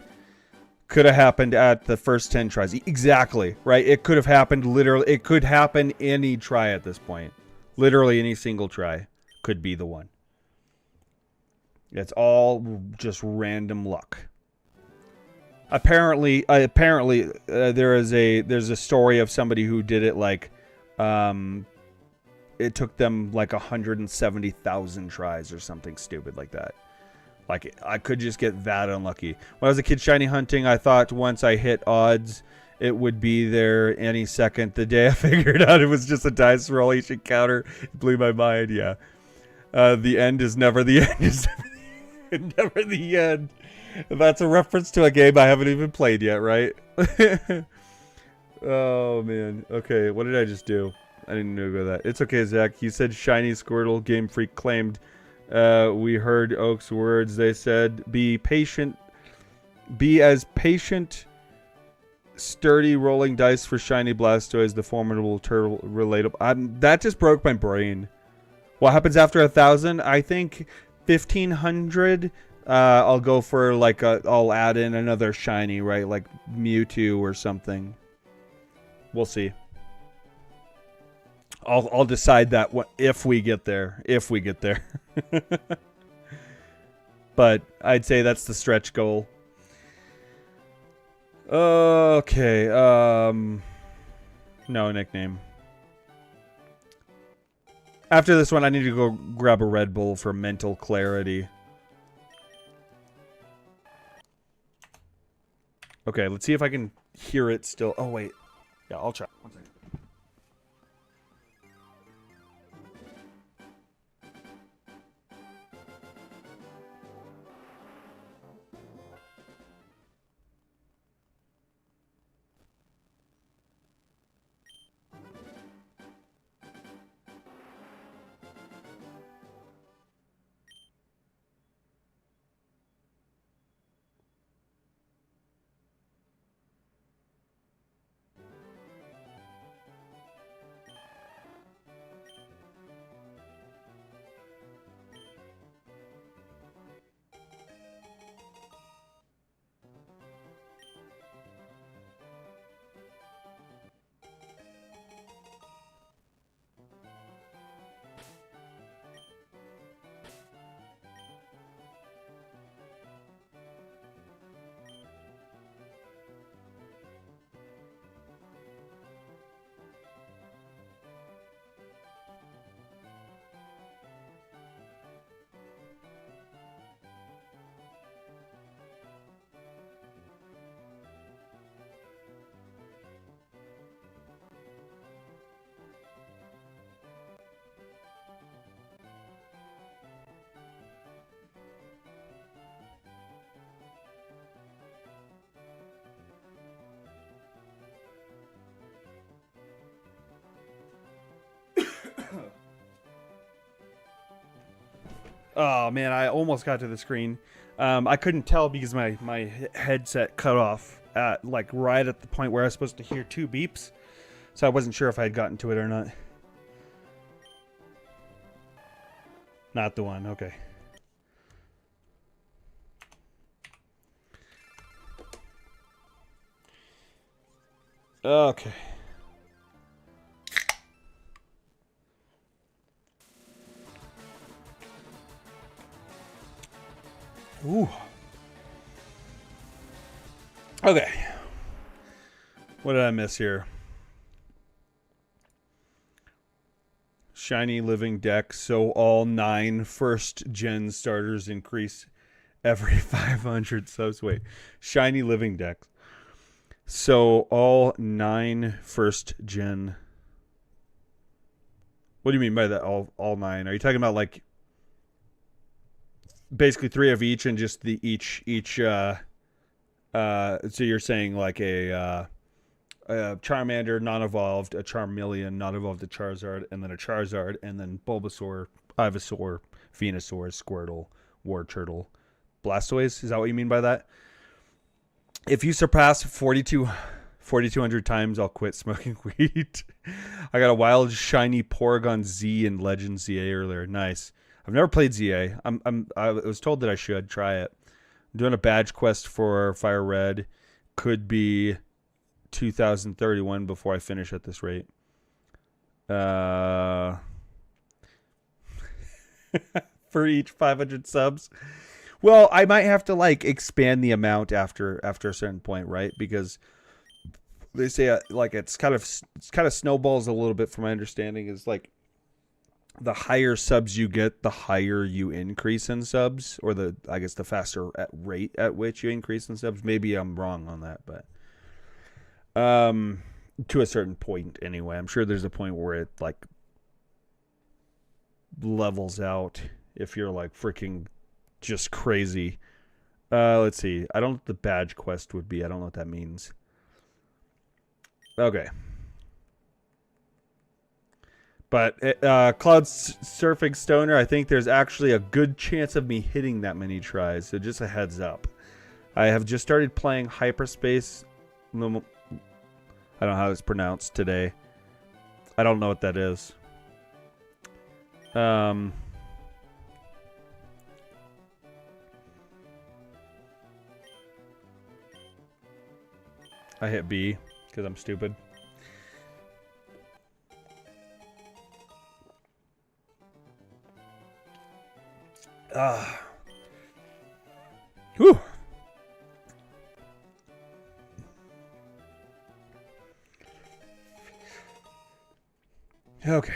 Could have happened at the first 10 tries. Exactly, right? It could have happened literally. It could happen any try at this point. Literally any single try could be the one. It's all just random luck. Apparently, there's a story of somebody who did it like, it took them like 170,000 tries or something stupid like that. Like, I could just get that unlucky. When I was a kid shiny hunting, I thought once I hit odds, it would be there any second. The day I figured out it was just a dice roll each encounter, it blew my mind. Yeah, the end is never the end. Is never the end. That's a reference to a game I haven't even played yet, right? Oh man. Okay, what did I just do? I didn't know that. It's okay, Zach. You said shiny Squirtle. Game Freak claimed. We heard Oak's words. They said, "Be patient. Be as patient." Sturdy rolling dice for shiny Blastoise, the formidable turtle relatable. That just broke my brain. What happens after 1,000? I think 1,500. I'll go for like I'll add in another shiny, right? Like Mewtwo or something. We'll see. I'll decide that if we get there. If we get there. But I'd say that's the stretch goal. Okay, no nickname. After this one, I need to go grab a Red Bull for mental clarity. Okay, let's see if I can hear it still. Oh, wait. Yeah, I'll try. One second. Oh man, I almost got to the screen. I couldn't tell because my headset cut off at like right at the point where I was supposed to hear 2 beeps. So I wasn't sure if I had gotten to it or not. Not the one, okay. Okay. Ooh. Okay. What did I miss here? Shiny living deck. So all 9 first gen starters increase every 500 subs. Wait. Shiny living deck. So all 9 first gen. What do you mean by that? All 9? Are you talking about like basically 3 of each and just the each so you're saying like a Charmander non-evolved, a Charmeleon non-evolved, a Charizard, and then a Charizard, and then Bulbasaur, Ivysaur, Venusaur, Squirtle, Wartortle, Blastoise. Is that what you mean by that? If you surpass 4,200 times, I'll quit smoking weed. I got a wild shiny Porygon Z in Legend ZA earlier. Nice. I've never played ZA. I was told that I should try it. I'm doing a badge quest for Fire Red. Could be 2031 before I finish at this rate. For each 500 subs. Well, I might have to like expand the amount after a certain point, right? Because they say like it's kind of snowballs a little bit from my understanding. Is like the higher subs you get, the higher you increase in subs, or the faster rate at which you increase in subs. Maybe I'm wrong on that, but to a certain point anyway. I'm sure there's a point where it like levels out if you're like freaking just crazy. Let's see. I don't know what the badge quest would be. I don't know what that means. Okay. But Cloud Surfing Stoner, I think there's actually a good chance of me hitting that many tries. So just a heads up. I have just started playing Hyperspace. I don't know how it's pronounced today. I don't know what that is. I hit B because I'm stupid. Whew. Okay.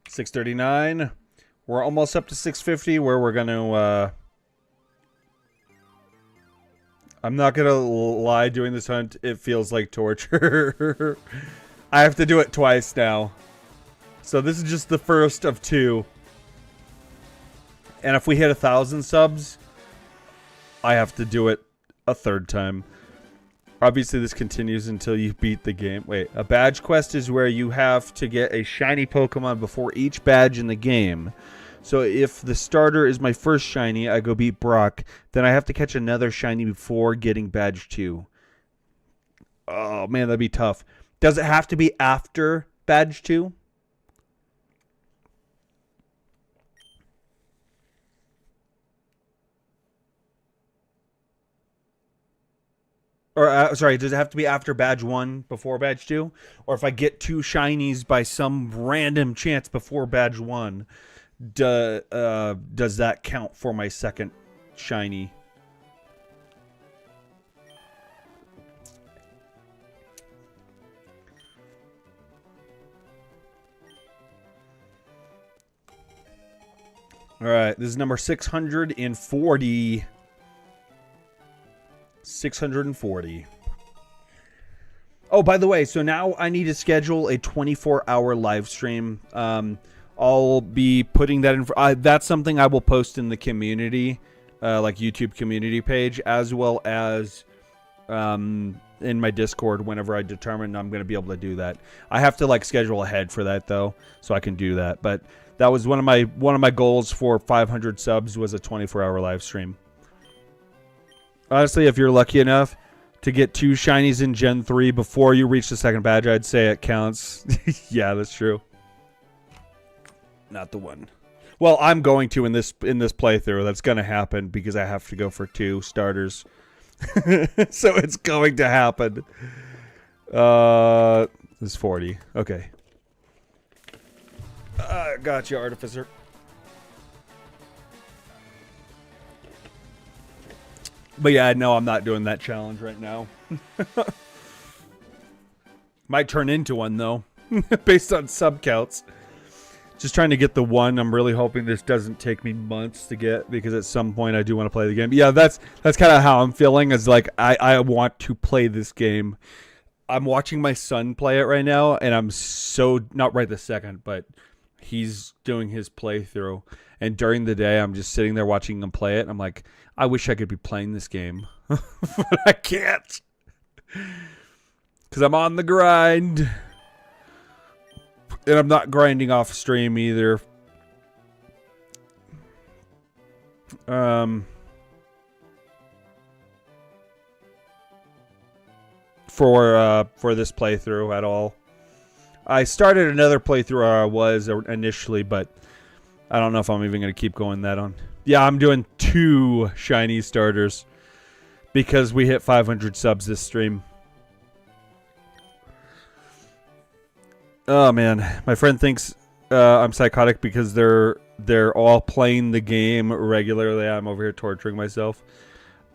$639. We're almost up to 650 where we're going to I'm not going to lie, doing this hunt, it feels like torture. I have to do it twice now. So this is just the first of 2. And if we hit 1,000 subs, I have to do it a 3rd time. Obviously, this continues until you beat the game. Wait, a badge quest is where you have to get a shiny Pokemon before each badge in the game. So if the starter is my first shiny, I go beat Brock. Then I have to catch another shiny before getting badge 2. Oh, man, that'd be tough. Does it have to be after badge 2? Or, sorry, does it have to be after badge 1 before badge 2? Or if I get 2 shinies by some random chance before badge 1, does that count for my second shiny? Alright, this is number 640. 640. Oh, by the way, so now I need to schedule a 24-hour live stream. I'll be putting that in. That's something I will post in the community, like YouTube community page, as well as in my Discord whenever I determine I'm going to be able to do that. I have to like schedule ahead for that though, so I can do that. But that was one of my goals for 500 subs was a 24-hour live stream. Honestly, if you're lucky enough to get 2 shinies in Gen 3 before you reach the second badge, I'd say it counts. Yeah, that's true. Not the one. Well, I'm going to in this playthrough. That's going to happen because I have to go for 2 starters. So it's going to happen. This is 40. Okay. Gotcha, Artificer. But yeah, no, I'm not doing that challenge right now. Might turn into one, though. Based on sub counts. Just trying to get the one. I'm really hoping this doesn't take me months to get, because at some point I do want to play the game. Yeah, that's kind of how I'm feeling, is like I want to play this game. I'm watching my son play it right now, and I'm so, not right this second, but he's doing his playthrough. And during the day, I'm just sitting there watching him play it, and I'm like, I wish I could be playing this game. But I can't. Because I'm on the grind. And I'm not grinding off stream either. For this playthrough at all. I started another playthrough where I was initially, but I don't know if I'm even going to keep going that on. Yeah, I'm doing 2 shiny starters because we hit 500 subs this stream. Oh man, my friend thinks I'm psychotic because they're all playing the game regularly. I'm over here torturing myself.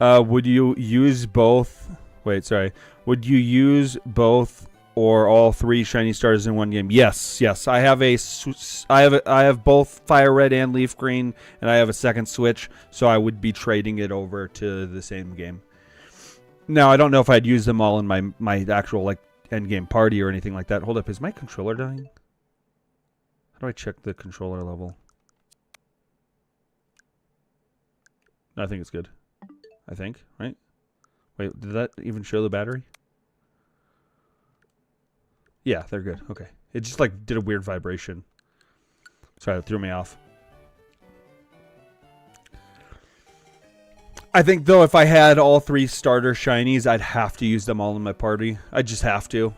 Would you use both? Wait, sorry. Would you use both or all 3 shiny stars in one game? Yes. I have I have both fire red and leaf green, and I have a second switch, so I would be trading it over to the same game. Now, I don't know if I'd use them all in my actual like end game party or anything like that. Hold up, is my controller dying? How do I check the controller level? I think it's good. I think, right? Wait, did that even show the battery? Yeah, they're good. Okay. It just like did a weird vibration. Sorry, that threw me off. I think, though, if I had all 3 starter shinies, I'd have to use them all in my party. I just have to.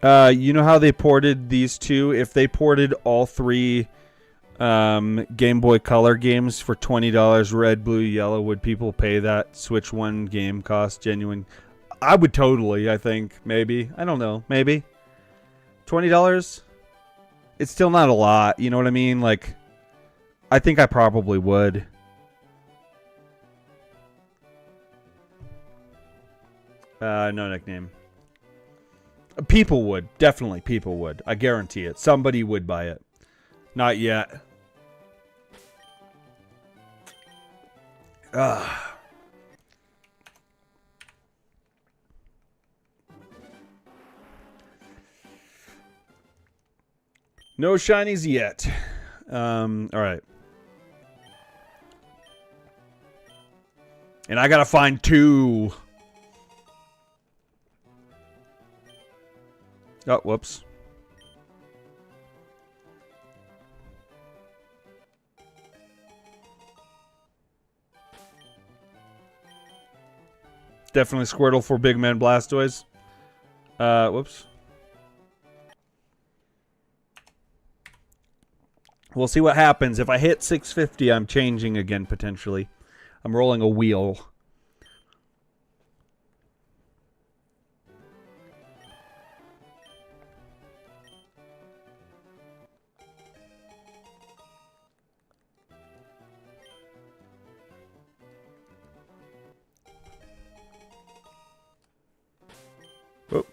You know how they ported these 2? If they ported all 3 Game Boy Color games for $20, red, blue, yellow, would people pay that Switch 1 game cost? Genuine. I would totally, I think. Maybe. I don't know. Maybe. $20? It's still not a lot, you know what I mean? Like, I think I probably would. No nickname. People would. Definitely people would. I guarantee it. Somebody would buy it. Not yet. Ugh. No shinies yet. Alright. And I gotta find 2. Oh, whoops. Definitely Squirtle for Big Man Blastoise. Whoops. We'll see what happens. If I hit 650, I'm changing again, potentially. I'm rolling a wheel. Oh.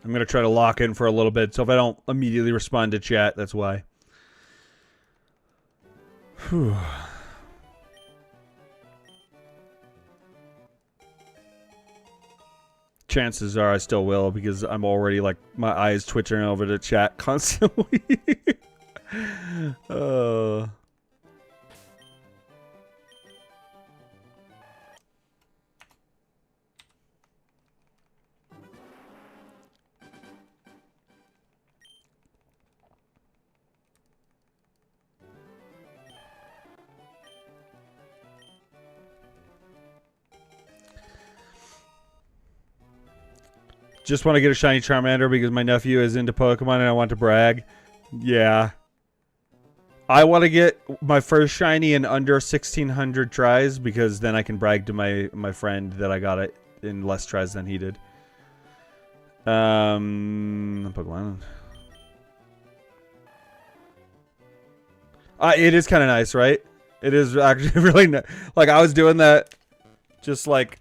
I'm going to try to lock in for a little bit, so if I don't immediately respond to chat, that's why. Whew. Chances are I still will, because I'm already, like, my eyes twitching over to chat constantly. Just want to get a shiny Charmander because my nephew is into Pokemon and I want to brag. Yeah. I want to get my first shiny in under 1,600 tries because then I can brag to my friend that I got it in less tries than he did. Pokemon. It is kind of nice, right? It is actually really nice. Like, I was doing that just like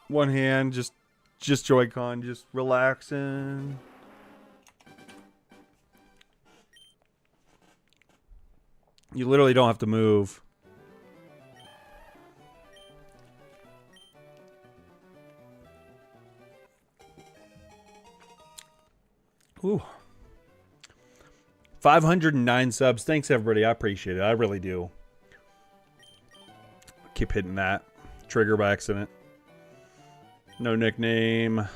one hand, just Joy-Con, just relaxing. You literally don't have to move. Ooh. 509 subs. Thanks, everybody. I appreciate it. I really do. Keep hitting that. Trigger by accident. No nickname.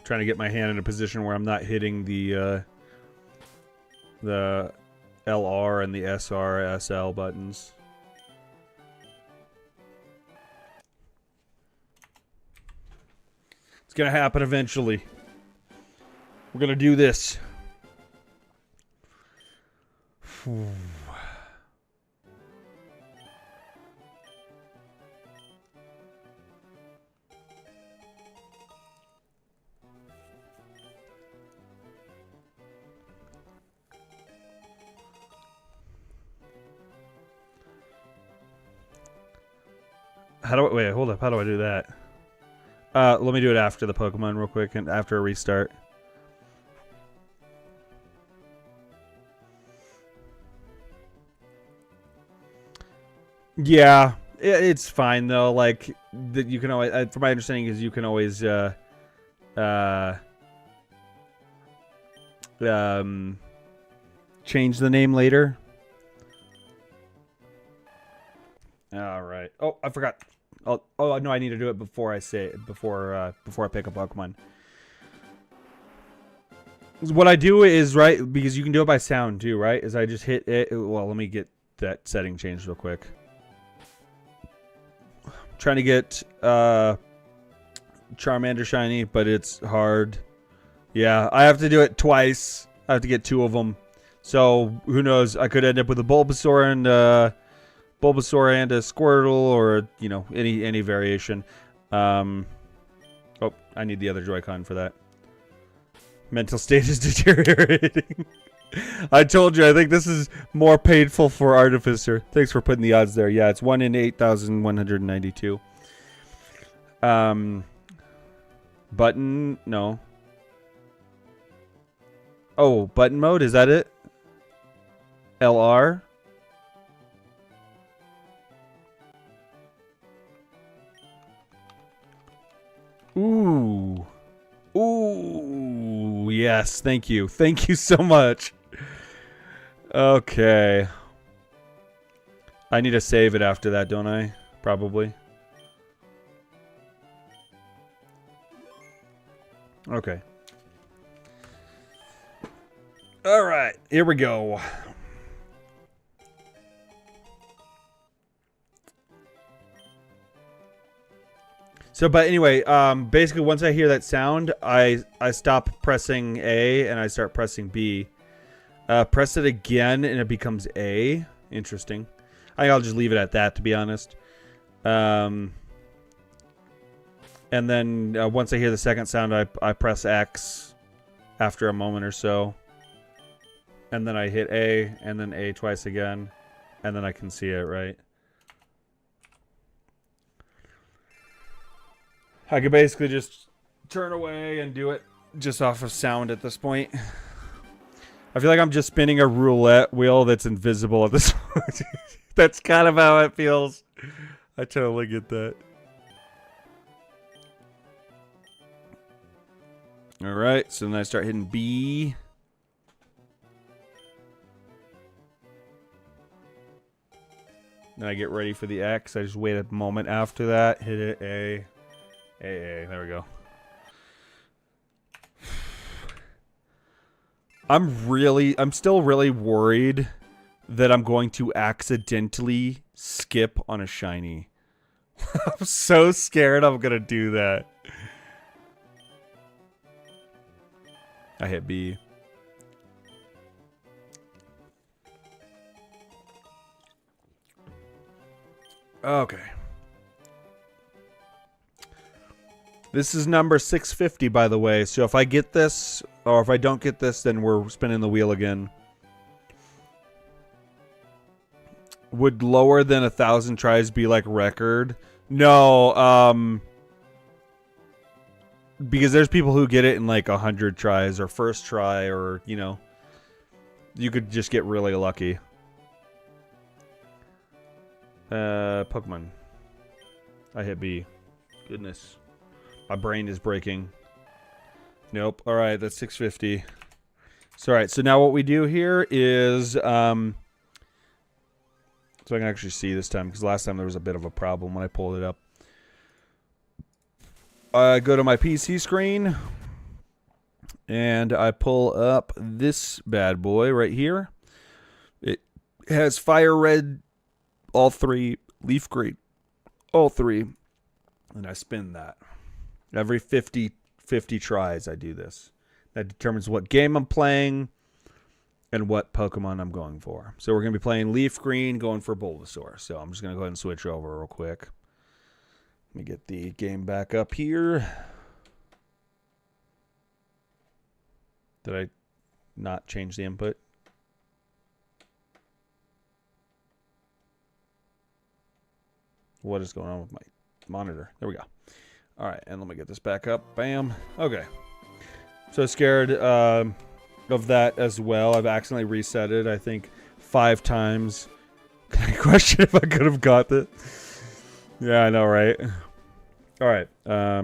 Trying to get my hand in a position where I'm not hitting the LR and the SR, SL buttons. It's gonna happen eventually. We're gonna do this. How do I, wait, hold up. How do I do that? Let me do it after the Pokemon real quick and after a restart. Yeah, it's fine though. Like that, you can always, from my understanding, is you can always change the name later. All right. Oh, I forgot. Oh no, I need to do it before I say before I pick a Pokemon. What I do is, right, because you can do it by sound too, right? Is I just hit it. Well, let me get that setting changed real quick. I'm trying to get Charmander shiny, but it's hard. Yeah, I have to do it twice. I have to get 2 of them. So who knows? I could end up with a Bulbasaur and a Squirtle, or you know, any variation. Oh, I need the other Joy-Con for that. Mental state is deteriorating. I told you, I think this is more painful for Artificer. Thanks for putting the odds there. Yeah, it's 1 in 8,192. Button, no. Oh, button mode, is that it? LR? Ooh. Ooh, yes, thank you. Thank you so much. Okay. I need to save it after that, don't I? Probably. Okay. All right, here we go. So, but anyway, basically once I hear that sound, I stop pressing A and I start pressing B. Press it again and it becomes A. Interesting. I'll just leave it at that, to be honest. And then once I hear the second sound, I press X after a moment or so. And then I hit A and then A twice again. And then I can see it, right? I could basically just turn away and do it just off of sound at this point. I feel like I'm just spinning a roulette wheel that's invisible at this point. That's kind of how it feels. I totally get that. Alright, so then I start hitting B. Then I get ready for the X. I just wait a moment after that. Hit it, A. There we go. I'm still really worried that I'm going to accidentally skip on a shiny. I'm so scared I'm gonna do that. I hit B. Okay. This is number 650, by the way. So if I get this, or if I don't get this, then we're spinning the wheel again. Would lower than 1,000 tries be like record? No, because there's people who get it in like 100 tries or first try, or, you know, you could just get really lucky. Pokemon. I hit B. Goodness. My brain is breaking. Nope. Alright, that's 650. So, alright, so now what we do here is, so I can actually see this time, because last time there was a bit of a problem when I pulled it up. I go to my PC screen, and I pull up this bad boy right here. It has fire red, all three, leaf green, all three, and I spin that. Every 50 tries I do this. That determines what game I'm playing and what Pokemon I'm going for. So we're going to be playing Leaf Green, going for Bulbasaur. So I'm just going to go ahead and switch over real quick. Let me get the game back up here. Did I not change the input? What is going on with my monitor? There we go. All right, and let me get this back up. Bam. Okay. So scared of that as well. I've accidentally reset it, I think, 5 times. Can I question if I could have got it? Yeah, I know, right? All right.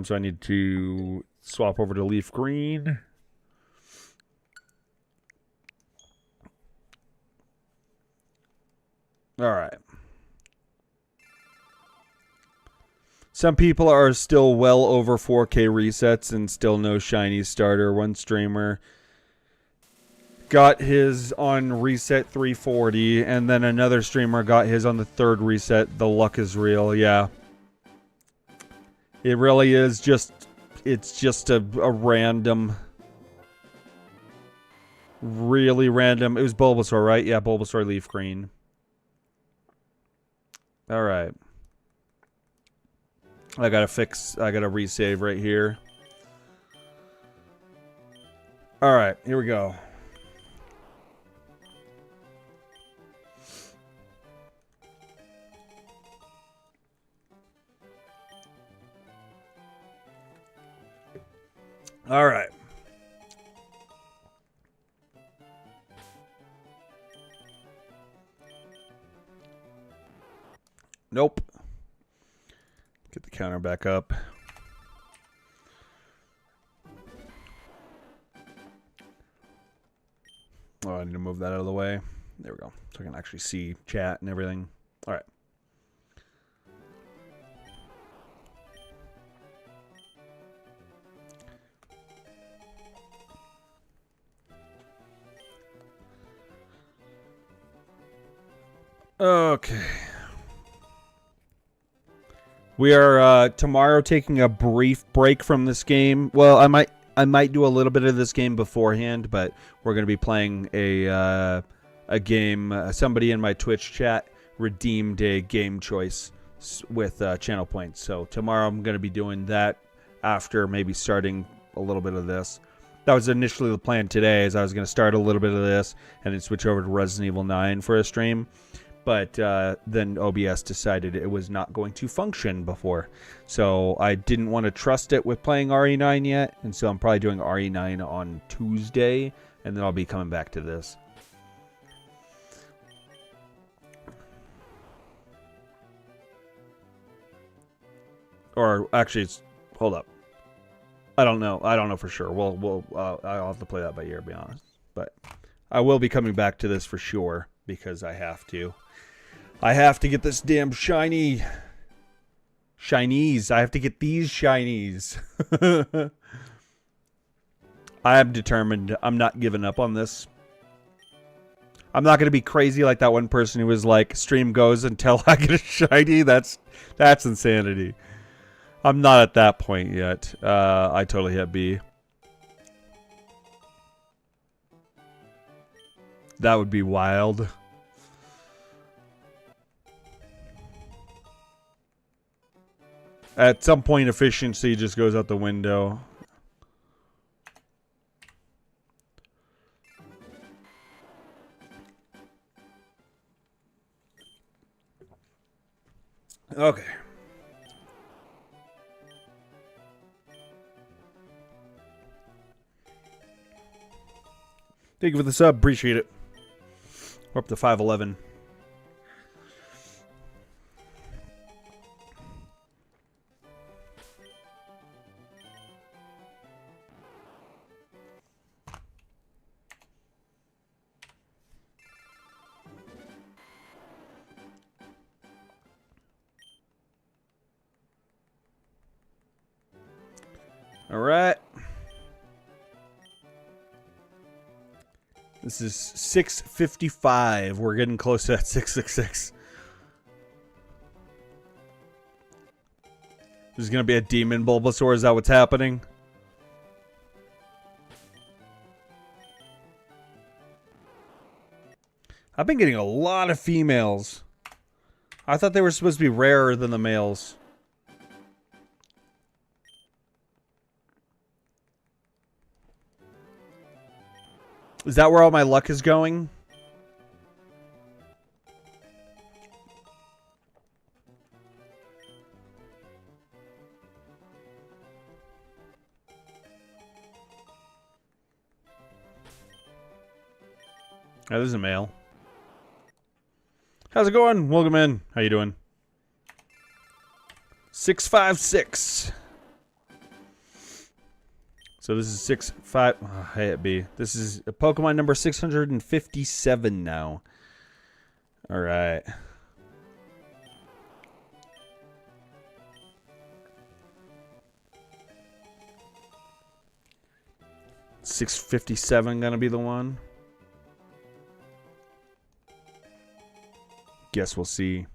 So I need to swap over to Leaf Green. All right. Some people are still well over 4K resets and still no shiny starter. One streamer got his on reset 340, and then another streamer got his on the 3rd reset. The luck is real, yeah. It really is just, it's just a random, really random. It was Bulbasaur, right? Yeah, Bulbasaur Leaf Green. All right. I gotta resave right here. Alright, here we go. Alright. Nope. Get the counter back up. Oh, I need to move that out of the way. There we go. So I can actually see chat and everything. All right. Okay. We are tomorrow taking a brief break from this game. Well, I might do a little bit of this game beforehand, but we're going to be playing a game. Somebody in my Twitch chat redeemed a game choice with channel points. So tomorrow I'm going to be doing that after maybe starting a little bit of this. That was initially the plan today, is I was going to start a little bit of this and then switch over to Resident Evil 9 for a stream. But then OBS decided it was not going to function before. So I didn't want to trust it with playing RE9 yet. And so I'm probably doing RE9 on Tuesday. And then I'll be coming back to this. Or actually, hold up. I don't know. I don't know for sure. I'll have to play that by ear, to be honest. But I will be coming back to this for sure, because I have to. I have to get this damn shinies. I have to get these shinies. I am determined. I'm not giving up on this. I'm not going to be crazy like that one person who was like, stream goes until I get a shiny. That's insanity. I'm not at that point yet. I totally hit B. That would be wild. At some point, efficiency just goes out the window. Okay. Thank you for the sub. Appreciate it. We're up to 511. All right. This is 655. We're getting close to that 666. There's going to be a demon Bulbasaur. Is that what's happening? I've been getting a lot of females. I thought they were supposed to be rarer than the males. Is that where all my luck is going? Oh, this is a male. How's it going? Welcome in. How you doing? 656. So this is 65. Oh, hey, it be. This is a Pokemon number 657 now. All right. $657 gonna be the one. Guess we'll see.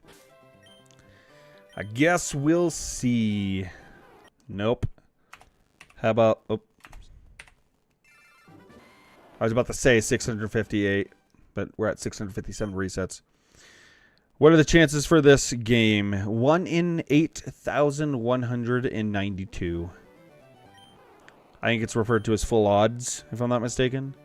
I guess we'll see. Nope. How about... Oh. I was about to say 658, but we're at 657 resets. What are the chances for this game? 1 in 8,192. I think it's referred to as full odds, if I'm not mistaken.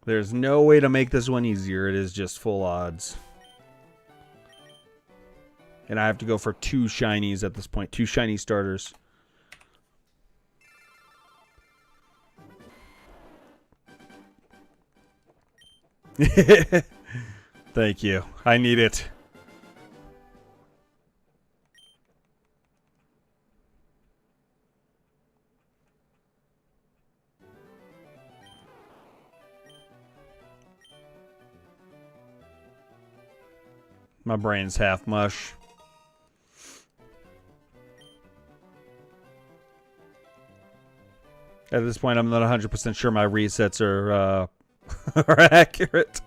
There's no way to make this one easier. It is just full odds. And I have to go for 2 shinies at this point. 2 shiny starters. Thank you. I need it. My brain's half mush. At this point, I'm not 100% sure my resets are, are accurate.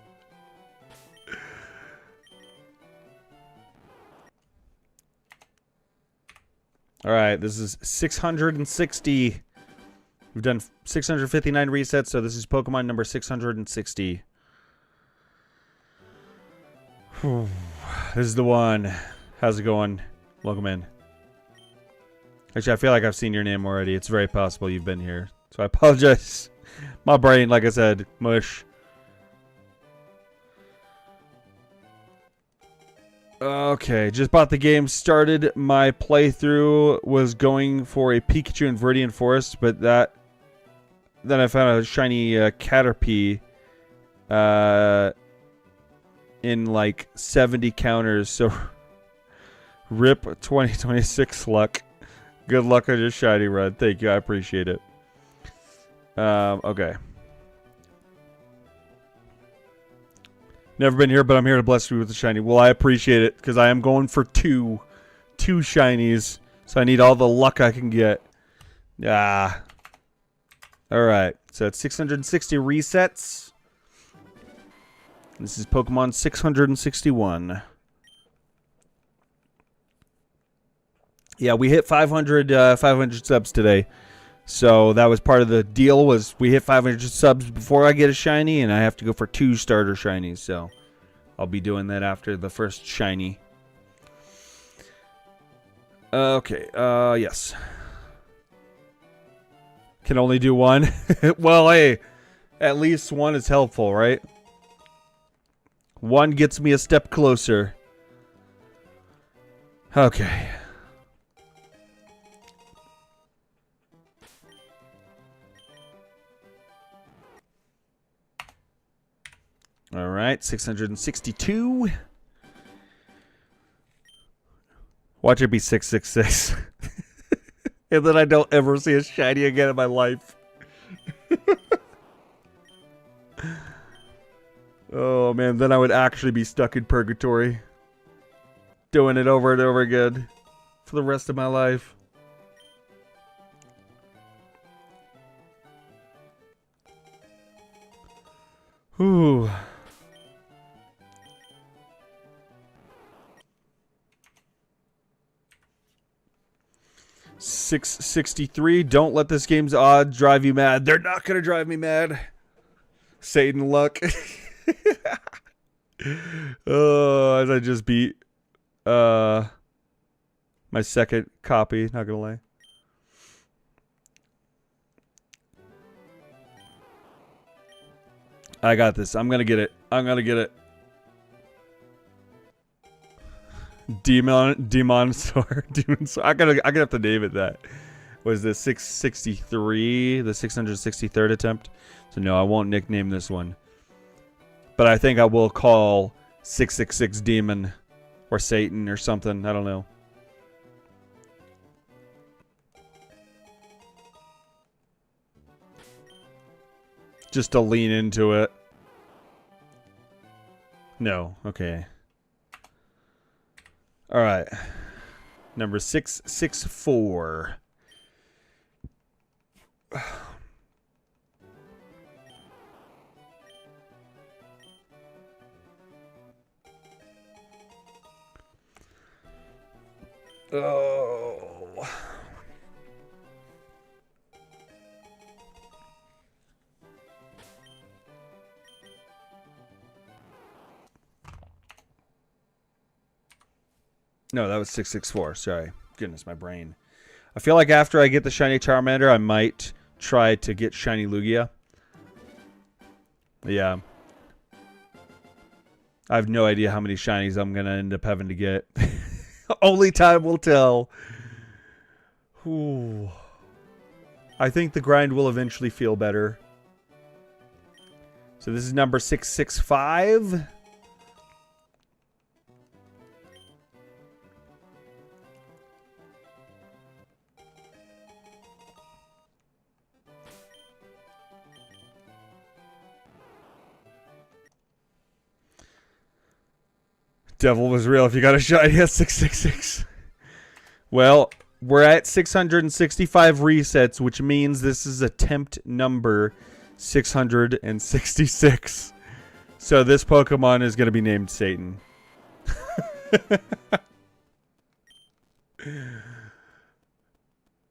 Alright, this is 660. We've done 659 resets, so this is Pokemon number 660. This is the one. How's it going? Welcome in. Actually, I feel like I've seen your name already. It's very possible you've been here. So I apologize. My brain, like I said, mush. Okay, just bought the game, started my playthrough, was going for a Pikachu in Viridian Forest, but then I found a shiny Caterpie in like 70 counters, so rip 2026 luck. Good luck on your shiny run. Thank you, I appreciate it. Okay. Never been here, but I'm here to bless you with the shiny. Well, I appreciate it, because I am going for two shinies, so I need all the luck I can get. Ah. Alright, so that's 660 resets. This is Pokemon 661. Yeah, we hit 500 subs today. So that was part of the deal, was we hit 500 subs before I get a shiny, and I have to go for 2 starter shinies. So I'll be doing that after the first shiny. Okay, yes. Can only do one. Well, hey, at least one is helpful, right? One gets me a step closer. Okay. All right, 662. Watch it be 666. And then I don't ever see a shiny again in my life. Oh, man, then I would actually be stuck in purgatory. Doing it over and over again for the rest of my life. Whew. 663. Don't let this game's odds drive you mad. They're not gonna drive me mad. Satan luck. As I just beat my second copy, not gonna lie. I got this. I'm gonna get it. I'm gonna get it. Demon Sword. I'm gonna have to name it that. Was this 663, the 663rd attempt? So no, I won't nickname this one. But I think I will call 666 Demon or Satan or something. I don't know. Just to lean into it. No, okay. All right. Number 664. Oh. No, that was 664. Sorry. Goodness, my brain. I feel like after I get the shiny Charmander, I might try to get shiny Lugia. Yeah. I have no idea how many shinies I'm going to end up having to get. Only time will tell. Ooh. I think the grind will eventually feel better. So this is number 665. Devil was real if you got a shot. Yes, 666. Well, we're at 665 resets, which means this is attempt number 666. So this Pokemon is going to be named Satan.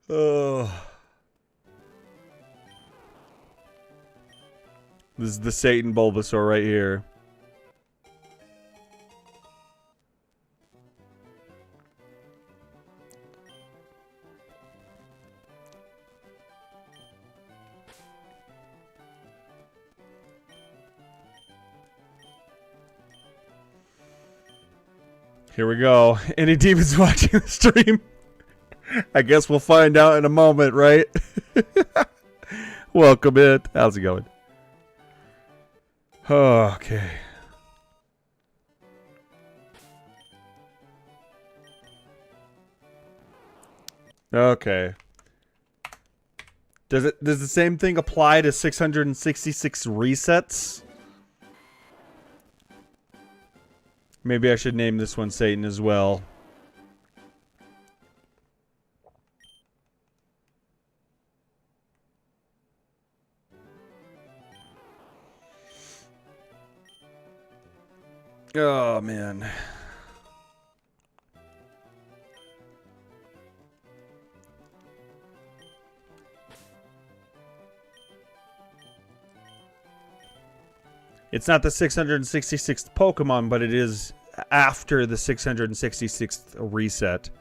Oh. This is the Satan Bulbasaur right here. Here we go. Any demons watching the stream? I guess we'll find out in a moment, right? Welcome in. How's it going? Okay. Okay. Does the same thing apply to 666 resets? Maybe I should name this one Satan as well. Oh, man. It's not the 666th Pokemon, but it is after the 666th reset.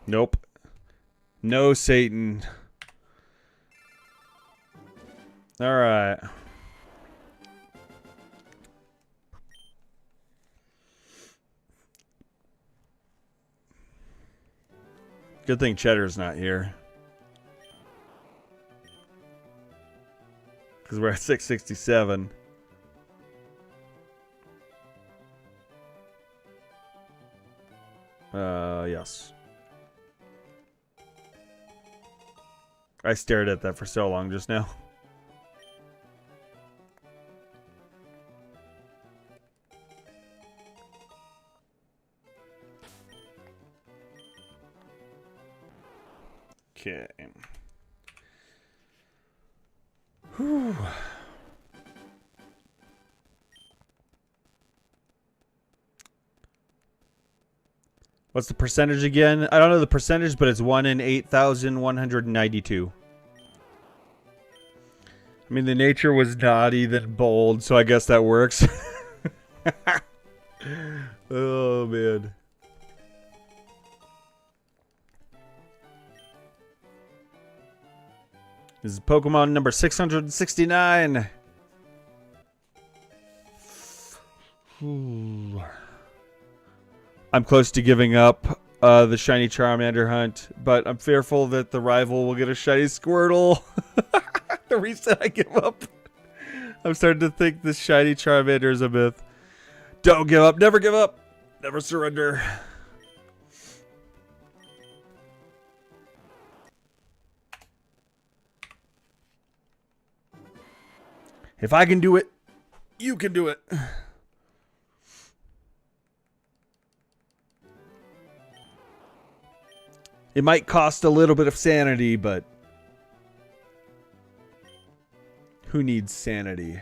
Nope. No Satan. All right. Good thing Cheddar's not here. Because we're at 667. Yes. I stared at that for so long just now. Okay. Whew. What's the percentage again? I don't know the percentage, but it's 1 in 8,192. I mean, the nature was naughty, then bold, so I guess that works. Oh, man. This is Pokemon number 669. Ooh. I'm close to giving up the shiny Charmander hunt, but I'm fearful that the rival will get a shiny Squirtle. The reason I give up. I'm starting to think this shiny Charmander is a myth. Don't give up. Never give up. Never surrender. If I can do it, you can do it. It might cost a little bit of sanity, but who needs sanity?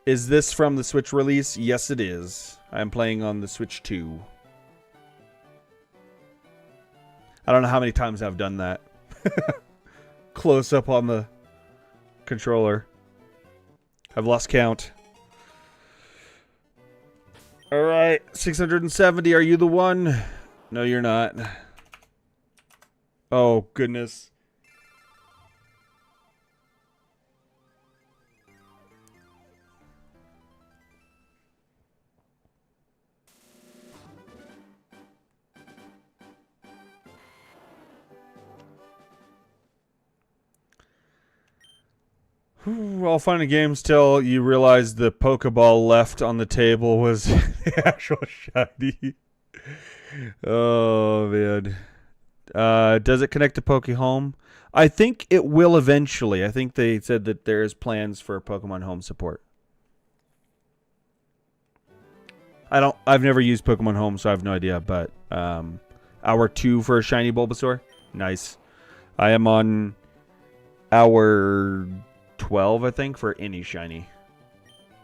Is this from the Switch release? Yes, it is. I'm playing on the Switch 2. I don't know how many times I've done that. Close up on the controller. I've lost count. Alright, 670. Are you the one? No, you're not. Oh, goodness. All fun and games till you realize the Pokeball left on the table was the actual shiny. Oh, man. Does it connect to Pokehome? I think it will eventually. I think they said that there's plans for Pokemon Home support. I've never used Pokemon Home, so I have no idea, but hour 2 for a shiny Bulbasaur. Nice. I am on hour 12, I think, for any shiny.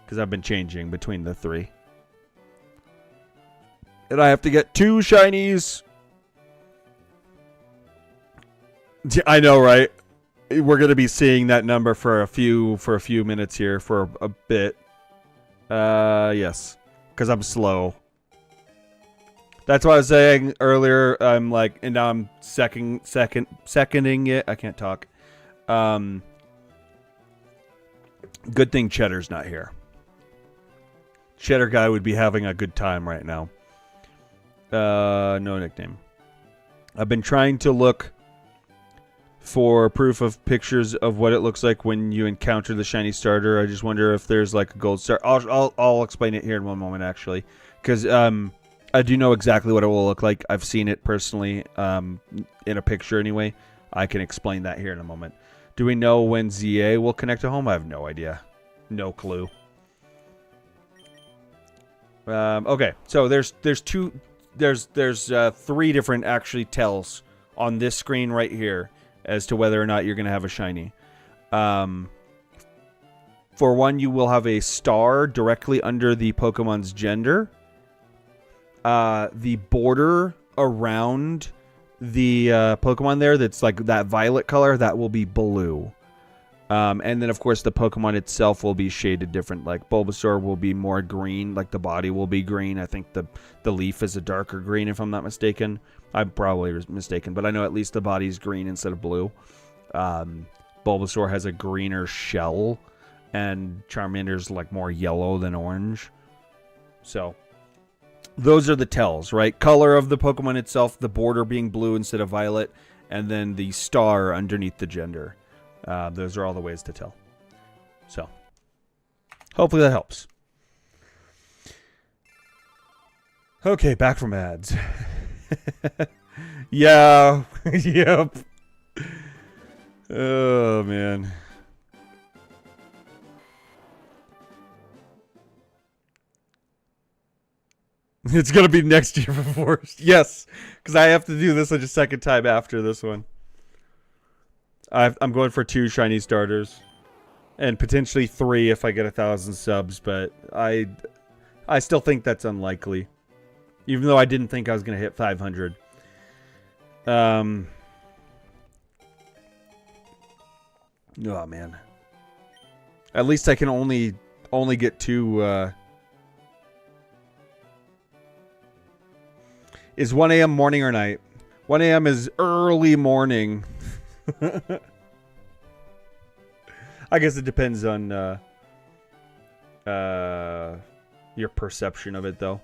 Because I've been changing between the 3. And I have to get 2 shinies. I know, right? We're going to be seeing that number for a few minutes here, for a bit. Yes. Because I'm slow. That's what I was saying earlier. I'm like, and now I'm seconding it. I can't talk. Good thing Cheddar's not here. Cheddar guy would be having a good time right now. No nickname. I've been trying to look for proof of pictures of what it looks like when you encounter the shiny starter. I just wonder if there's like a gold star. I'll explain it here in one moment, actually, because I do know exactly what it will look like. I've seen it personally in a picture anyway. I can explain that here in a moment. Do we know when ZA will connect to home? I have no idea. No clue. Okay, so there's 3 different actually tells on this screen right here as to whether or not you're going to have a shiny. For one, you will have a star directly under the Pokemon's gender. The border around the Pokemon there, that's like that violet color, that will be blue. And then, of course, the Pokemon itself will be shaded different. Like Bulbasaur will be more green, like the body will be green. I think the leaf is a darker green, if I'm not mistaken. I'm probably mistaken, but I know at least the body's green instead of blue. Bulbasaur has a greener shell, and Charmander's like more yellow than orange. So those are the tells, right? Color of the Pokemon itself, the border being blue instead of violet, and then the star underneath the gender. Those are all the ways to tell. So hopefully that helps. Okay, back from ads. Yeah. Yep. Oh, man. It's going to be next year before. Yes, because I have to do this a second time after this one. I'm going for 2 shiny starters. And potentially 3 if I get 1,000 subs, but I still think that's unlikely. Even though I didn't think I was going to hit 500. Oh, man. At least I can only get 2... Is 1 a.m. morning or night? 1 a.m. is early morning. I guess it depends on your perception of it, though.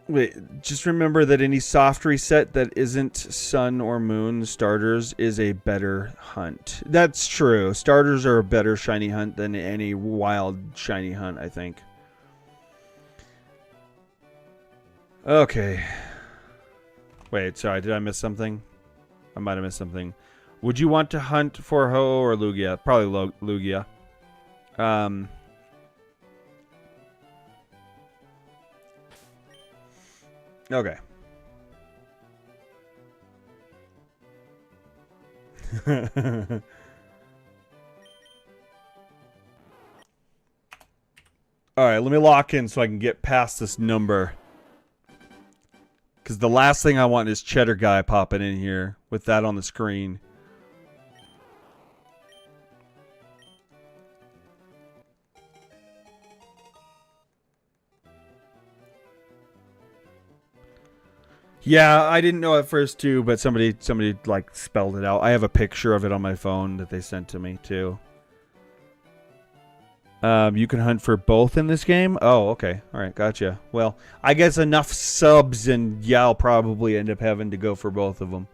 Wait, just remember that any soft reset that isn't sun or moon starters is a better hunt. That's true. Starters are a better shiny hunt than any wild shiny hunt, I think. Okay. Wait, sorry, did I miss something? I might have missed something. Would you want to hunt for Ho or Lugia? Probably Lugia. Okay. Alright, let me lock in so I can get past this number. Because the last thing I want is Cheddar Guy popping in here with that on the screen. Yeah, I didn't know at first too, but somebody like spelled it out. I have a picture of it on my phone that they sent to me too. You can hunt for both in this game? Oh, okay. All right, gotcha. Well, I guess enough subs and yeah, I'll probably end up having to go for both of them.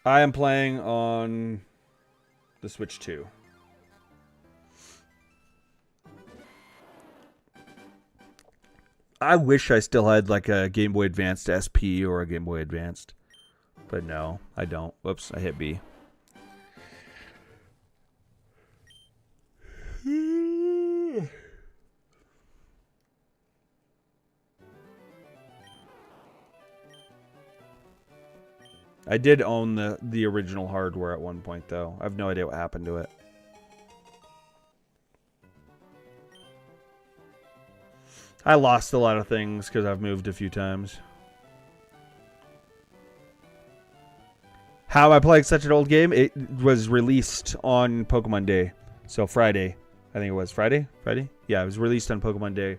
I am playing on the Switch 2. I wish I still had like a Game Boy Advanced SP or a Game Boy Advanced. But no, I don't. Whoops, I hit B. I did own the original hardware at one point, though. I have no idea what happened to it. I lost a lot of things because I've moved a few times. How I played such an old game? It was released on Pokemon Day. So Friday. I think it was Friday? Friday? Yeah, it was released on Pokemon Day.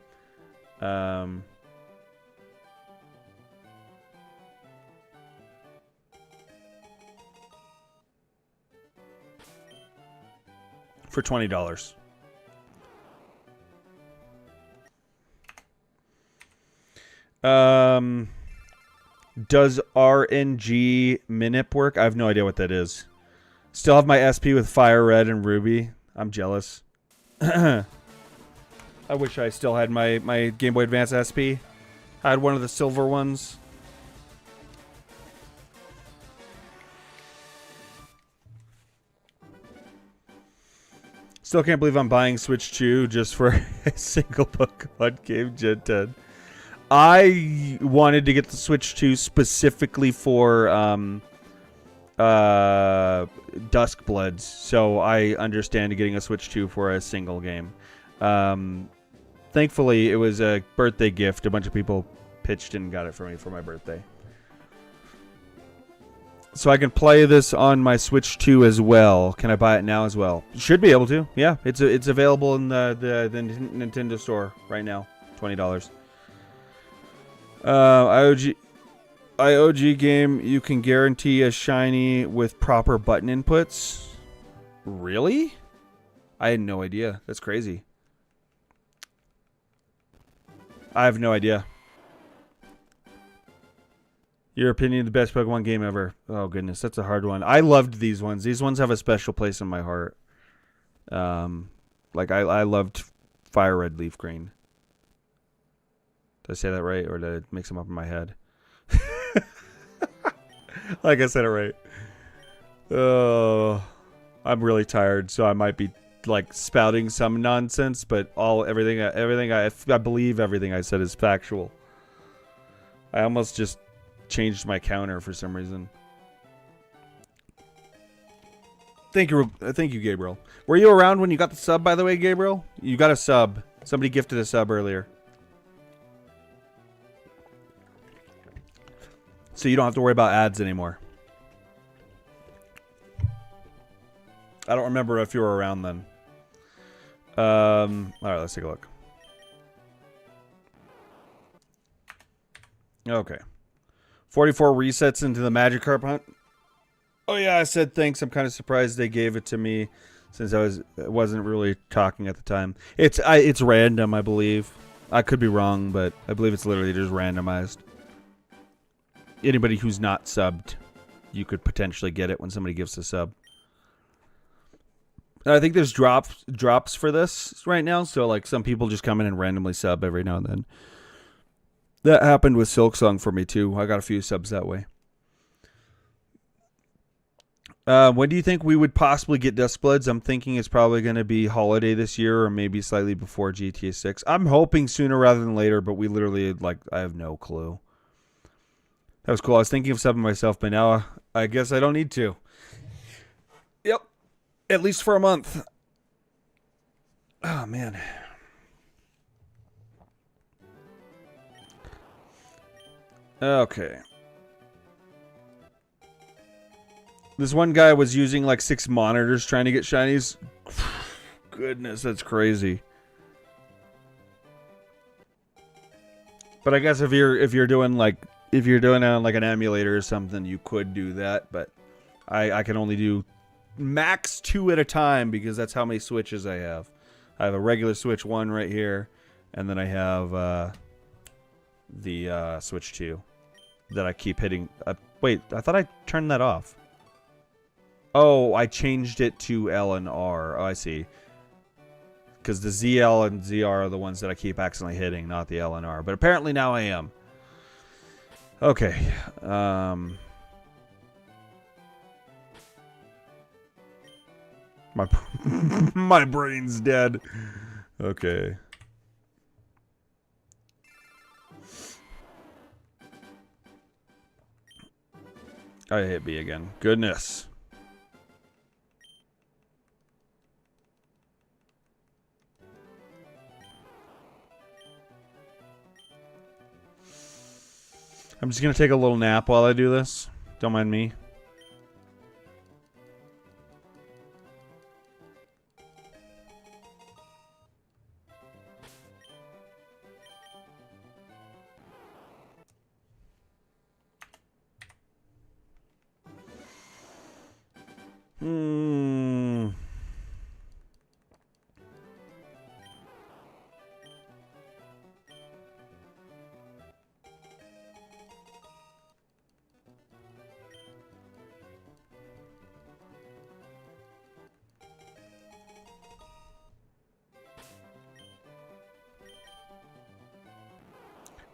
For $20. Does RNG Minip work? I have no idea what that is. Still have my SP with Fire Red and Ruby. I'm jealous. I wish I still had my Game Boy Advance SP. I had one of the silver ones. Still can't believe I'm buying Switch 2 just for a single Pokemon game, Gen 10. I wanted to get the Switch 2 specifically for Duskbloods, so I understand getting a Switch 2 for a single game. Thankfully, it was a birthday gift. A bunch of people pitched and got it for me for my birthday. So I can play this on my Switch 2 as well. Can I buy it now as well? Should be able to. Yeah, it's available in the Nintendo store right now. $20. IOG game, you can guarantee a shiny with proper button inputs. Really? I had no idea. That's crazy. I have no idea. Your opinion, the best Pokemon game ever. Oh, goodness. That's a hard one. I loved these ones. These ones have a special place in my heart. Like, I loved Fire Red, Leaf Green. Did I say that right? Or did I mix them up in my head? Like I said it right. Oh, I'm really tired, so I might be, like, spouting some nonsense, but everything I believe everything I said is factual. I almost just changed my counter for some reason. Thank you, Gabriel. Were you around when you got the sub, by the way, Gabriel? You got a sub. Somebody gifted a sub earlier. So you don't have to worry about ads anymore. I don't remember if you were around then. Alright, let's take a look. Okay. 44 resets into the Magikarp hunt. Oh yeah, I said thanks. I'm kind of surprised they gave it to me since I wasn't really talking at the time. It's random, I believe. I could be wrong, but I believe it's literally just randomized. Anybody who's not subbed, you could potentially get it when somebody gives a sub. And I think there's drops for this right now, so like some people just come in and randomly sub every now and then. That happened with Silksong for me too. I got a few subs that way. When do you think we would possibly get Duskbloods? I'm thinking it's probably going to be holiday this year or maybe slightly before GTA 6. I'm hoping sooner rather than later, but we literally, like, I have no clue. That was cool. I was thinking of subbing myself, but now I guess I don't need to. Yep. At least for a month. Oh, man. Okay. This one guy was using like 6 monitors trying to get shinies. Goodness, that's crazy. But I guess if you're doing like it on like an emulator or something, you could do that. But I can only do max 2 at a time because that's how many switches I have. I have a regular Switch 1 right here, and then I have the Switch 2 that I keep hitting. Wait, I thought I turned that off. Oh, I changed it to L and R. Oh, I see. Because the ZL and ZR are the ones that I keep accidentally hitting, not the L and R. But apparently now I am. Okay. My brain's dead. Okay. I hit B again. Goodness. I'm just going to take a little nap while I do this. Don't mind me.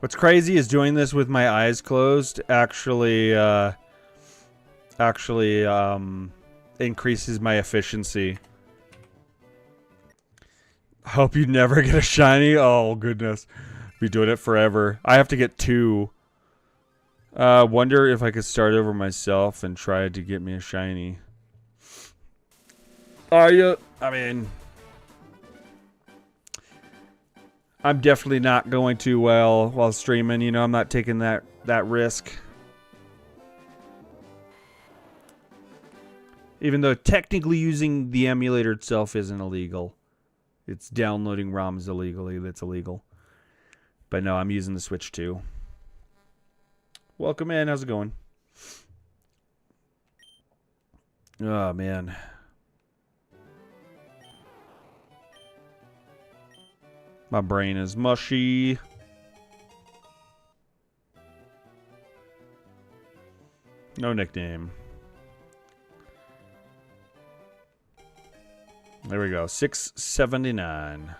What's crazy is doing this with my eyes closed actually increases my efficiency. I hope you never get a shiny. Oh, goodness. Be doing it forever. I have to get 2. Wonder if I could start over myself and try to get me a shiny. Are you? I mean, I'm definitely not going too well while streaming. You know, I'm not taking that risk. Even though technically using the emulator itself isn't illegal. It's downloading ROMs illegally that's illegal. But no, I'm using the Switch too. Welcome in. How's it going? Oh, man. My brain is mushy. No nickname. There we go. 679.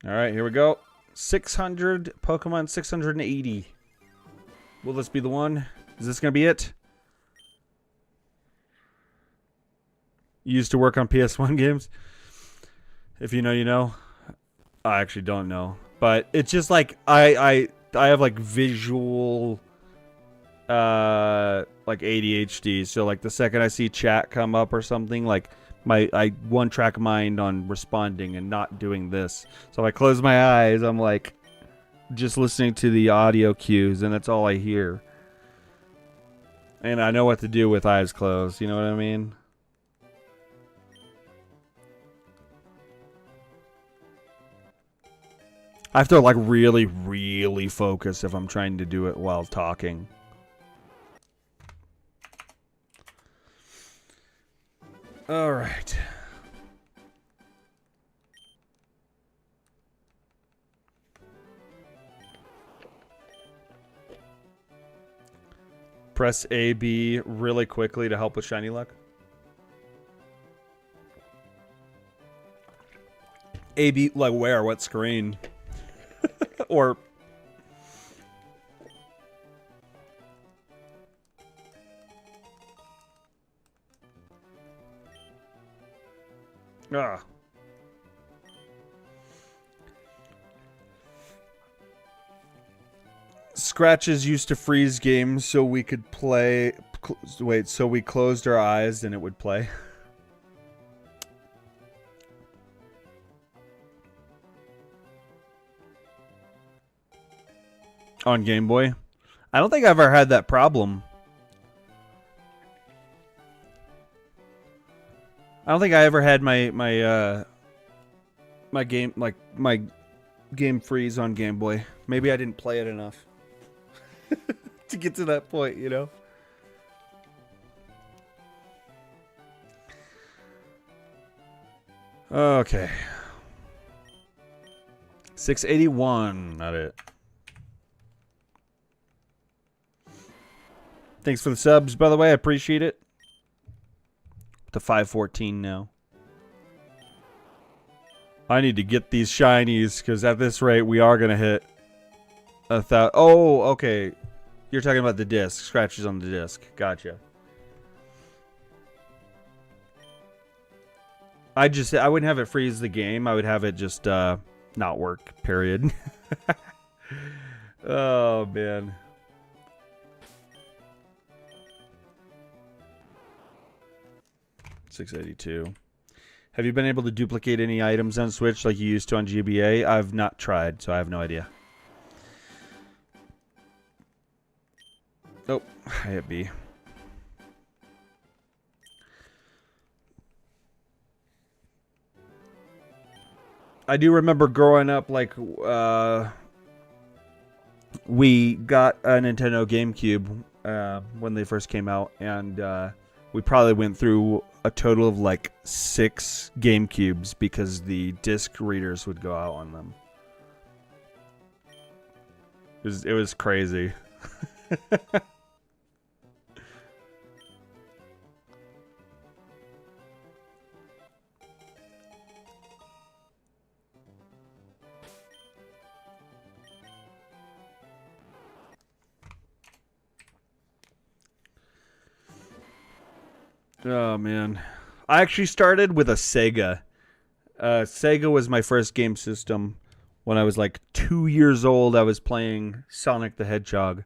All right, here we go. 600 Pokemon 680. Will this be the one? Is this going to be it? You used to work on PS1 games? If you know, you know. I actually don't know. But it's just like I have like visual like ADHD. So like the second I see chat come up or something, like I one track mind on responding and not doing this. So if I close my eyes, I'm like just listening to the audio cues and that's all I hear. And I know what to do with eyes closed, you know what I mean? I have to like really, really focus if I'm trying to do it while talking. All right. Press A, B really quickly to help with shiny luck. A, B, like where? What screen? Or... Ah. Scratches used to freeze games so we could play... Wait, so we closed our eyes and it would play? On Game Boy? I don't think I've ever had that problem. I don't think I ever had my game freeze on Game Boy. Maybe I didn't play it enough to get to that point, you know. Okay. 681, not it. Thanks for the subs, by the way. I appreciate it. To 514 now. I need to get these shinies because at this rate we are gonna hit 1,000. Oh, okay. You're talking about the disc, scratches on the disc. Gotcha. I wouldn't have it freeze the game. I would have it just not work. Period. Oh man. $682. Have you been able to duplicate any items on Switch like you used to on GBA? I've not tried, so I have no idea. Oh, I hit B. I do remember growing up, like, we got a Nintendo GameCube when they first came out, and we probably went through a total of like 6 GameCubes because the disc readers would go out on them. It was crazy. Oh, man. I actually started with a Sega. Sega was my first game system. When I was like 2 years old, I was playing Sonic the Hedgehog.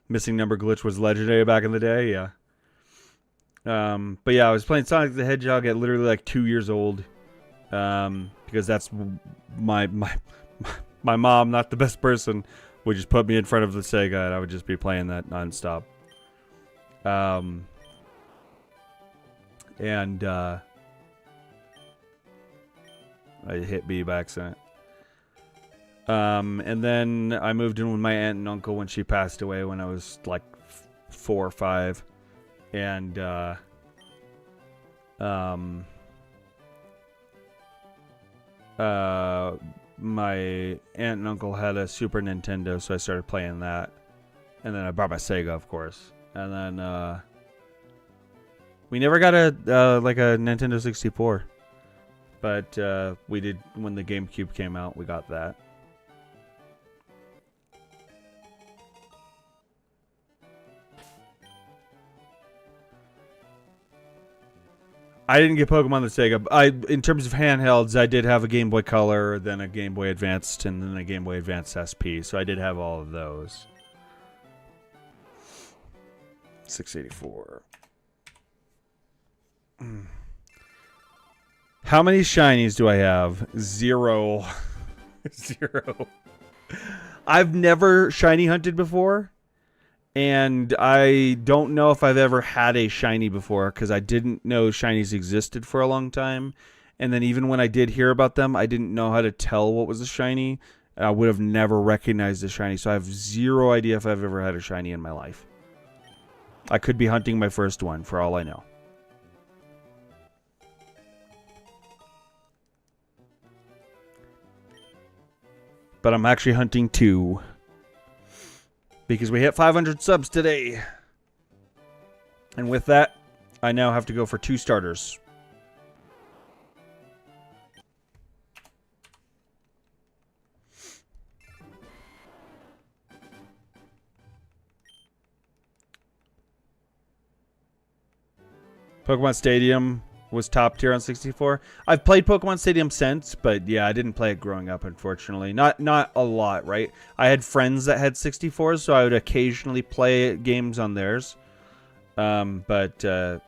Missing number glitch was legendary back in the day, yeah. But yeah, I was playing Sonic the Hedgehog at literally like 2 years old. Because that's my mom, not the best person, would just put me in front of the Sega and I would just be playing that nonstop. I hit B by accident. And then I moved in with my aunt and uncle when she passed away when I was like 4 or 5. And, my aunt and uncle had a Super Nintendo, so I started playing that. And then I bought my Sega, of course. And then, we never got a, like a Nintendo 64. But, we did, when the GameCube came out, we got that. I didn't get Pokemon the Sega. In terms of handhelds, I did have a Game Boy Color, then a Game Boy Advanced, and then a Game Boy Advance SP. So I did have all of those. 684. How many shinies do I have? 0. 0. I've never shiny hunted before. And I don't know if I've ever had a shiny before because I didn't know shinies existed for a long time. And then even when I did hear about them, I didn't know how to tell what was a shiny. I would have never recognized a shiny. So I have 0 idea if I've ever had a shiny in my life. I could be hunting my first one for all I know. But I'm actually hunting 2. Because we hit 500 subs today. And with that, I now have to go for 2 starters. Pokemon Stadium was top tier on 64. I've played Pokemon Stadium since, but yeah, I didn't play it growing up, unfortunately. Not a lot, right? I had friends that had 64s, so I would occasionally play games on theirs. But it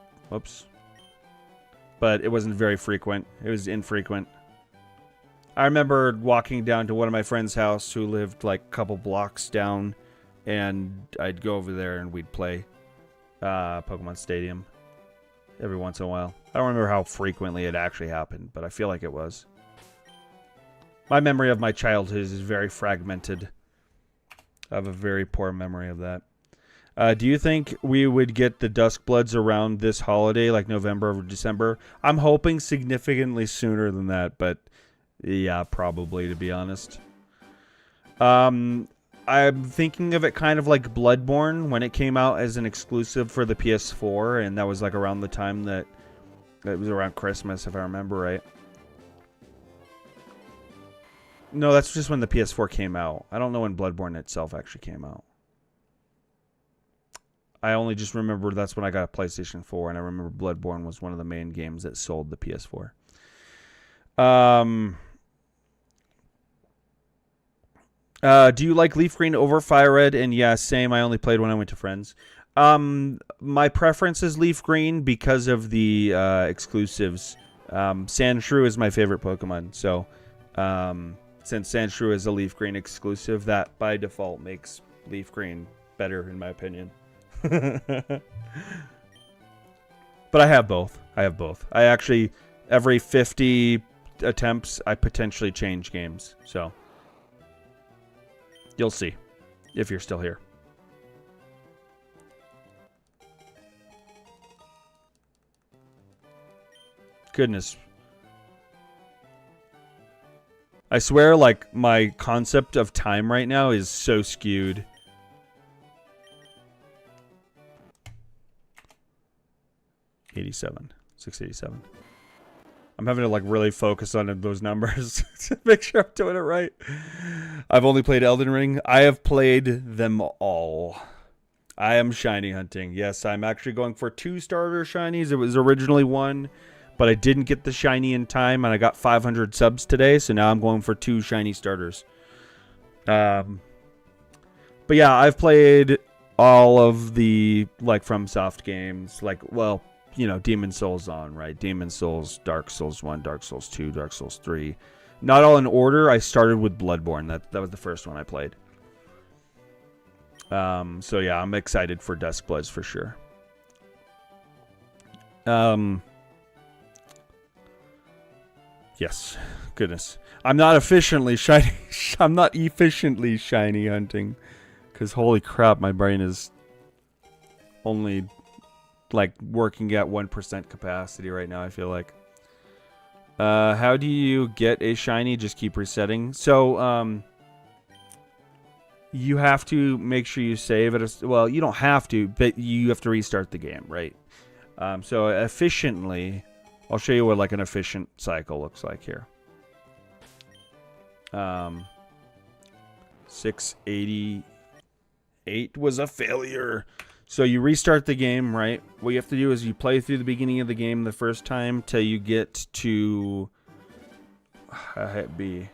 wasn't very frequent. It was infrequent. I remember walking down to one of my friend's house who lived like a couple blocks down, and I'd go over there and we'd play Pokemon Stadium every once in a while. I don't remember how frequently it actually happened, but I feel like it was. My memory of my childhood is very fragmented. I have a very poor memory of that. Do you think we would get the Duskbloods around this holiday, like November or December? I'm hoping significantly sooner than that, but yeah, probably, to be honest. I'm thinking of it kind of like Bloodborne when it came out as an exclusive for the PS4, and that was like around the time that it was around Christmas, if I remember right. No, that's just when the PS4 came out. I don't know when Bloodborne itself actually came out. I only just remember that's when I got a PlayStation 4, and I remember Bloodborne was one of the main games that sold the PS4. Do you like Leaf Green over Fire Red? And yeah, same. I only played when I went to friends. My preference is Leaf Green because of the exclusives. Sandshrew is my favorite Pokemon. So, since Sandshrew is a Leaf Green exclusive, that by default makes Leaf Green better, in my opinion. But I have both. I actually, every 50 attempts, I potentially change games. So, you'll see if you're still here. Goodness. I swear, like, my concept of time right now is so skewed. $87. $687. I'm having to, like, really focus on those numbers to make sure I'm doing it right. I've only played Elden Ring. I have played them all. I am shiny hunting. Yes, I'm actually going for 2 starter shinies. It was originally 1, but I didn't get the shiny in time, and I got 500 subs today, so now I'm going for 2 shiny starters. But yeah, I've played all of the like FromSoft games, like, well, you know, Demon Souls on, right? Demon Souls, Dark Souls 1, Dark Souls 2, Dark Souls 3. Not all in order. I started with Bloodborne. That was the first one I played. So yeah, I'm excited for Duskbloods for sure. Yes, goodness. I'm not efficiently shiny. I'm not efficiently shiny hunting, because holy crap, my brain is only like working at 1% capacity right now. I feel like. How do you get a shiny? Just keep resetting. So you have to make sure you save it. Well, you don't have to, but you have to restart the game, right? So efficiently, I'll show you what like an efficient cycle looks like here. 688 was a failure. So you restart the game, right? What you have to do is you play through the beginning of the game the first time till you get to hit B.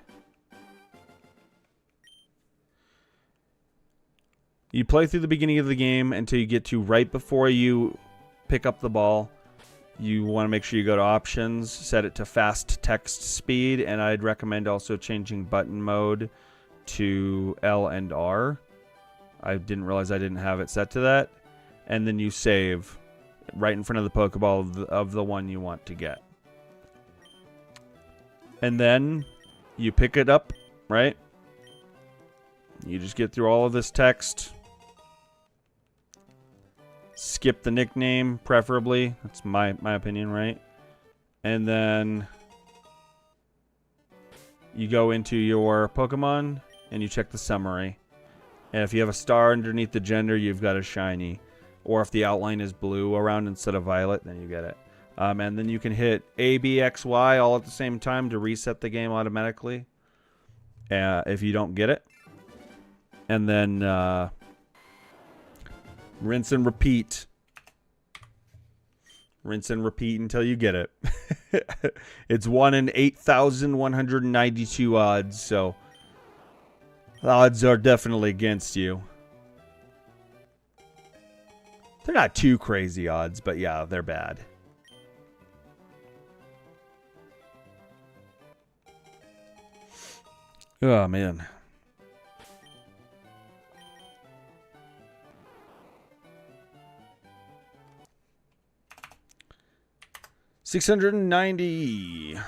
You play through the beginning of the game until you get to right before you pick up the ball. You want to make sure you go to options, set it to fast text speed, and I'd recommend also changing button mode to L and R. I didn't realize I didn't have it set to that. And then you save right in front of the Pokeball of the one you want to get. And then you pick it up, right? You just get through all of this text. Skip the nickname, preferably. That's my opinion, right? And then you go into your Pokemon and you check the summary. And if you have a star underneath the gender, you've got a shiny. Or if the outline is blue around instead of violet, then you get it. And then you can hit A, B, X, Y all at the same time to reset the game automatically. If you don't get it. And then rinse and repeat. Rinse and repeat until you get it. It's 1 in 8,192 odds, so the odds are definitely against you. They're not too crazy odds, but yeah, they're bad. Oh, man. $690.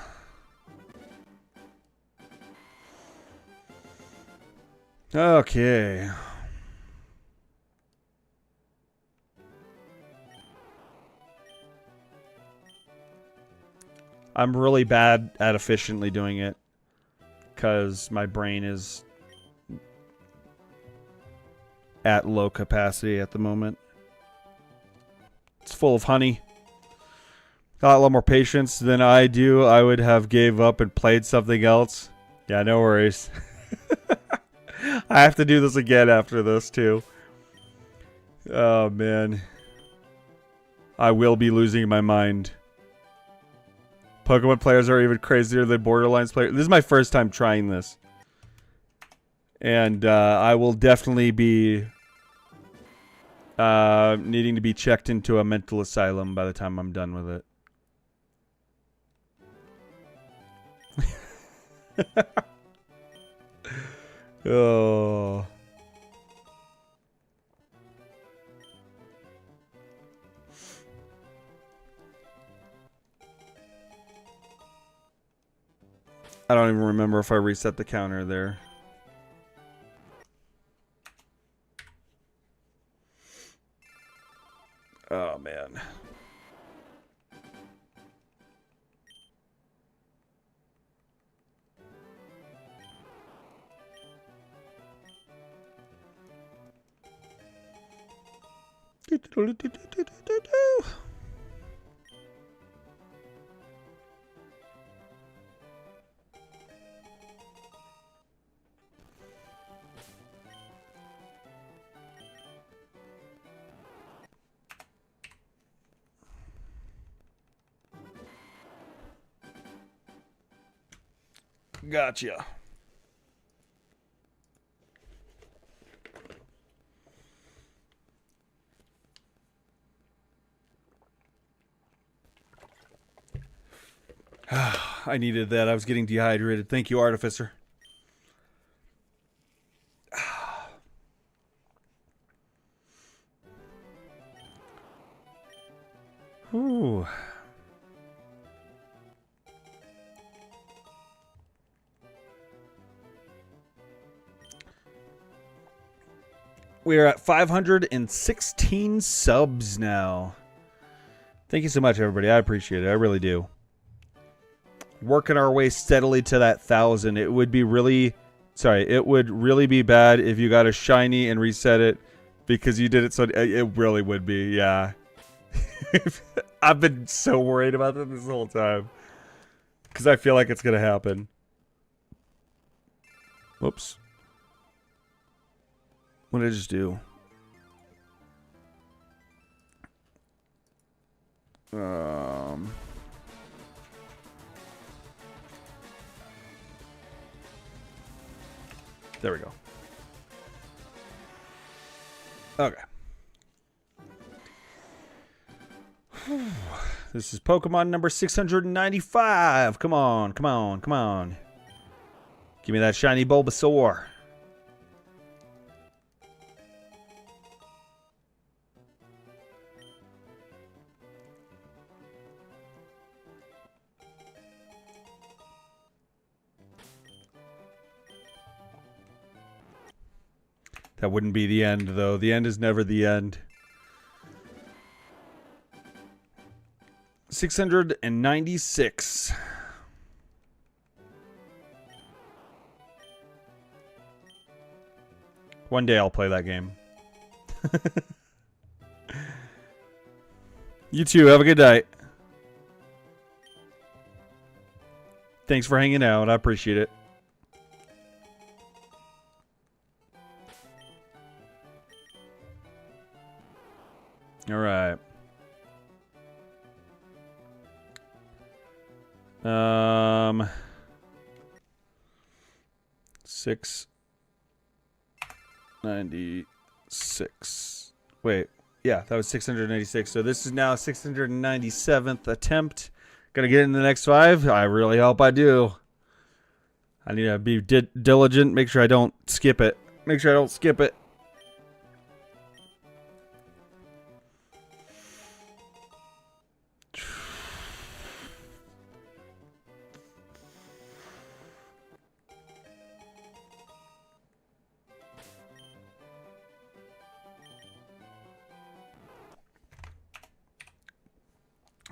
Okay. I'm really bad at efficiently doing it because my brain is at low capacity at the moment. It's full of honey. Got a lot more patience than I do. I would have gave up and played something else. Yeah, no worries. I have to do this again after this, too. Oh, man. I will be losing my mind. Pokemon players are even crazier than Borderlands players. This is my first time trying this. And I will definitely be needing to be checked into a mental asylum by the time I'm done with it. Oh. I don't even remember if I reset the counter there. Oh, man. Gotcha. I needed that. I was getting dehydrated. Thank you, Artificer. Ooh. We are at 516 subs now. Thank you so much, everybody. I appreciate it. I really do. Working our way steadily to that 1,000. It would be really... Sorry, it would really be bad if you got a shiny and reset it because you did it so... It really would be, yeah. I've been so worried about this whole time. Because I feel like it's going to happen. Whoops. What did I just do? There we go. Okay. This is Pokemon number 695. Come on, come on, come on. Give me that shiny Bulbasaur. That wouldn't be the end, though. The end is never the end. 696. One day I'll play that game. You too. Have a good night. Thanks for hanging out. I appreciate it. All right. 696. Wait, yeah, that was 696. So this is now 697th attempt. Gonna get in the next 5. I really hope I do. I need to be diligent. Make sure I don't skip it. Make sure I don't skip it.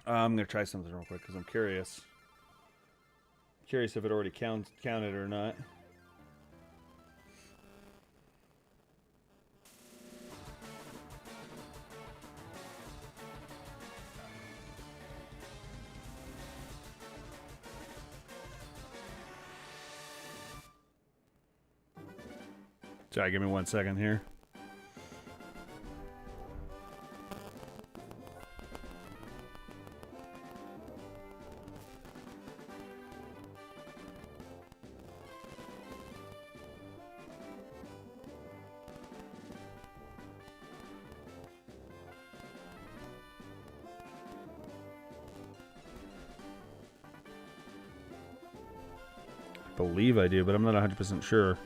I'm going to try something real quick because I'm curious. Curious if it already counted or not. Sorry, give me 1 second here. I believe I do, but I'm not 100% sure.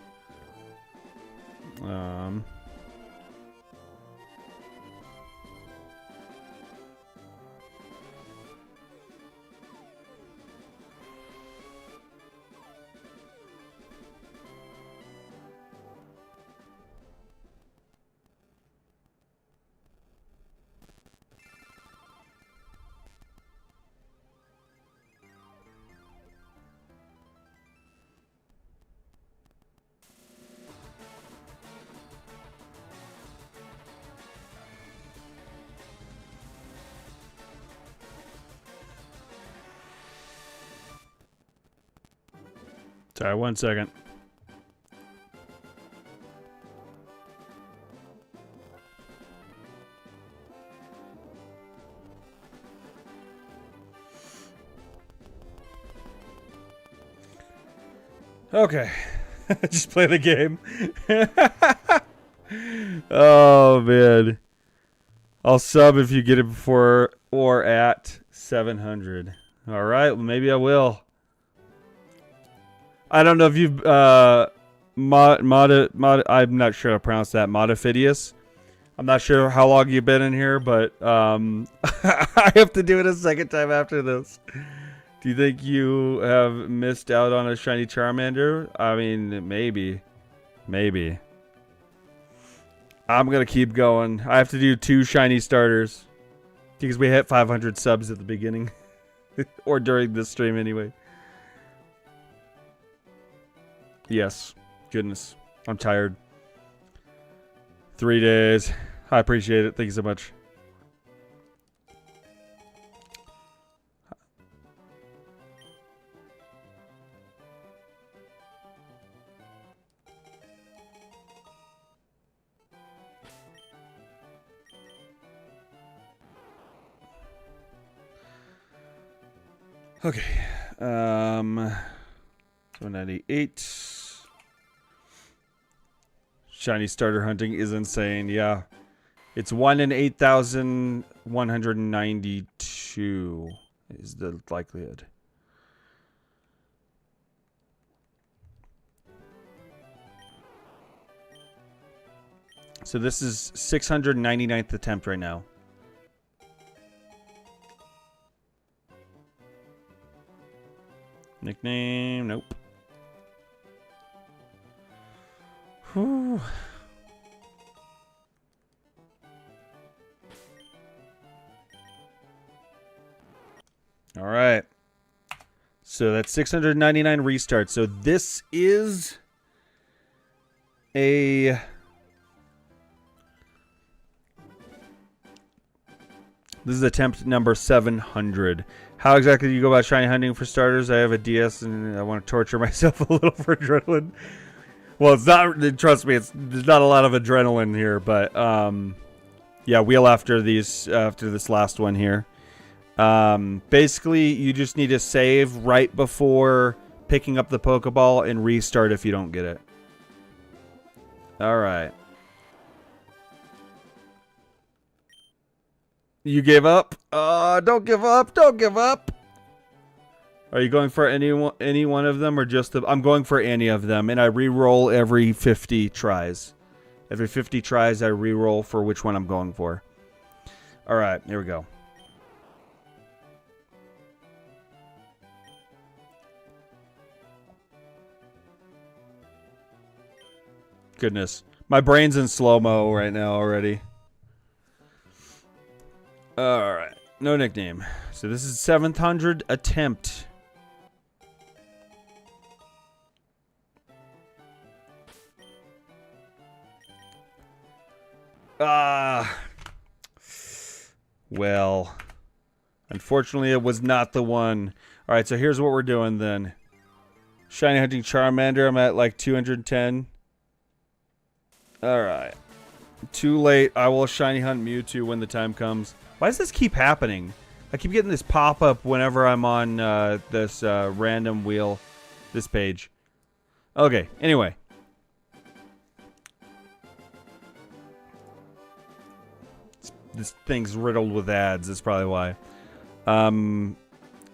Sorry, 1 second. Okay. Just play the game. Oh, man. I'll sub if you get it before or at 700. All right. Well, maybe I will. I don't know if you've I'm not sure how to pronounce that. Modifidius. I'm not sure how long you've been in here, but I have to do it a second time after this. Do you think you have missed out on a shiny Charmander? I mean, maybe. Maybe. I'm going to keep going. I have to do 2 shiny starters. Because we hit 500 subs at the beginning. Or during this stream anyway. Yes. Goodness. I'm tired. 3 days. I appreciate it. Thank you so much. Okay. 198. Shiny starter hunting is insane. Yeah. It's 1 in 8,192 is the likelihood. So this is 699th attempt right now. Nickname, nope. Whew. All right. So that's 699 restarts. So this is a... This is attempt number 700. How exactly do you go about shiny hunting for starters? I have a DS and I want to torture myself a little for adrenaline. Well, it's not, trust me, there's not a lot of adrenaline here, but yeah, wheel after this last one here. Basically, you just need to save right before picking up the Pokeball and restart if you don't get it. All right. You gave up? Don't give up. Don't give up. Are you going for any one of them or just the... I'm going for any of them, and I re-roll every 50 tries. Every 50 tries, I re-roll for which one I'm going for. All right, here we go. Goodness. My brain's in slow-mo right now already. Alright. No nickname. So this is 700th attempt. Well. Unfortunately, it was not the one. Alright, so here's what we're doing then. Shiny hunting Charmander. I'm at like 210. Alright. Too late. I will shiny hunt Mewtwo when the time comes. Why does this keep happening? I keep getting this pop-up whenever I'm on this random wheel. This page. Okay, anyway. This thing's riddled with ads. That's probably why.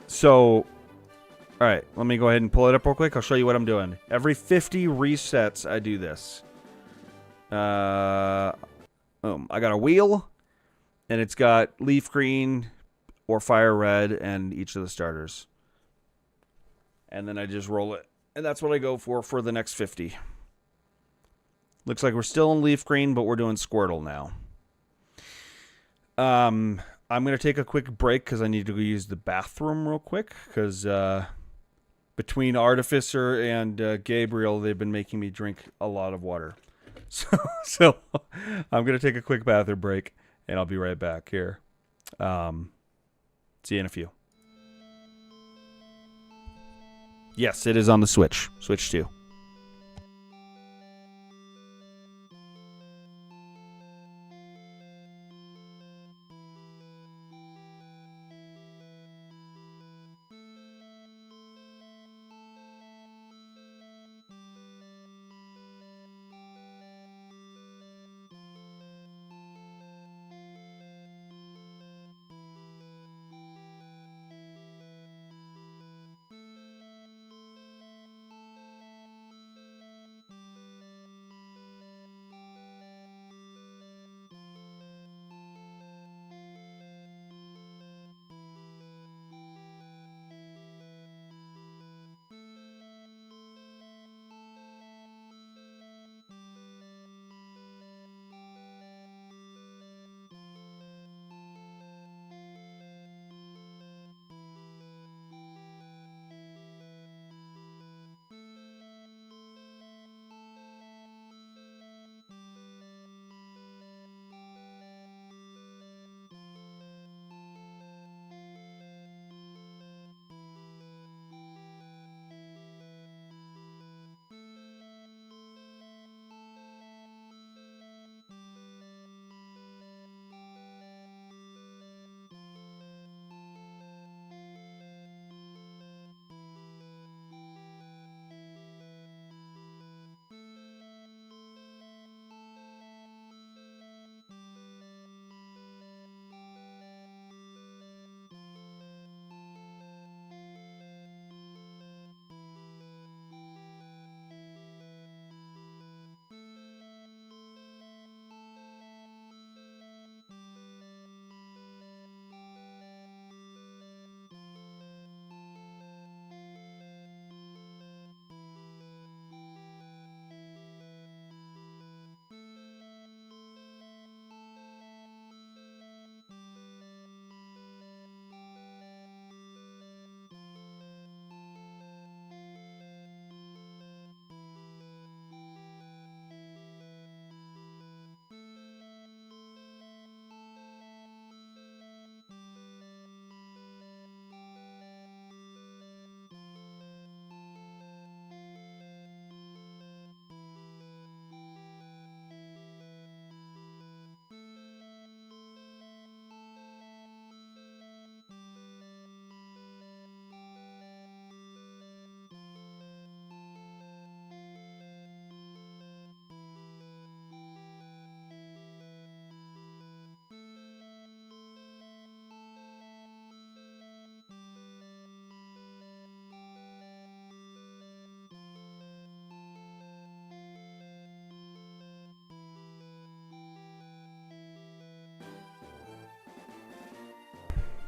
So... Alright, let me go ahead and pull it up real quick. I'll show you what I'm doing. Every 50 resets, I do this. I got a wheel, and it's got leaf green or fire red and each of the starters. And then I just roll it. And that's what I go for the next 50. Looks like we're still in leaf green, but we're doing Squirtle now. I'm going to take a quick break because I need to go use the bathroom real quick. Because between Artificer and Gabriel, they've been making me drink a lot of water. So I'm going to take a quick bathroom break, and I'll be right back here. See you in a few. Yes, it is on the Switch. Switch 2.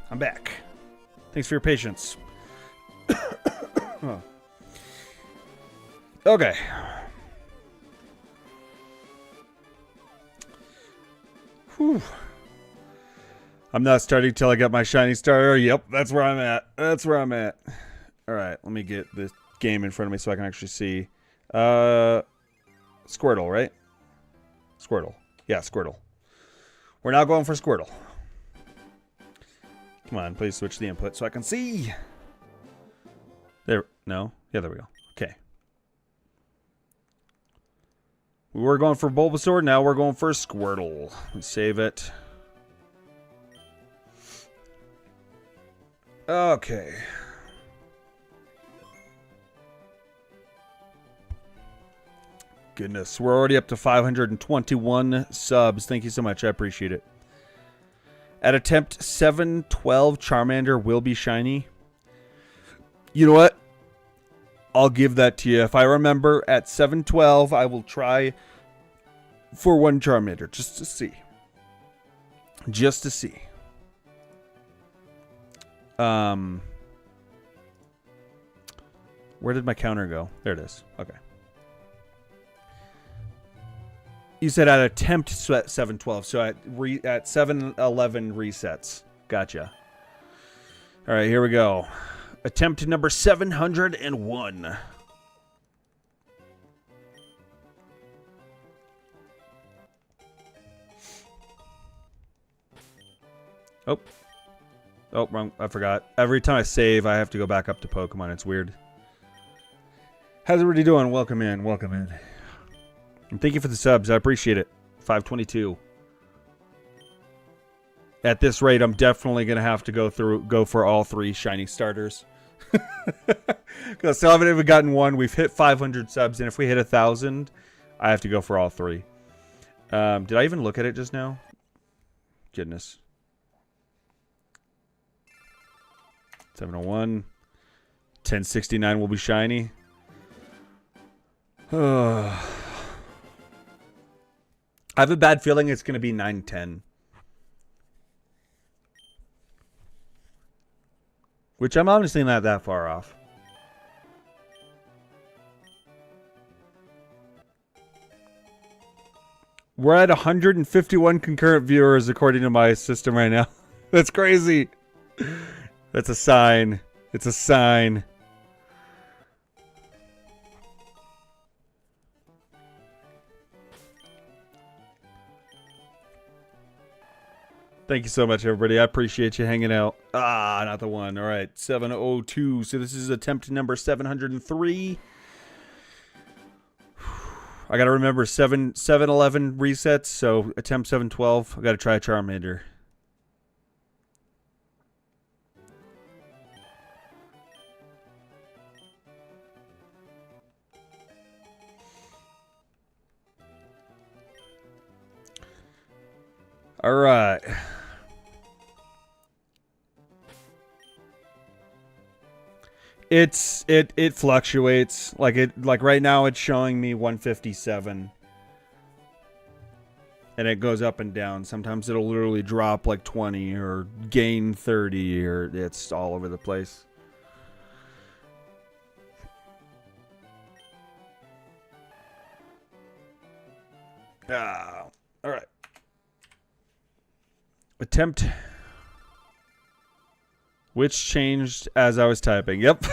I'm back. Thanks for your patience. Okay. Whew. I'm not starting till I get my shiny starter. Yep, that's where I'm at. That's where I'm at. All right, let me get this game in front of me so I can actually see. Squirtle, right? Squirtle. Yeah, Squirtle. We're now going for Squirtle. Come on, please switch the input so I can see. There. No? Yeah, there we go. Okay. We were going for Bulbasaur. Now we're going for Squirtle. Let's save it. Okay. Goodness, we're already up to 521 subs. Thank you so much. I appreciate it. At attempt 712, Charmander will be shiny. You know what? I'll give that to you. If I remember at 712, I will try for one Charmander just to see. Just to see. Where did my counter go? There it is. Okay. You said at attempt 712, so at 711 resets. Gotcha. All right, here we go. Attempt number 701. Oh. Oh, wrong. I forgot. Every time I save, I have to go back up to Pokemon. It's weird. How's everybody doing? Welcome in. Welcome in. And thank you for the subs. I appreciate it. 522. At this rate, I'm definitely going to have to go for all three shiny starters. Because I still haven't even gotten one. We've hit 500 subs, and if we hit 1,000, I have to go for all three. Did I even look at it just now? Goodness. 701. 1069 will be shiny. I have a bad feeling it's going to be 910. Which I'm honestly not that far off. We're at 151 concurrent viewers according to my system right now. That's crazy. That's a sign. It's a sign. Thank you so much, everybody. I appreciate you hanging out. Ah, not the one. All right, 702. So this is attempt number 703. I got to remember 711 resets, so attempt 712. I got to try Charmander. All right. It fluctuates. Like right now it's showing me 157. And it goes up and down. Sometimes it'll literally drop like 20 or gain 30, or it's all over the place. All right. Attempt. Which changed as I was typing. Yep.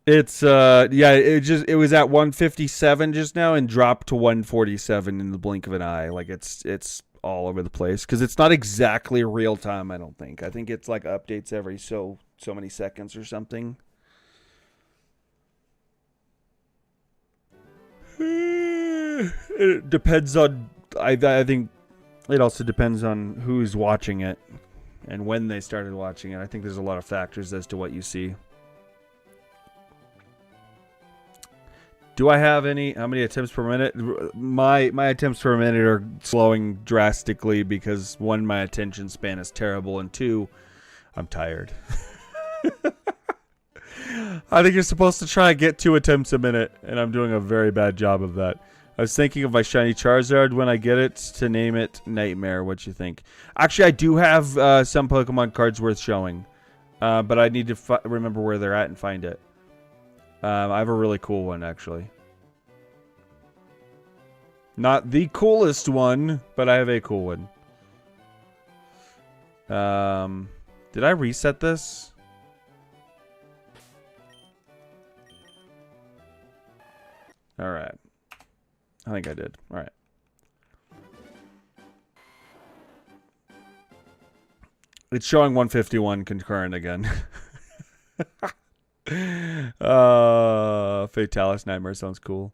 It's yeah, it was at 157 just now and dropped to 147 in the blink of an eye. Like it's all over the place because it's not exactly real time, I don't think. I think it's like updates every so many seconds or something. It depends on I think it also depends on who's watching it and when they started watching it. I think there's a lot of factors as to what you see. Do I have how many attempts per minute? My attempts per minute are slowing drastically because one, my attention span is terrible, and two, I'm tired. I think you're supposed to try and get 2 attempts a minute, and I'm doing a very bad job of that. I was thinking of my shiny Charizard when I get it to name it Nightmare. What you think? Actually, I do have some Pokemon cards worth showing, but I need to remember where they're at and find it. I have a really cool one, actually. Not the coolest one, but I have a cool one. Did I reset this? Alright. I think I did. Alright. It's showing 151 concurrent again. Fatalis Nightmare sounds cool.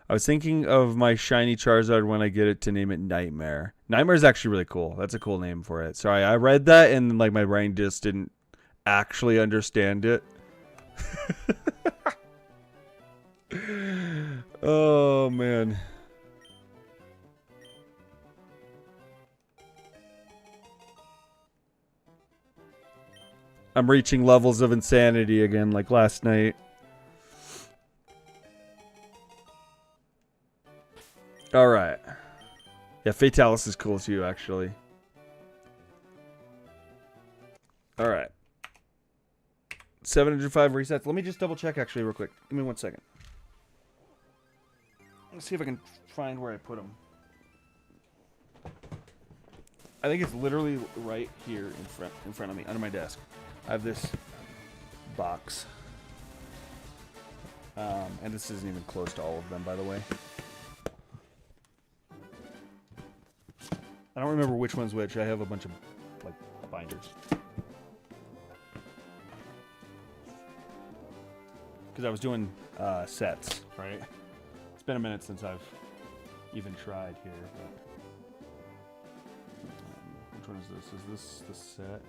I was thinking of my shiny Charizard when I get it to name it Nightmare. Nightmare is actually really cool. That's a cool name for it. Sorry, I read that and like my brain just didn't actually understand it. Oh man. I'm reaching levels of insanity again like last night. Alright. Yeah, Fatalis is cool too, actually. Alright. 705 resets. Let me just double check actually real quick. Give me 1 second. Let's see if I can find where I put them. I think it's literally right here in front of me, under my desk. I have this box. And this isn't even close to all of them, by the way. I don't remember which one's which. I have a bunch of like binders. Because I was doing sets, right? It's been a minute since I've even tried here. But, which one is this? Is this the set?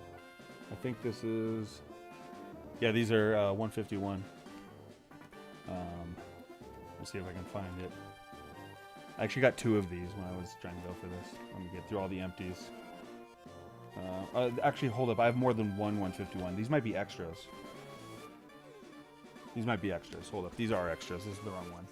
I think this is... Yeah, these are 151. Let's see if I can find it. I actually got 2 of these when I was trying to go for this. Let me get through all the empties. Actually, hold up. I have more than one 151. These might be extras. These might be extras. Hold up. These are extras. This is the wrong one.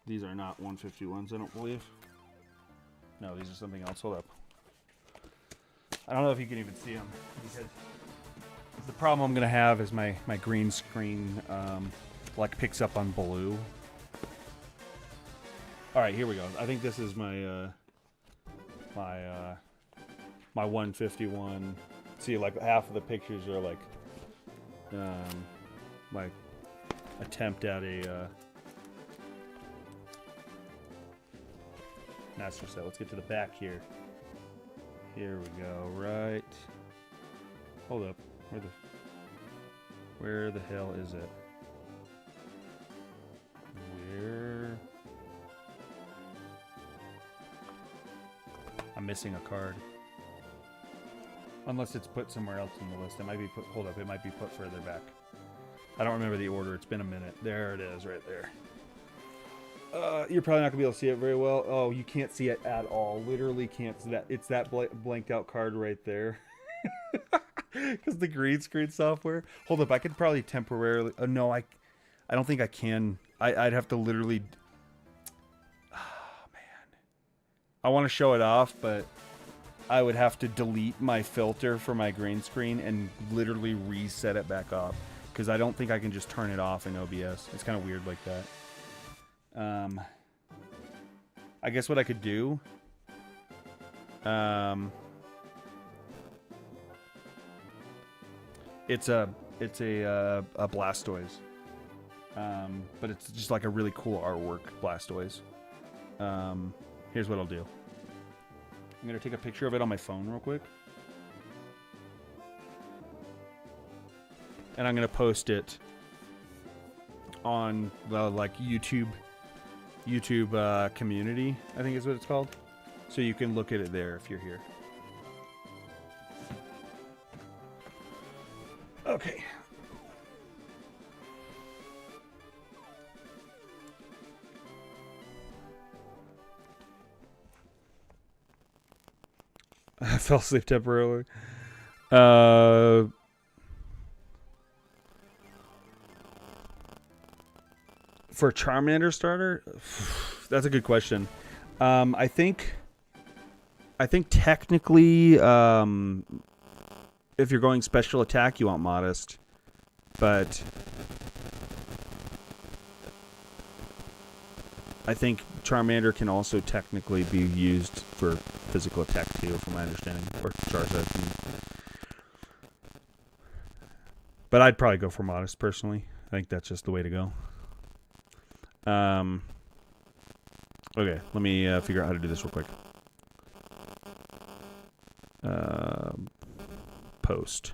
These are not 151s, I don't believe. No, these are something else. Hold up. I don't know if you can even see them. Because the problem I'm going to have is my green screen like picks up on blue. Alright, here we go. I think this is my my 151. See, like half of the pictures are like my attempt at a master set. Let's get to the back here. Here we go. Right. Hold up. Where the hell is it? Where? I'm missing a card. Unless it's put somewhere else in the list. It might be put. Hold up. It might be put further back. I don't remember the order. It's been a minute. There it is, right there. You're probably not gonna be able to see it very well. Oh, you can't see it at all. Literally can't see that. It's that blanked out card right there. Because the green screen software. Hold up, I could probably temporarily. No, I don't think I can. I'd have to literally. Oh man, I want to show it off, but I would have to delete my filter for my green screen and literally reset it back up. Because I don't think I can just turn it off in OBS. It's kind of weird like that. I guess what I could do, it's a Blastoise, but it's just like a really cool artwork Blastoise. Here's what I'll do. I'm gonna take a picture of it on my phone real quick, and I'm gonna post it on the like YouTube community, I think is what it's called. So you can look at it there if you're here. Okay. I fell asleep temporarily. For Charmander starter, that's a good question. I think technically, if you're going special attack, you want modest, but I think Charmander can also technically be used for physical attack too, from my understanding, or Charizard. But I'd probably go for modest personally. I think that's just the way to go. Okay, let me figure out how to do this real quick. Post.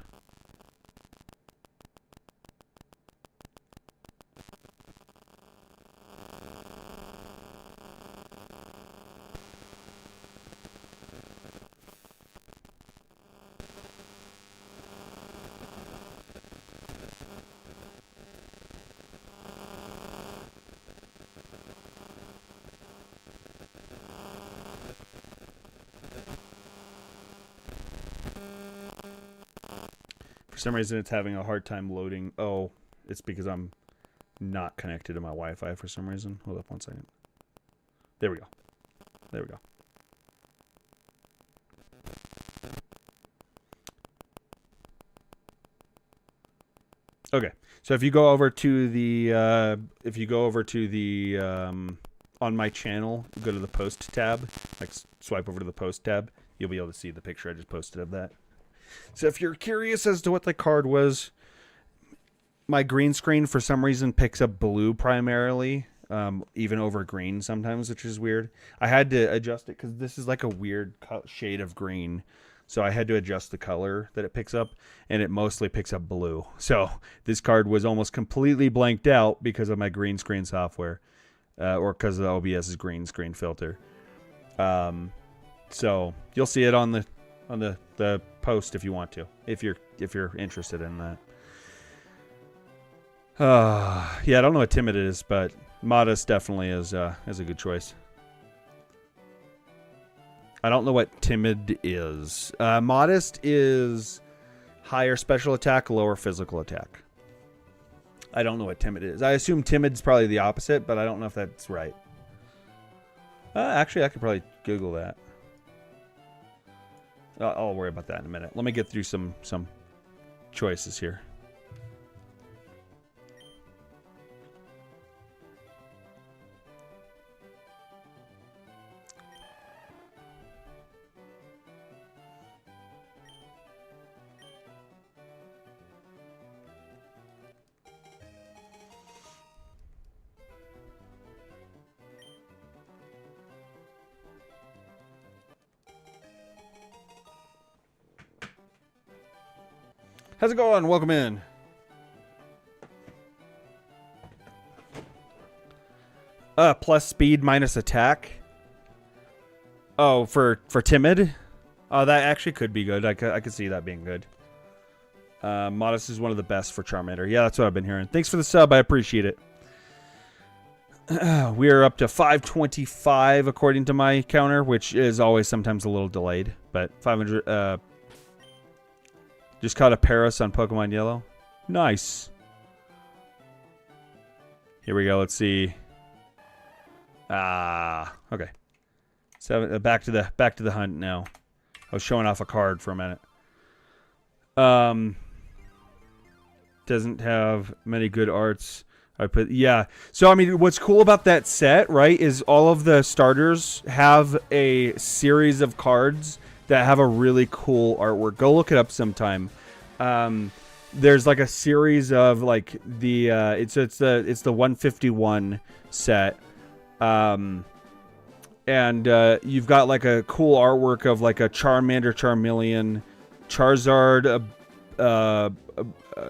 For some reason, it's having a hard time loading. Oh, it's because I'm not connected to my Wi-Fi for some reason. Hold up one second. There we go. There we go. Okay, so if you go over to the on my channel, go to the post tab, like swipe over to the post tab, you'll be able to see the picture I just posted of that. So if you're curious as to what the card was, my green screen for some reason picks up blue primarily, even over green sometimes, which is weird. I had to adjust it because this is like a weird shade of green. So I had to adjust the color that it picks up, and it mostly picks up blue. So this card was almost completely blanked out because of my green screen software, or because of the OBS's green screen filter. So you'll see it on the post if you want to, if you're interested in that. Yeah, I don't know what timid is, but modest definitely is a good choice. I don't know what timid is. Modest is higher special attack, lower physical attack. I don't know what timid is. I assume timid's probably the opposite, but I don't know if that's right. Actually, I could probably Google that. I'll worry about that in a minute. Let me get through some choices here. How's it going? Welcome in. Plus speed minus attack. Oh, for timid? Oh, that actually could be good. I could see that being good. Modest is one of the best for Charmander. Yeah, that's what I've been hearing. Thanks for the sub. I appreciate it. We are up to 525 according to my counter, which is always sometimes a little delayed. But 500... Just caught a Paris on Pokemon Yellow. Nice. Here we go. Let's see. Okay. Back to the hunt now. I was showing off a card for a minute. Doesn't have many good arts. Yeah. So I mean, what's cool about that set, right, is all of the starters have a series of cards that have a really cool artwork. Go look it up sometime. There's like a series of like the it's the 151 set. And you've got like a cool artwork of like a Charmander, Charmeleon, Charizard,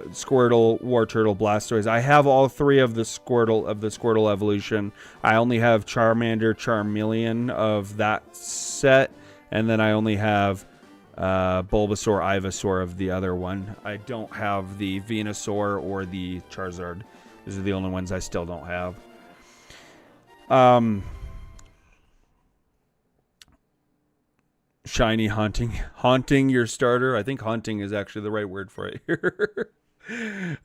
Squirtle, Wartortle, Blastoise. I have all three of the Squirtle evolution. I only have Charmander, Charmeleon of that set, and then I only have Bulbasaur, Ivysaur of the other one. I don't have the Venusaur or the Charizard. These are the only ones I still don't have. Shiny haunting your starter. I think haunting is actually the right word for it here.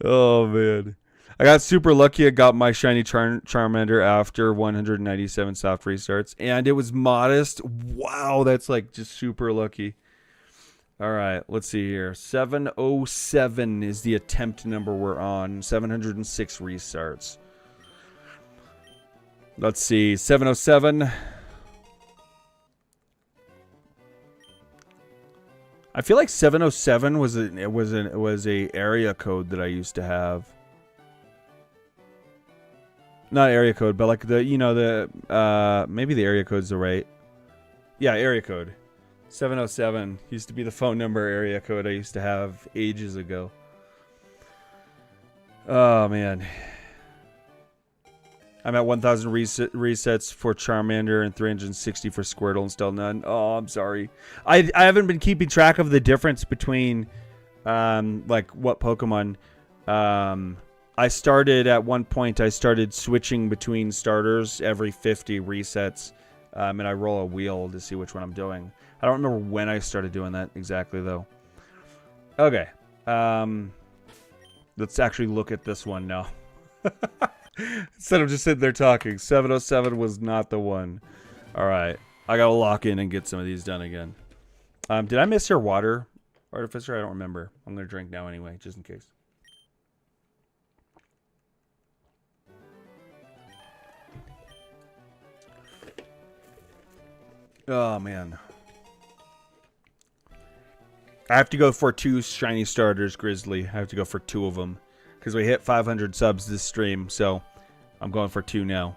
Oh man, I got super lucky. I got my shiny Charmander after 197 soft restarts, and it was modest. Wow, that's like just super lucky. All right, let's see here. 707 is the attempt number we're on. 706 restarts. Let's see, 707. I feel like 707 was a area code that I used to have. Not area code, but like maybe the area code's the right. Yeah, area code. 707 used to be the phone number area code I used to have ages ago. Oh man. I'm at 1,000 resets for Charmander and 360 for Squirtle and still none. Oh, I'm sorry. I haven't been keeping track of the difference between, like, what Pokemon. I started at one point, I started switching between starters every 50 resets, and I roll a wheel to see which one I'm doing. I don't remember when I started doing that exactly, though. Okay. Let's actually look at this one now. Instead of just sitting there talking. 707 was not the one. Alright. I gotta lock in and get some of these done again. Did I miss your water, Artificer? I don't remember. I'm gonna drink now anyway, just in case. Oh, man. I have to go for 2 shiny starters, Grizzly. I have to go for 2 of them. Because we hit 500 subs this stream, so I'm going for 2 now.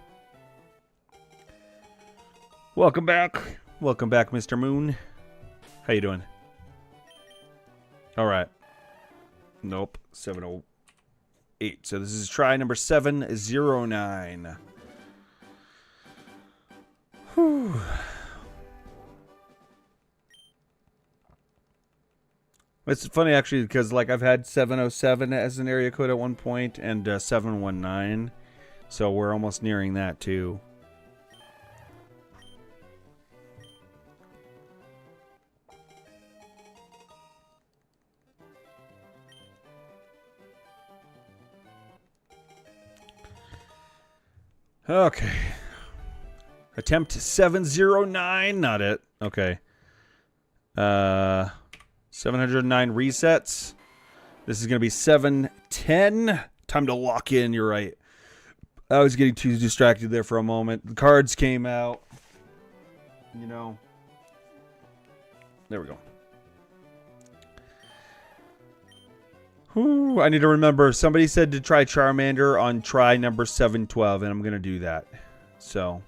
Welcome back. Welcome back, Mr. Moon. How you doing? Alright. Nope. 708. So this is try number 709. Whew. It's funny, actually, because, like, I've had 707 as an area code at one point, and 719, so we're almost nearing that, too. Okay. Attempt 709, not it. Okay. 709 resets. This is going to be 710. Time to lock in, you're right. I was getting too distracted there for a moment. The cards came out. You know. There we go. Whew, I need to remember. Somebody said to try Charmander on try number 712, and I'm going to do that. So,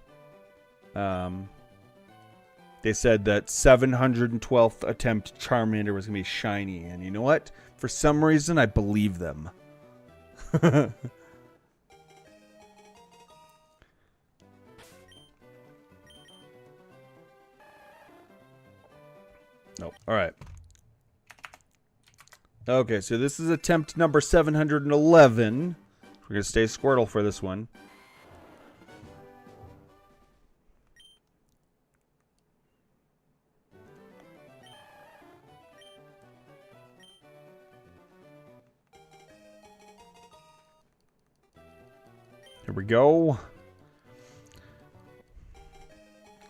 they said that 712th attempt Charmander was going to be shiny. And you know what? For some reason, I believe them. Nope. All right. Okay, so this is attempt number 711. We're going to stay Squirtle for this one. Here we go.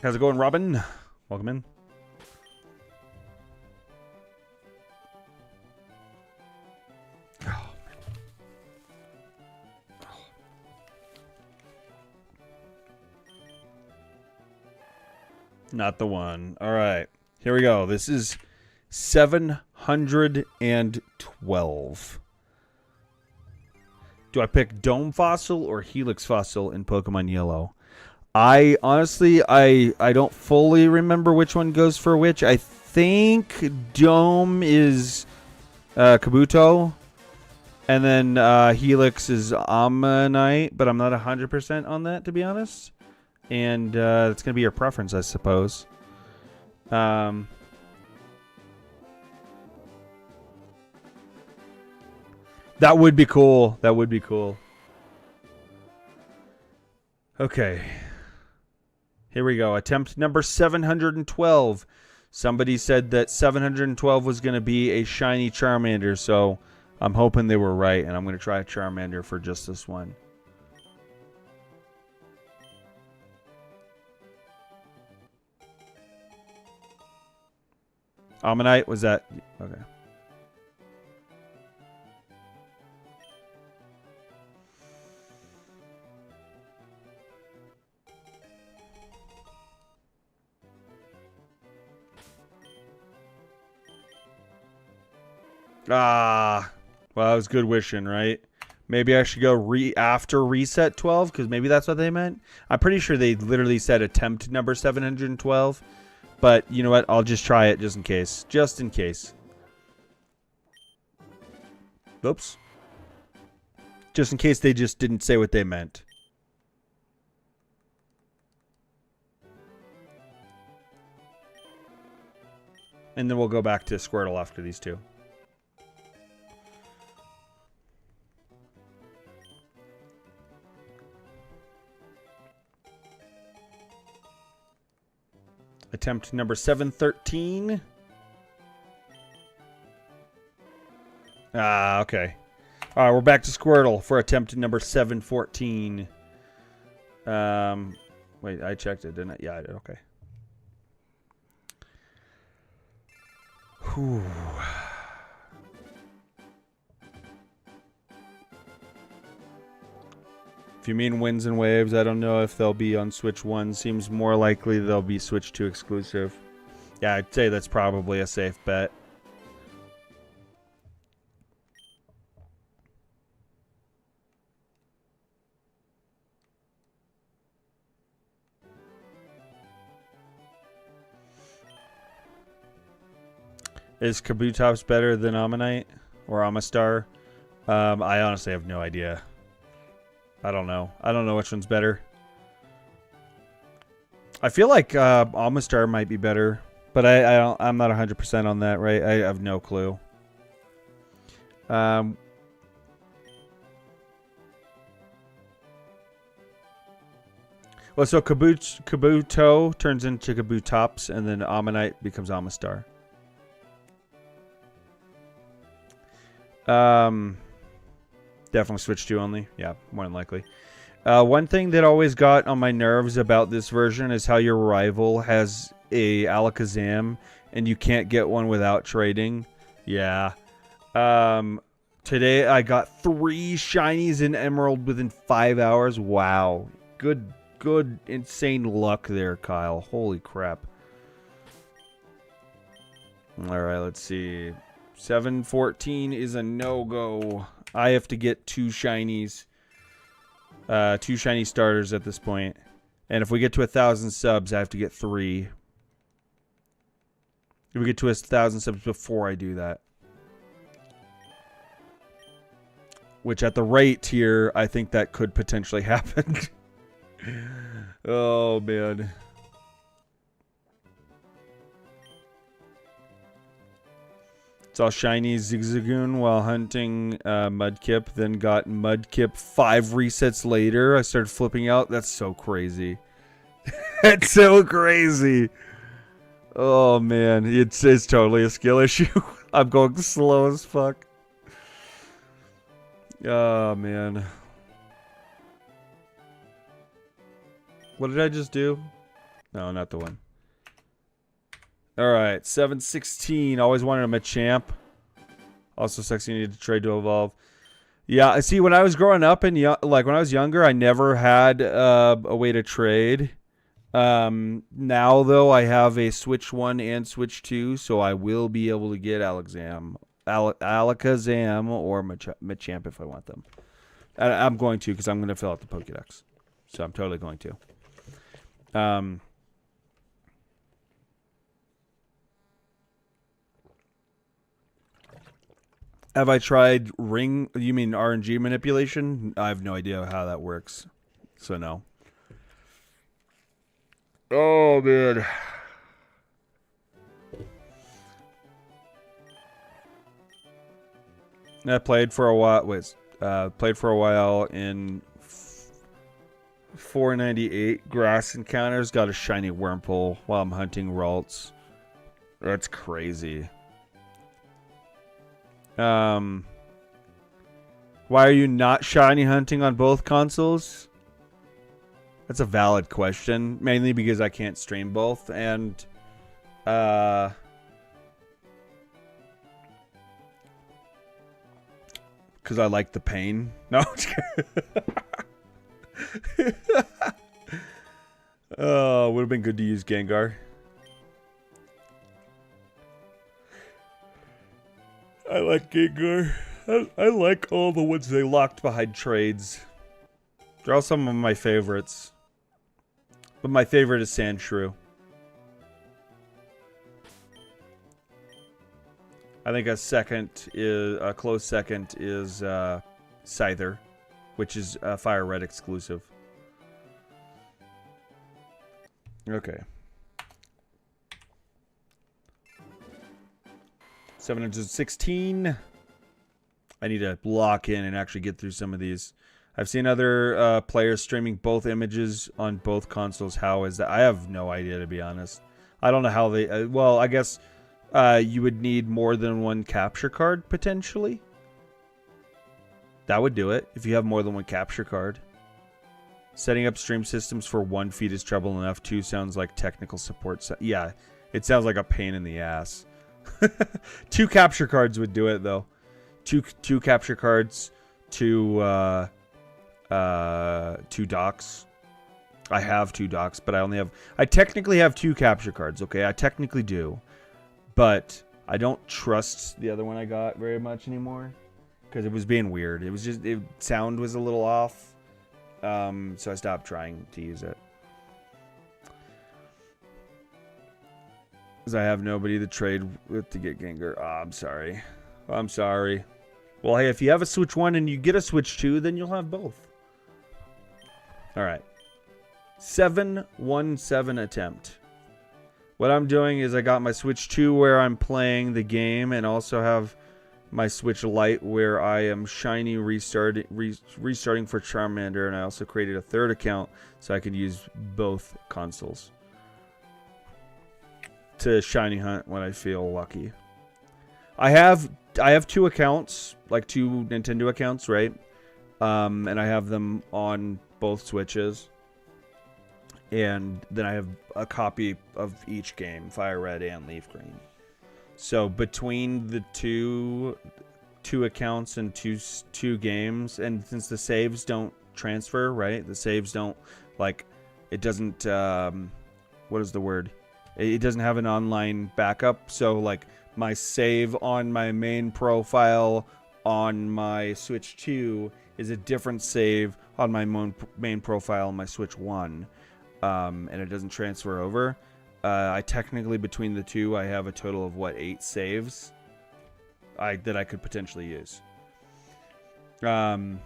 How's it going, Robin? Welcome in. Not the one. All right. Here we go. This is 712. Do I pick Dome Fossil or Helix Fossil in Pokemon Yellow? I honestly, I don't fully remember which one goes for which. I think Dome is Kabuto. And then Helix is Ammonite. But I'm not 100% on that, to be honest. And it's going to be your preference, I suppose. That would be cool. That would be cool. Okay. Here we go. Attempt number 712. Somebody said that 712 was going to be a shiny Charmander, so I'm hoping they were right, and I'm going to try a Charmander for just this one. Ammonite, was that? Okay. Ah, well, that was good wishing, right? Maybe I should go after reset 12, because maybe that's what they meant. I'm pretty sure they literally said attempt number 712. But you know what? I'll just try it just in case. Just in case. Oops. Just in case they just didn't say what they meant. And then we'll go back to Squirtle after these two. Attempt number 713. Ah, okay. All right, we're back to Squirtle for attempt number 714. Wait, I checked it, didn't I? Yeah, I did. Okay. Whew. If you mean Winds and Waves, I don't know if they'll be on Switch 1. Seems more likely they'll be Switch 2 exclusive. Yeah, I'd say that's probably a safe bet. Is Kabutops better than Ammonite or Amistar? I honestly have no idea. I don't know. I don't know which one's better. I feel like Amistar might be better, but I'm not 100% on that, right? I have no clue. Well, so Kabuto turns into Kabutops, and then Ammonite becomes Amistar. Definitely Switch 2 only. Yeah, more than likely. One thing that always got on my nerves about this version is how your rival has a Alakazam, and you can't get one without trading. Yeah. Today I got 3 shinies in Emerald within 5 hours. Wow. Good, insane luck there, Kyle. Holy crap. Alright, let's see. 714 is a no-go. I have to get 2 shinies. 2 shiny starters at this point. And if we get to 1,000 subs, I have to get 3. If we get to 1,000 subs before I do that. Which at the rate here, I think that could potentially happen. Oh, man. Saw shiny Zigzagoon while hunting Mudkip, then got Mudkip 5 resets later. I started flipping out. That's so crazy. That's so crazy. Oh, man. It's totally a skill issue. I'm going slow as fuck. Oh, man. What did I just do? No, not the one. Alright, 716. Always wanted a Machamp. Also sexy, needed to trade to evolve. Yeah, I see, when I was growing up and like when I was younger, I never had a way to trade. Now though, I have a Switch 1 and Switch 2, so I will be able to get Alakazam or Machamp if I want them. I'm going to, because I'm going to fill out the Pokédex. So I'm totally going to. Have I tried ring? You mean RNG manipulation? I have no idea how that works. So no. Oh, man. I played for a while. Played for a while in 498 grass encounters. Got a shiny Wurmple while I'm hunting Ralts. That's crazy. Why are you not shiny hunting on both consoles? That's a valid question. Mainly because I can't stream both, and because I like the pain. No. Oh, would have been good to use Gengar. I like Gengar. I like all the ones they locked behind trades. They're all some of my favorites. But my favorite is Sandshrew. I think a close second is Scyther, which is Fire Red exclusive. Okay. 716. I need to lock in and actually get through some of these. I've seen other players streaming both images on both consoles. How is that? I have no idea, to be honest. I don't know how they... well, I guess you would need more than one capture card, potentially. That would do it, if you have more than one capture card. Setting up stream systems for 1 feed is trouble enough. 2 sounds like technical support. Yeah, it sounds like a pain in the ass. 2 capture cards would do it, though. Two capture cards, 2 docks. I have 2 docks, but I technically have 2 capture cards. Okay, I technically do, but I don't trust the other one I got very much anymore because it was being weird. It was just sound was a little off, so I stopped trying to use it because I have nobody to trade with to get Gengar. Oh, I'm sorry. I'm sorry. Well, hey, if you have a Switch 1 and you get a Switch 2, then you'll have both. All right. 717 attempt. What I'm doing is I got my Switch 2 where I'm playing the game and also have my Switch Lite where I am shiny restarting for Charmander, and I also created a third account so I could use both consoles to shiny hunt when I feel lucky. I have 2 accounts, like 2 Nintendo accounts, right? And I have them on both Switches. And then I have a copy of each game, Fire Red and Leaf Green. So between the two accounts and two games, and since the saves don't transfer, right? The saves don't, like, it doesn't, what is the word? It doesn't have an online backup. So, like, my save on my main profile on my Switch 2 is a different save on my main profile on my Switch 1. And it doesn't transfer over. I technically, between the two, I have a total of, 8 saves that I could potentially use. I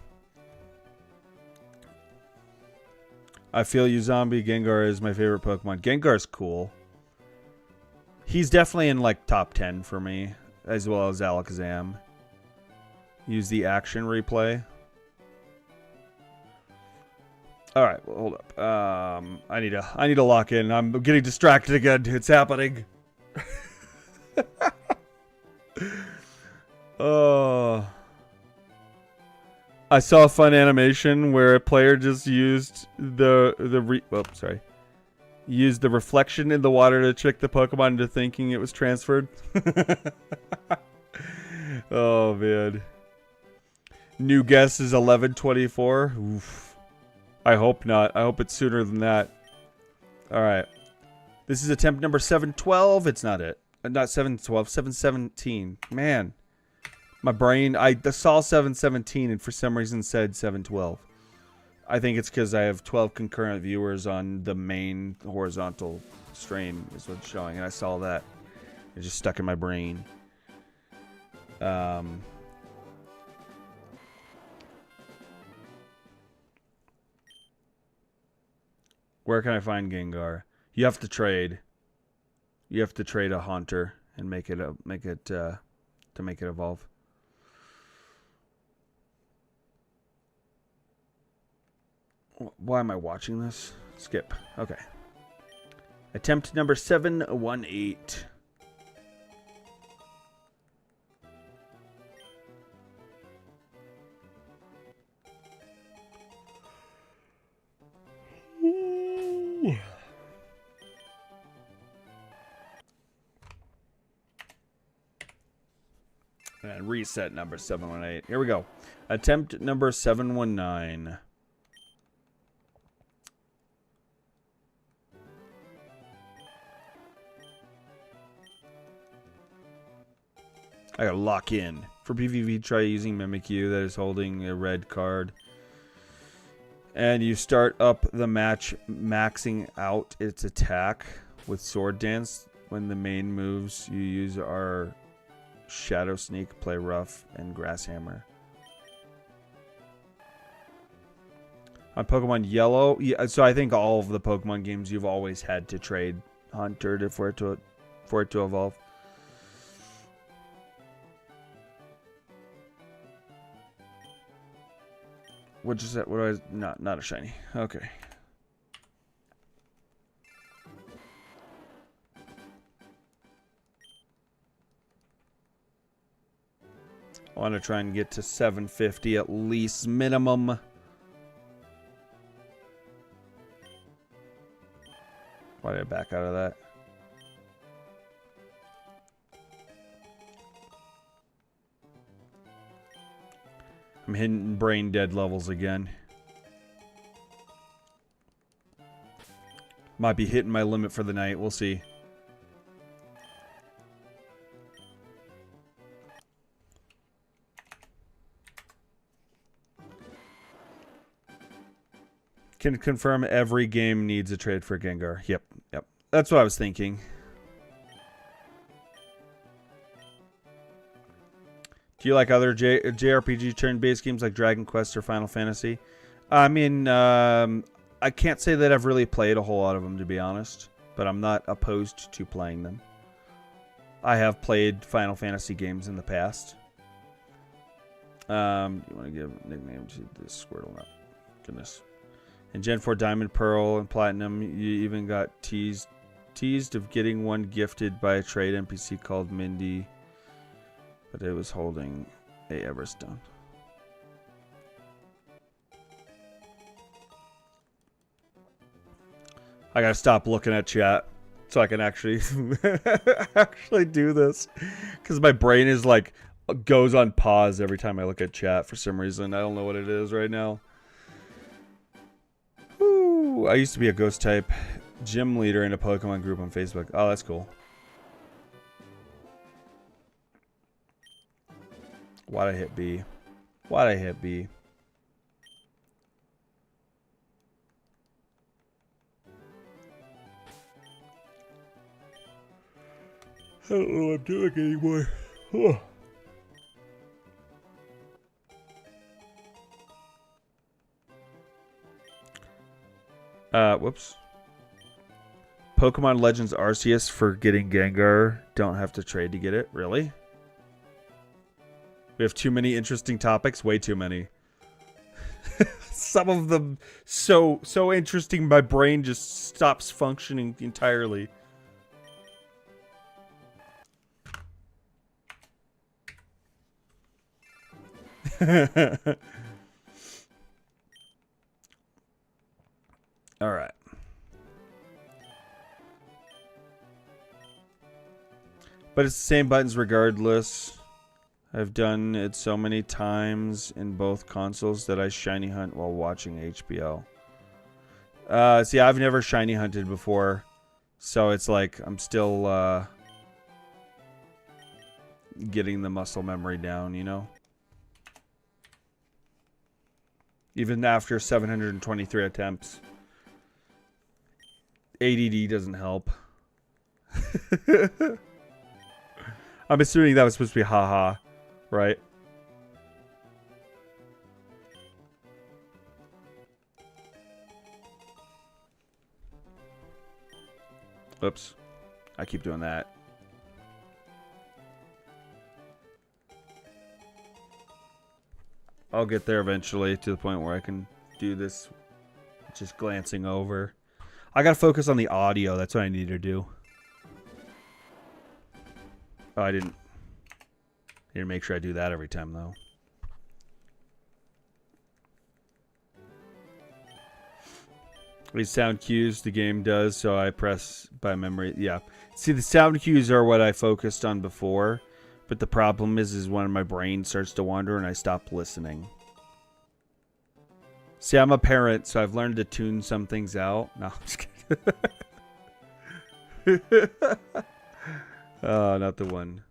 feel you, Zombie. Gengar is my favorite Pokemon. Gengar's cool. He's definitely in, top 10 for me, as well as Alakazam. Use the action replay. All right, well, hold up. I need to lock in. I'm getting distracted again. It's happening. Oh. I saw a fun animation where a player just used used the reflection in the water to trick the Pokemon into thinking it was transferred. Oh man. New guess is 11:24. Oof. I hope not. I hope it's sooner than that. All right. This is attempt number 712. It's not it. Not 712. 717. Man. My brain. I saw 717 and for some reason said 712. I think it's because I have 12 concurrent viewers on the main horizontal stream is what's showing. And I saw that. It just stuck in my brain. Where can I find Gengar? You have to trade. You have to trade a Haunter and make it evolve. Why am I watching this? Skip. Okay. Attempt number 718. And reset number 718. Here we go. Attempt number 719. I gotta lock in. For PvP, try using Mimikyu that is holding a red card. And you start up the match maxing out its attack with Sword Dance. When the main moves you use are Shadow Sneak, Play Rough, and Grass Hammer. On Pokemon Yellow, yeah, so I think all of the Pokemon games you've always had to trade Hunter for it to evolve. Which is that? What do I? Not a shiny. Okay. I want to try and get to 750 at least minimum. Why did I back out of that? I'm hitting brain dead levels again. Might be hitting my limit for the night. We'll see. Can confirm every game needs a trade for Gengar. Yep. That's what I was thinking. Do you like other JRPG turn-based games like Dragon Quest or Final Fantasy? I mean, I can't say that I've really played a whole lot of them, to be honest. But I'm not opposed to playing them. I have played Final Fantasy games in the past. You want to give a nickname to this Squirtle? No. Goodness. In Gen 4 Diamond, Pearl, and Platinum, you even got teased of getting one gifted by a trade NPC called Mindy. But it was holding a Everstone. I gotta stop looking at chat so I can actually actually do this, because my brain is like goes on pause every time I look at chat for some reason. I don't know what it is right now. Woo. I used to be a ghost type gym leader in a Pokemon group on Facebook. Oh, that's cool. Why'd I hit B? Why'd I hit B? I don't know what I'm doing anymore. Whoops. Pokemon Legends Arceus for getting Gengar. Don't have to trade to get it. Really? We have too many interesting topics. Way too many. Some of them so interesting my brain just stops functioning entirely. All right. But it's the same buttons regardless. I've done it so many times in both consoles that I shiny hunt while watching HBO. See, I've never shiny hunted before, so it's like I'm still getting the muscle memory down, you know? Even after 723 attempts. ADD doesn't help. I'm assuming that was supposed to be haha, right? Oops. I keep doing that. I'll get there eventually to the point where I can do this just glancing over. I gotta focus on the audio. That's what I need to do. Oh, I didn't make sure I do that every time, though. These sound cues the game does, so I press by memory. Yeah. See, the sound cues are what I focused on before, but the problem is when my brain starts to wander and I stop listening. See, I'm a parent, so I've learned to tune some things out. No, I'm just kidding. Oh, not the one.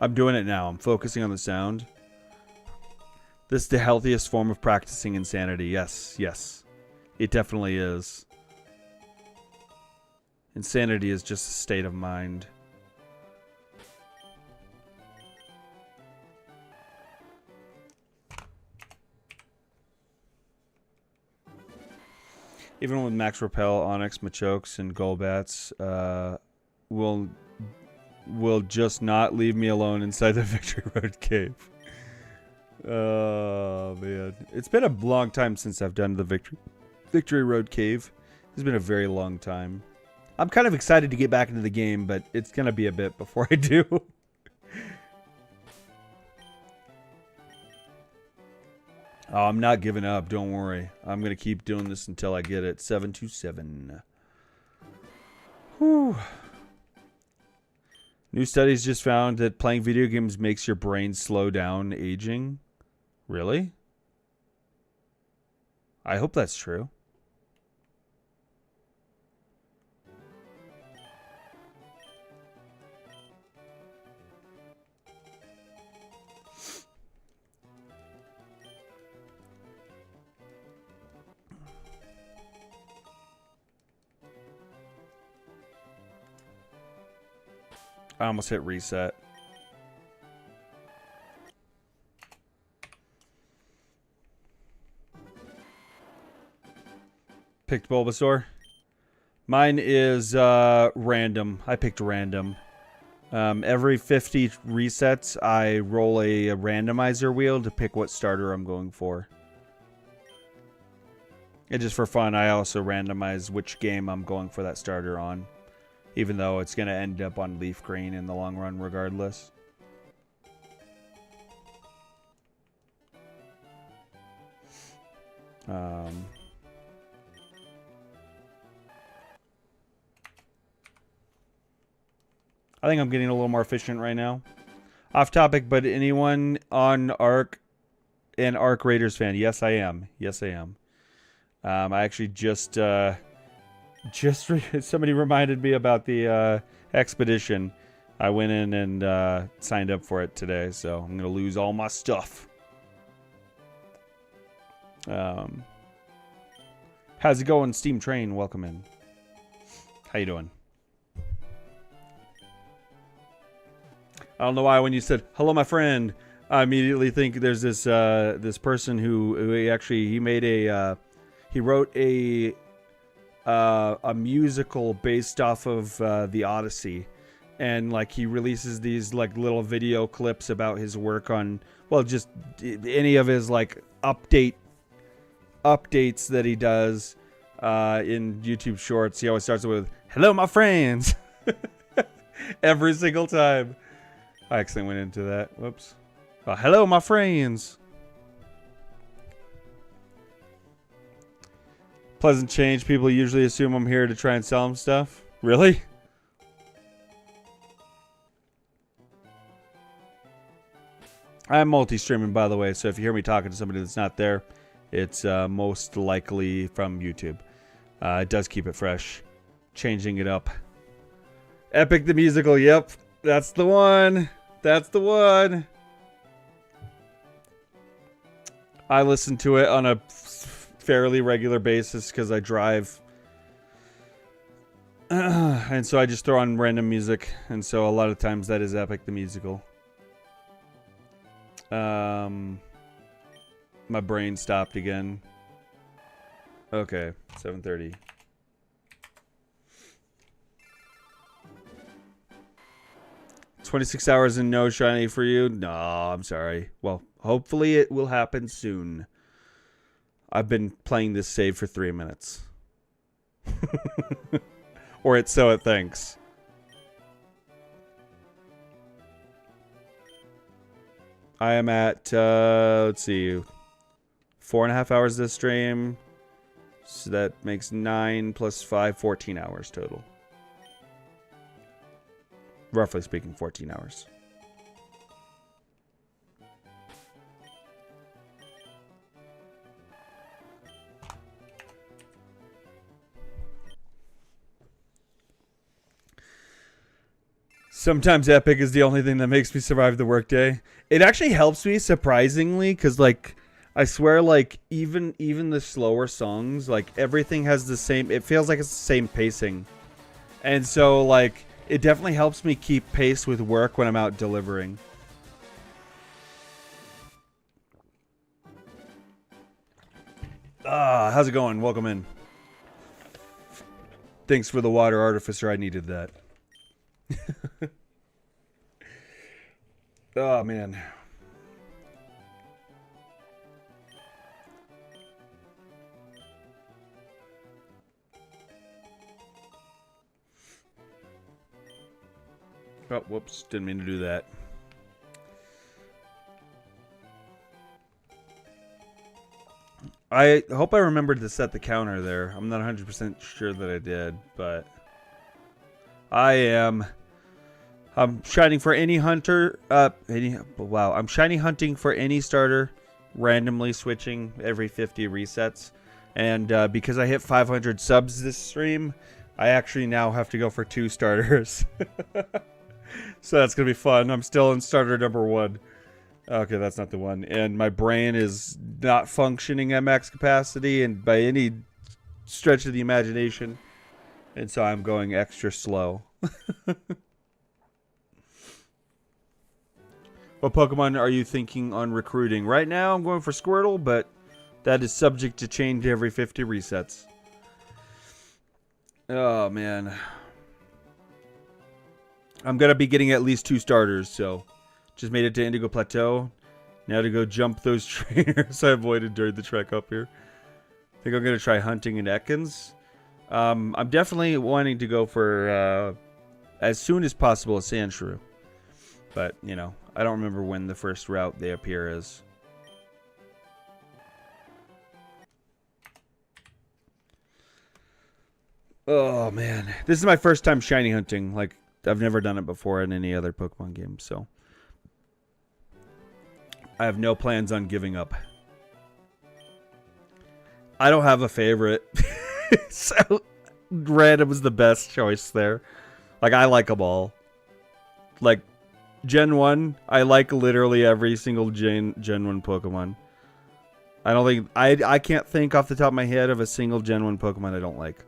I'm doing it now. I'm focusing on the sound. This is the healthiest form of practicing insanity. Yes, yes. It definitely is. Insanity is just a state of mind. Even with Max Repel, Onyx, Machoke's, and Golbats, will just not leave me alone inside the Victory Road cave. Oh, man. It's been a long time since I've done the Victory Road cave. It's been a very long time. I'm kind of excited to get back into the game, but it's going to be a bit before I do. Oh, I'm not giving up. Don't worry. I'm going to keep doing this until I get it. 727. Whew. New studies just found that playing video games makes your brain slow down aging. Really? I hope that's true. I almost hit reset. Picked Bulbasaur. Mine is random. I picked random. Every 50 resets, I roll a randomizer wheel to pick what starter I'm going for. And just for fun, I also randomize which game I'm going for that starter on. Even though it's going to end up on Leaf Green in the long run regardless. I think I'm getting a little more efficient right now. Off topic, but anyone on Arc an Arc Raiders fan? Yes, I am. Yes, I am. I actually just somebody reminded me about the expedition. I went in and signed up for it today, so I'm gonna lose all my stuff. How's it going, Steam Train? Welcome in. How you doing? I don't know why when you said hello, my friend, I immediately think there's this this person who he made a he wrote a musical based off of the Odyssey, and like he releases these like little video clips about his work on, well, just any of his like updates that he does in YouTube Shorts. He always starts with "Hello, my friends," every single time. I accidentally went into that. Whoops. Oh, hello, my friends. Pleasant change. People usually assume I'm here to try and sell them stuff. Really? I'm multi-streaming, by the way, so if you hear me talking to somebody that's not there, it's most likely from YouTube. It does keep it fresh. Changing it up. Epic the Musical. Yep. That's the one. That's the one. I listen to it on a fairly regular basis because I drive. And so I just throw on random music. And so a lot of times that is Epic the Musical. My brain stopped again. Okay, 7:30. "26 hours and no shiny for you?" No, I'm sorry. Well, hopefully it will happen soon. I've been playing this save for 3 minutes. Or so it thinks. I am at, let's see, 4.5 hours this stream. So that makes 9 plus 5, 14 hours total. Roughly speaking, 14 hours. Sometimes Epic is the only thing that makes me survive the workday. It actually helps me surprisingly, because like I swear, like even the slower songs, like everything has the same. It feels like it's the same pacing, and so like it definitely helps me keep pace with work when I'm out delivering. How's it going? Welcome in. Thanks for the water, Artificer. I needed that. Oh, man. Oh, whoops. Didn't mean to do that. I hope I remembered to set the counter there. I'm not 100% sure that I did, but I am. I'm shining for any hunter. I'm shiny hunting for any starter, randomly switching every 50 resets. And because I hit 500 subs this stream, I actually now have to go for 2 starters. So that's going to be fun. I'm still in starter number 1. Okay, that's not the one. And my brain is not functioning at max capacity and by any stretch of the imagination. And so I'm going extra slow. What Pokemon are you thinking on recruiting? Right now I'm going for Squirtle, but that is subject to change every 50 resets. Oh, man. I'm going to be getting at least 2 starters, so... Just made it to Indigo Plateau. Now to go jump those trainers I avoided during the trek up here. I think I'm going to try hunting in Ekans. I'm definitely wanting to go for, as soon as possible, a Sandshrew. But, you know, I don't remember when the first route they appear is. Oh, man. This is my first time shiny hunting. Like, I've never done it before in any other Pokemon game, so... I have no plans on giving up. I don't have a favorite. So, random was the best choice there. Like, I like them all. Like, Gen 1, I like literally every single Gen 1 Pokemon. I don't think... I can't think off the top of my head of a single Gen 1 Pokemon I don't like.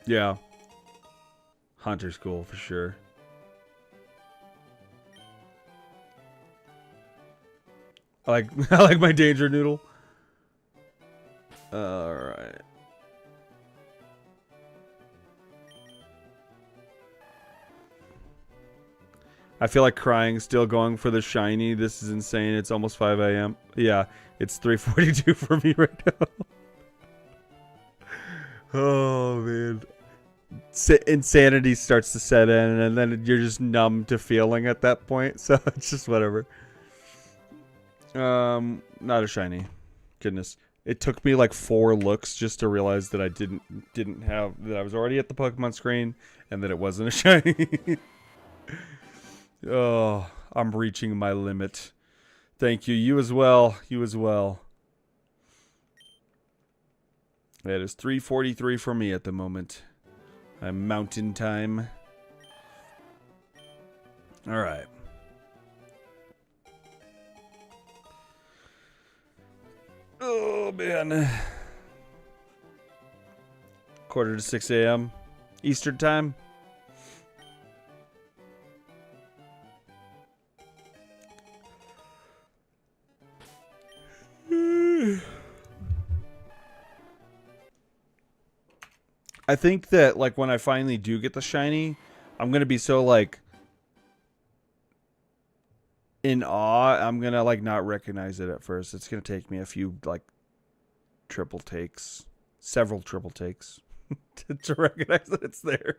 Yeah. Hunter's cool, for sure. I like my Danger Noodle. Alright. I feel like crying still going for the shiny. This is insane. It's almost 5 a.m. Yeah, it's 3:42 for me right now. Oh, man. Insanity starts to set in, and then you're just numb to feeling at that point. So it's just whatever. Not a shiny. Goodness. It took me like 4 looks just to realize that I didn't have that I was already at the Pokemon screen and that it wasn't a shiny. Oh, I'm reaching my limit. Thank you. You as well. You as well. That is 3:43 for me at the moment. I'm mountain time. All right. Oh, man. 5:45 a.m. Eastern time. I think that, like, when I finally do get the shiny, I'm going to be so, like, in awe, I'm going to, like, not recognize it at first. It's going to take me a few, like, triple takes. Several triple takes to recognize that it's there.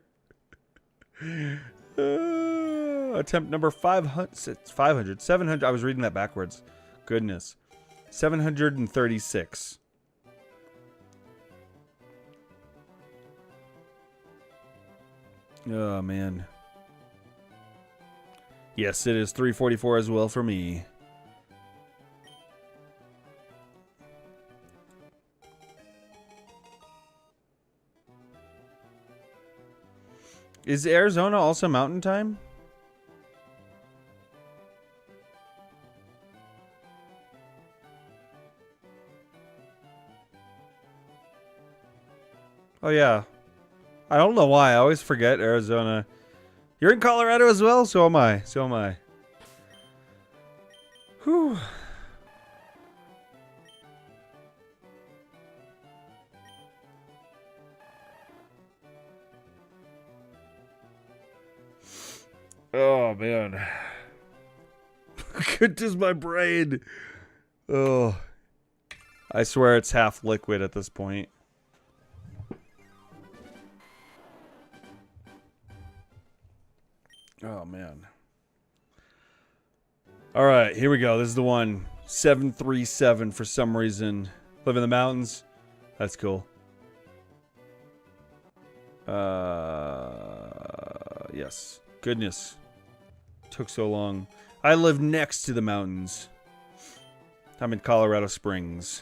Attempt number 500. 700. I was reading that backwards. Goodness. 736. Oh, man. Yes, it is 344 as well for me. Is Arizona also mountain time? Oh, yeah. I don't know why. I always forget Arizona. You're in Colorado as well? So am I. So am I. Whew. Oh, man. Goodness, my brain. Oh. I swear it's half liquid at this point. Oh, man. All right, here we go. This is the one. 737 for some reason. Live in the mountains. That's cool. Yes. Goodness. Took so long. I live next to the mountains. I'm in Colorado Springs.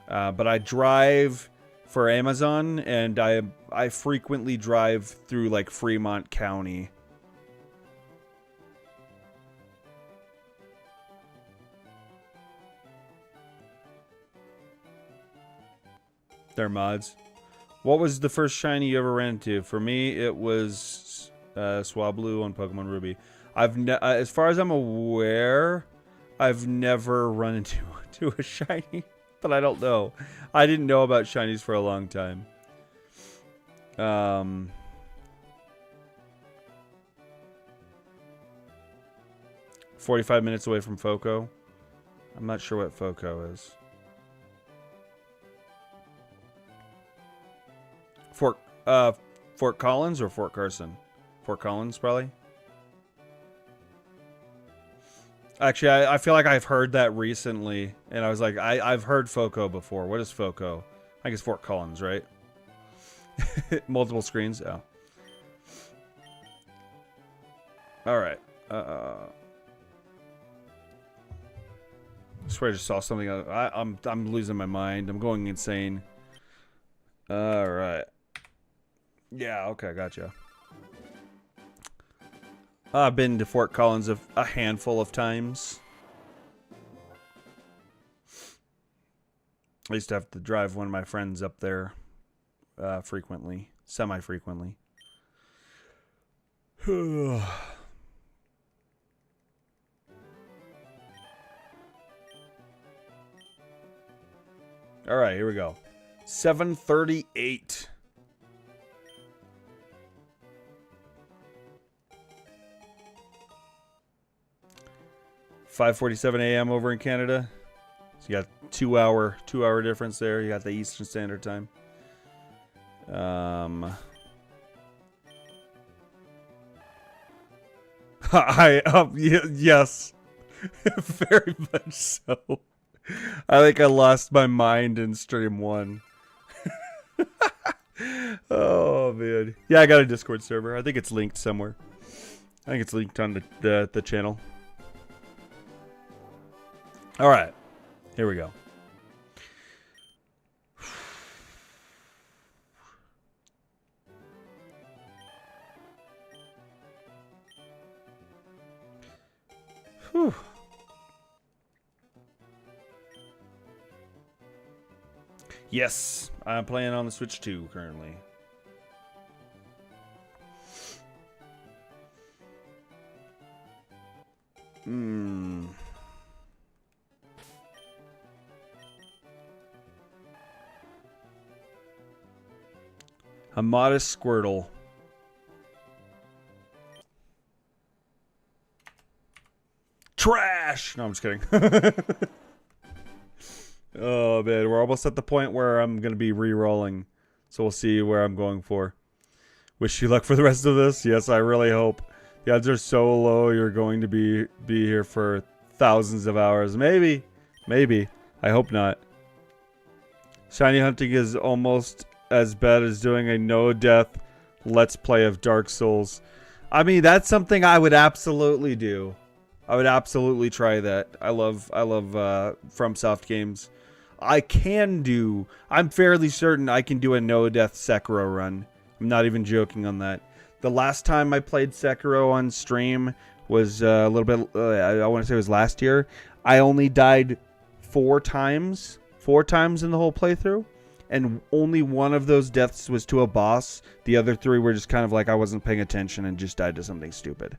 But I drive for Amazon, and I frequently drive through, like, Fremont County. They're mods. What was the first shiny you ever ran into? For me, it was Swablu on Pokemon Ruby. As far as I'm aware, I've never run into a shiny, but I don't know. I didn't know about shinies for a long time. 45 minutes away from Foco. I'm not sure what Foco is. Fort Collins or Fort Carson? Fort Collins, probably. Actually, I feel like I've heard that recently, and I was like, I've heard Foco before. What is Foco? I think it's Fort Collins, right? Multiple screens. Oh. All right. I swear I just saw something. I'm losing my mind. I'm going insane. All right. Yeah, okay, gotcha. I've been to Fort Collins a handful of times. I used to have to drive one of my friends up there frequently, semi-frequently. All right, here we go. 738. $5:47 a.m. over in Canada. So you got two hour difference there. You got the Eastern Standard Time. Yes, very much so. I think I lost my mind in stream 1. Oh man, yeah, I got a Discord server. I think it's linked somewhere. I think it's linked on the channel. All right, here we go. Whew. Yes, I'm playing on the Switch 2 currently. A modest Squirtle. Trash! No, I'm just kidding. Oh, man. We're almost at the point where I'm going to be re-rolling. So we'll see where I'm going for. Wish you luck for the rest of this. Yes, I really hope. The odds are so low you're going to be here for thousands of hours. Maybe. I hope not. Shiny hunting is almost as bad as doing a no-death Let's Play of Dark Souls. I mean, that's something I would absolutely do. I would absolutely try that. I love FromSoft games. I'm fairly certain I can do a no-death Sekiro run. I'm not even joking on that. The last time I played Sekiro on stream was a little bit, I want to say it was last year. I only died 4 times. 4 times in the whole playthrough. And only one of those deaths was to a boss. The other 3 were just kind of like I wasn't paying attention and just died to something stupid.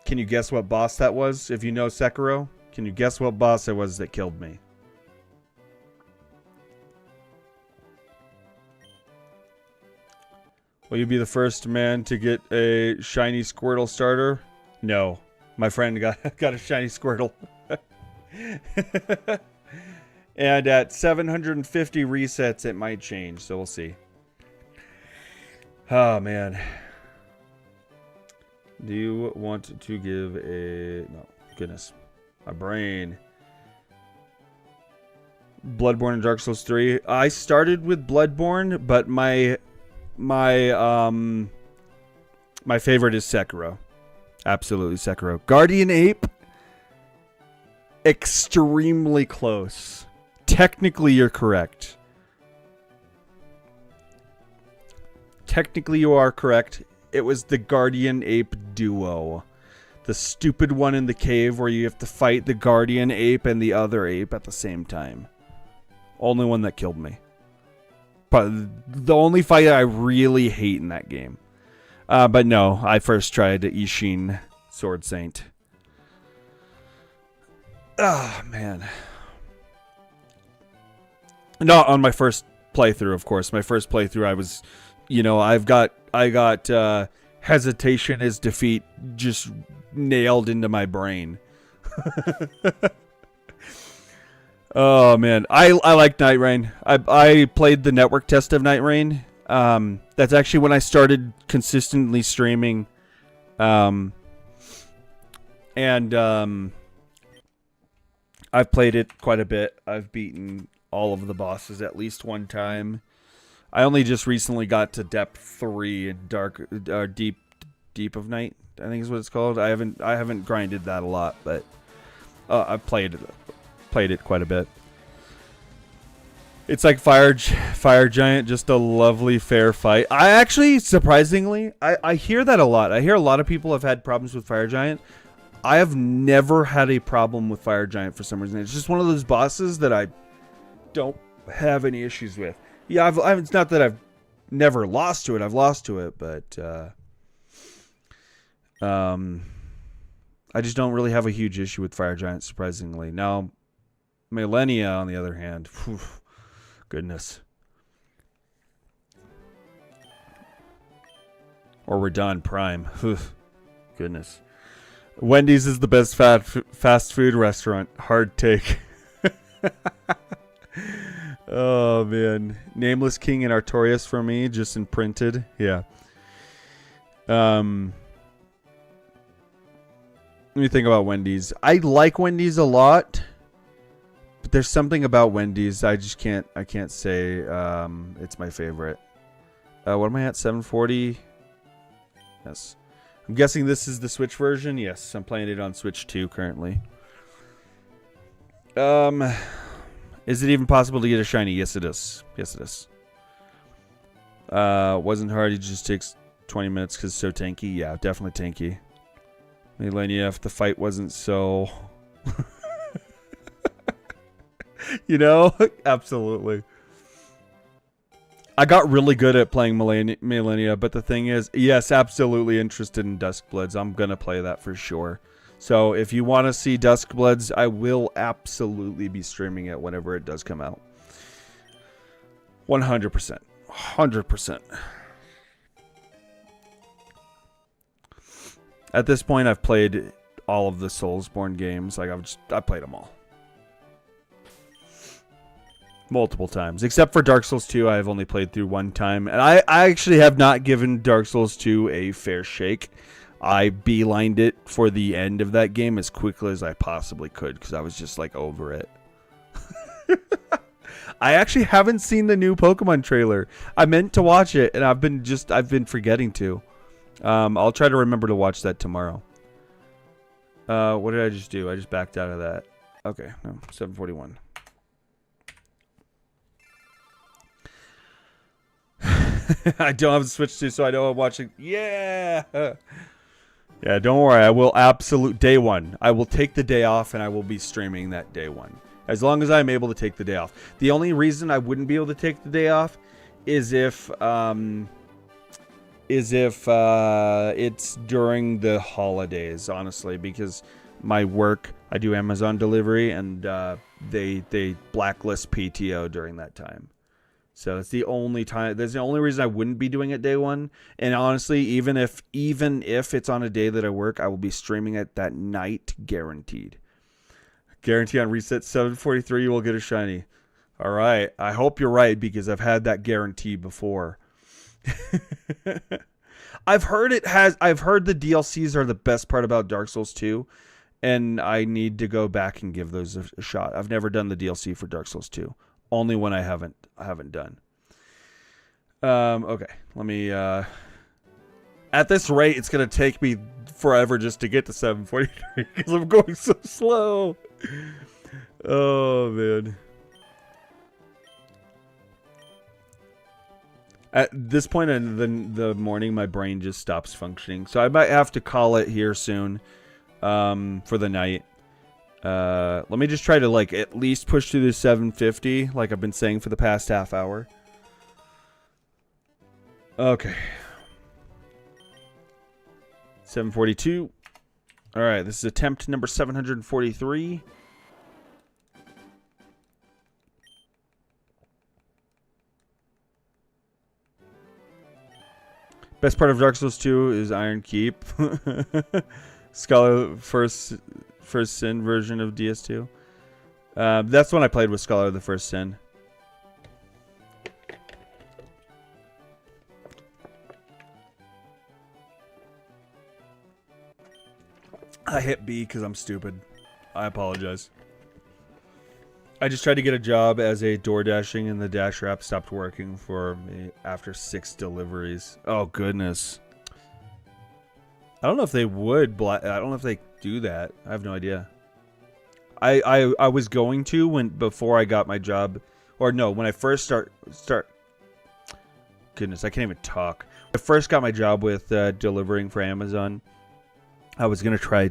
Can you guess what boss that was? If you know Sekiro, can you guess what boss it was that killed me? Will you be the first man to get a shiny Squirtle starter? No. My friend got a shiny Squirtle. And at 750 resets, it might change, so we'll see. Oh, man. Do you want to give a... No, goodness. My brain. Bloodborne and Dark Souls 3. I started with Bloodborne, but my favorite is Sekiro. Absolutely Sekiro. Guardian Ape. Extremely close. Technically, you're correct. Technically, you are correct. It was the Guardian Ape duo. The stupid one in the cave where you have to fight the Guardian Ape and the other ape at the same time. Only one that killed me. But the only fight I really hate in that game. But no, I first tried Ishin Sword Saint. Oh, man. Not on my first playthrough, of course. My first playthrough, I was, I got hesitation is defeat just nailed into my brain. Oh, man. I like Night Rain. I played the network test of Night Rain. That's actually when I started consistently streaming. I've played it quite a bit. I've beaten all of the bosses at least one time. I only just recently got to depth 3 in deep of night, I think is what it's called. I haven't grinded that a lot, but I've played it quite a bit. It's like Fire Giant, just a lovely fair fight. I actually, surprisingly, I hear that a lot. I hear a lot of people have had problems with Fire Giant. I have never had a problem with Fire Giant for some reason. It's just one of those bosses that I don't have any issues with. Yeah, it's not that I've never lost to it. I've lost to it, but I just don't really have a huge issue with Fire Giant, surprisingly. Now, Millennia, on the other hand, whew, goodness. Or we're done, Prime. Whew, goodness. Wendy's is the best fast food restaurant. Hard take. Oh, man. Nameless King and Artorias for me, just imprinted. Yeah. Let me think about Wendy's. I like Wendy's a lot, but there's something about Wendy's I can't say it's my favorite. What am I at? 740? Yes. I'm guessing this is the Switch version. Yes, I'm playing it on Switch 2 currently. Is it even possible to get a shiny? Yes, it is. Yes, it is. Wasn't hard. It just takes 20 minutes because it's so tanky. Yeah, definitely tanky. Millennia, if the fight wasn't so... Absolutely. I got really good at playing Millennia, but the thing is, yes, absolutely interested in Duskbloods. I'm going to play that for sure. So if you want to see Duskbloods, I will absolutely be streaming it whenever it does come out. 100%. 100%. At this point, I've played all of the Soulsborne games. Like I played them all. multiple times. Except for Dark Souls 2, I've only played through one time. And I actually have not given Dark Souls 2 a fair shake. I beelined it for the end of that game as quickly as I possibly could because I was just like over it. I actually haven't seen the new Pokemon trailer. I meant to watch it and I've been forgetting to. I'll try to remember to watch that tomorrow. What did I just do? I just backed out of that. Okay, no, 741. I don't have a Switch 2, so I know I'm watching. Yeah! Yeah, don't worry. I will day one. I will take the day off, and I will be streaming that day one. As long as I'm able to take the day off. The only reason I wouldn't be able to take the day off is if it's during the holidays, honestly, because my work, I do Amazon delivery, and they blacklist PTO during that time. So that's the only time. That's the only reason I wouldn't be doing it day one. And honestly, even if it's on a day that I work, I will be streaming it that night, guaranteed. Guarantee on reset 743, you will get a shiny. All right. I hope you're right because I've had that guarantee before. I've heard the DLCs are the best part about Dark Souls 2, and I need to go back and give those a shot. I've never done the DLC for Dark Souls 2. Only when I haven't done. Okay, let me. At this rate, it's gonna take me forever just to get to 743 because I'm going so slow. Oh man. At this point in the morning, my brain just stops functioning, so I might have to call it here soon, for the night. Let me just try to at least push through the 750 like I've been saying for the past half hour. Okay. 742. All right, this is attempt number 743. Best part of Dark Souls 2 is Iron Keep. Scholar First Sin version of DS2. That's when I played with Scholar of the First Sin. I hit B because I'm stupid. I apologize. I just tried to get a job as a door dashing and the Dasher app stopped working for me after 6 deliveries. Oh, goodness. I don't know if they would. I don't know if they do that. I have no idea. I was going to before I got my job, or no, when I first start. Goodness, I can't even talk. When I first got my job with delivering for Amazon, I was gonna try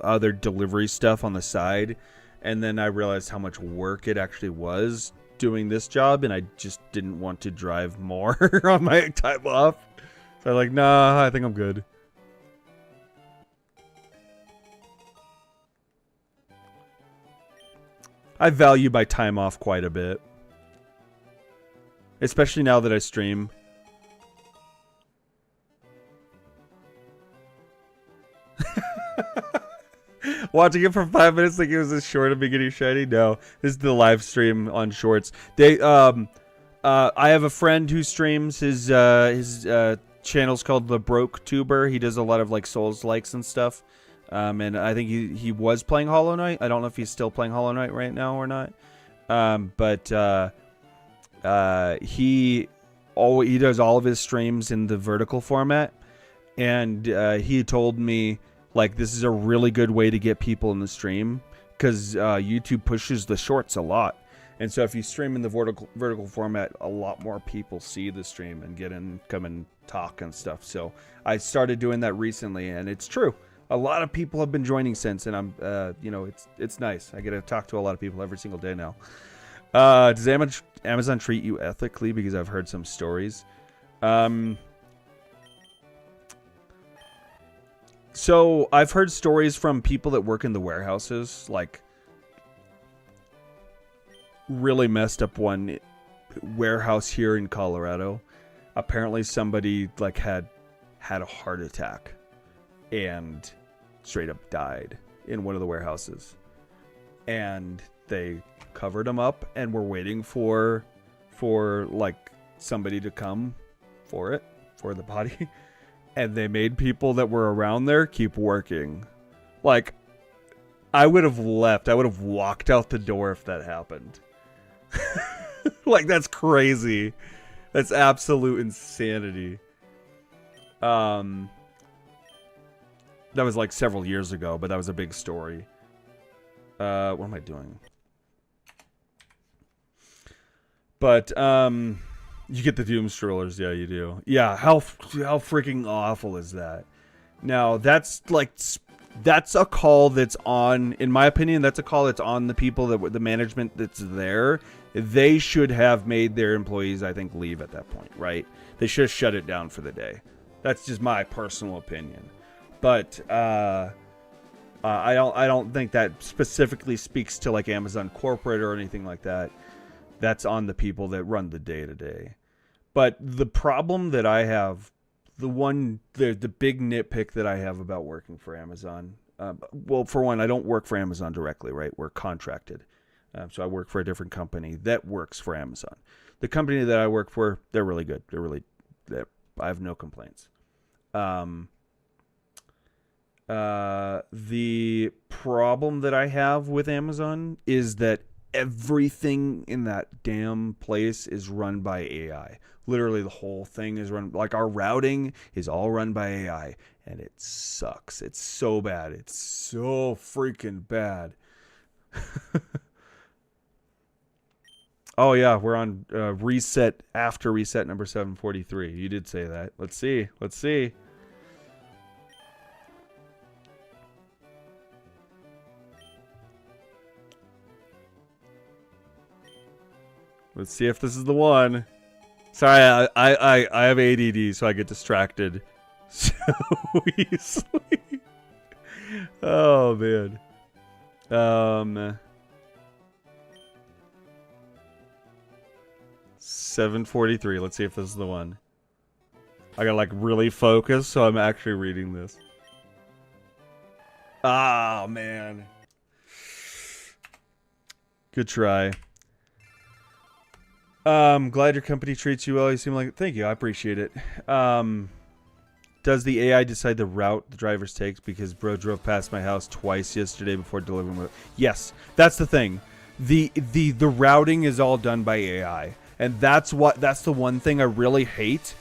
other delivery stuff on the side, and then I realized how much work it actually was doing this job, and I just didn't want to drive more on my time off. So I'm like, nah, I think I'm good. I value my time off quite a bit. Especially now that I stream. Watching it for 5 minutes like it was a short of me getting shiny? No. This is the live stream on shorts. I have a friend who streams his channel's called The Broke Tuber. He does a lot of Souls likes and stuff. And I think he was playing Hollow Knight. I don't know if he's still playing Hollow Knight right now or not. But he does all of his streams in the vertical format, and he told me this is a really good way to get people in the stream because YouTube pushes the shorts a lot. And so if you stream in the vertical format, a lot more people see the stream and come and talk and stuff. So I started doing that recently, and it's true. A lot of people have been joining since, and I'm, it's nice. I get to talk to a lot of people every single day now. Does Amazon treat you ethically? Because I've heard some stories. So I've heard stories from people that work in the warehouses, really messed up one warehouse here in Colorado. Apparently somebody had a heart attack and straight up died in one of the warehouses. And they covered them up and were waiting for like somebody to come for the body. And they made people that were around there keep working. Like, I would have left. I would have walked out the door if that happened. Like, that's crazy. That's absolute insanity. That was like several years ago, but that was a big story. What am I doing? But, you get the doom strollers. Yeah, you do. Yeah, how freaking awful is that? Now, that's a call that's on, in my opinion, that's a call that's on the people, that the management that's there. They should have made their employees, I think, leave at that point, right? They should have shut it down for the day. That's just my personal opinion. But I don't think that specifically speaks to like Amazon corporate or anything like that. That's on the people that run the day-to-day. But the problem that I have, the big nitpick that I have about working for Amazon, well, for one, I don't work for Amazon directly, right? We're contracted. So I work for a different company that works for Amazon. The company that I work for, they're really good. I have no complaints. The problem that I have with Amazon is that everything in that damn place is run by AI. Literally the whole thing is run, like our routing is all run by AI, and it sucks. It's so bad. It's so freaking bad. Oh yeah, we're on reset after reset number 743. You did say that. Let's see. Let's see. Let's see if this is the one. Sorry, I have ADD, so I get distracted so easily. Oh man. 743. Let's see if this is the one. I gotta like really focus, so I'm actually reading this. Ah, man. Good try. Glad your company treats you well. You seem like... Thank you. I appreciate it. Does the AI decide the route the drivers take? Because bro drove past my house twice yesterday before delivering. Yes, that's the thing. The routing is all done by AI, and that's the one thing I really hate.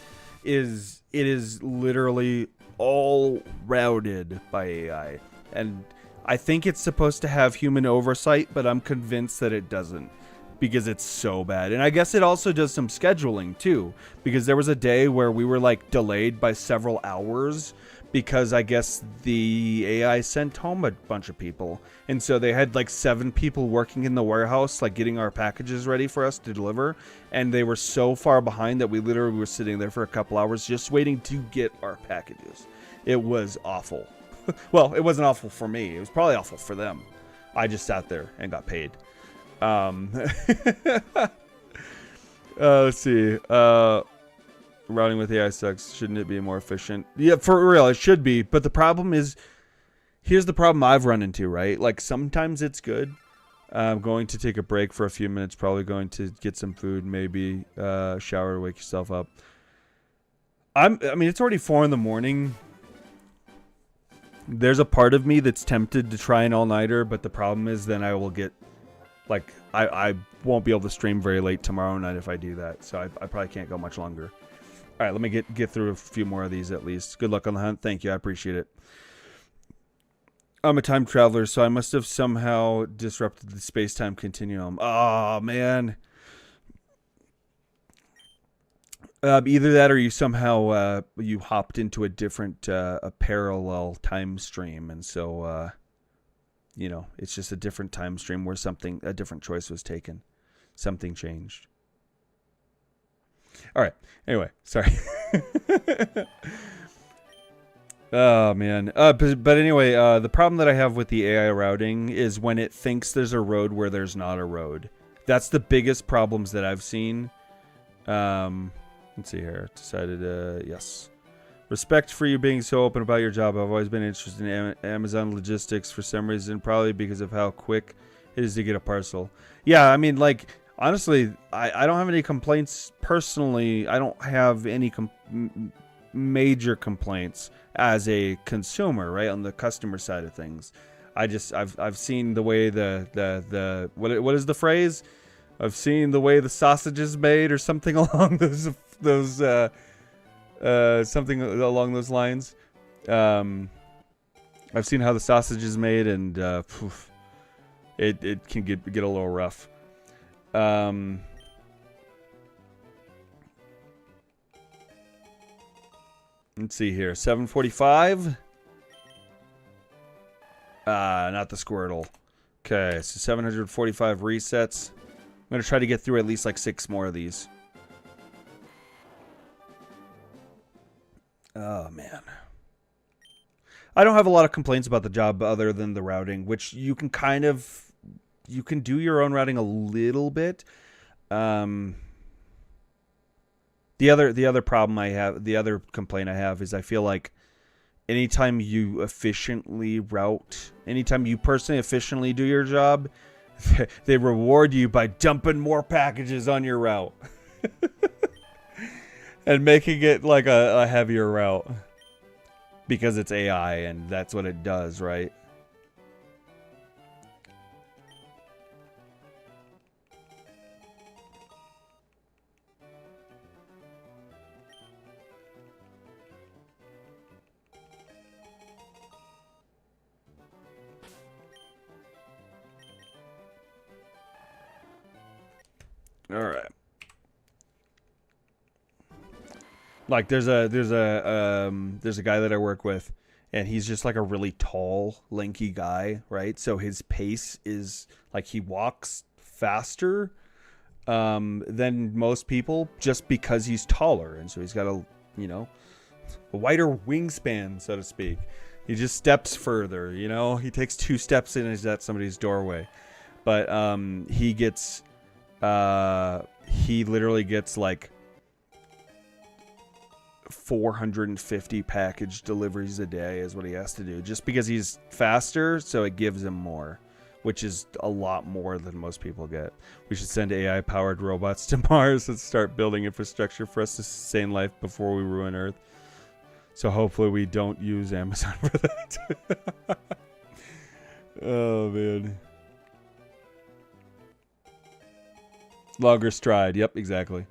Is it is literally all routed by AI, and I think it's supposed to have human oversight, but I'm convinced that it doesn't. Because it's so bad. And I guess it also does some scheduling too, because there was a day where we were like delayed by several hours because I guess the AI sent home a bunch of people, and so they had like 7 people working in the warehouse like getting our packages ready for us to deliver, and they were so far behind that we literally were sitting there for a couple hours just waiting to get our packages. It was awful. Well, it wasn't awful for me, it was probably awful for them. I just sat there and got paid. Let's see. Routing with AI sucks. Shouldn't it be more efficient? Yeah, for real, it should be. But the problem is, here's the problem I've run into, right? Like, sometimes it's good. I'm going to take a break for a few minutes. Probably going to get some food, maybe shower to wake yourself up. I mean, it's already 4 in the morning. There's a part of me that's tempted to try an all-nighter, but the problem is then I will get... Like, I won't be able to stream very late tomorrow night if I do that. So I probably can't go much longer. All right, let me get through a few more of these at least. Good luck on the hunt. Thank you. I appreciate it. I'm a time traveler, so I must have somehow disrupted the space-time continuum. Oh, man. Either that or you somehow you hopped into a different, a parallel time stream. And so... you know, it's just a different time stream where a different choice was taken. Something changed. All right. Anyway, sorry. Oh, man. But anyway, the problem that I have with the AI routing is when it thinks there's a road where there's not a road. That's the biggest problems that I've seen. Let's see here. Decided, yes. Respect for you being so open about your job. I've always been interested in Amazon logistics for some reason, probably because of how quick it is to get a parcel. Yeah, I mean, like, honestly, I don't have any complaints personally. I don't have any major complaints as a consumer, right, on the customer side of things. I've seen the way the what is the phrase? I've seen the way the sausage is made, or something along those something along those lines. I've seen how the sausage is made, and it can get a little rough. Let's see here. 745. Not the Squirtle. Okay, so 745 resets. I'm going to try to get through at least like 6 more of these. Oh, man. I don't have a lot of complaints about the job other than the routing, which you can you can do your own routing a little bit. The other problem I have, the other complaint I have is I feel like anytime you efficiently route, anytime you personally efficiently do your job, they reward you by dumping more packages on your route and making it like a heavier route because it's AI and that's what it does, right? All right. Like there's a guy that I work with, and he's just like a really tall, lanky guy, right? So his pace is like he walks faster than most people just because he's taller, and so he's got a wider wingspan, so to speak. He just steps further, He takes 2 steps in and he's at somebody's doorway. But he literally gets like 450 package deliveries a day is what he has to do just because he's faster, so it gives him more, which is a lot more than most people get. We should send AI powered robots to Mars and start building infrastructure for us to sustain life before we ruin Earth. So hopefully we don't use Amazon for that. Oh man. Longer stride. Yep, exactly.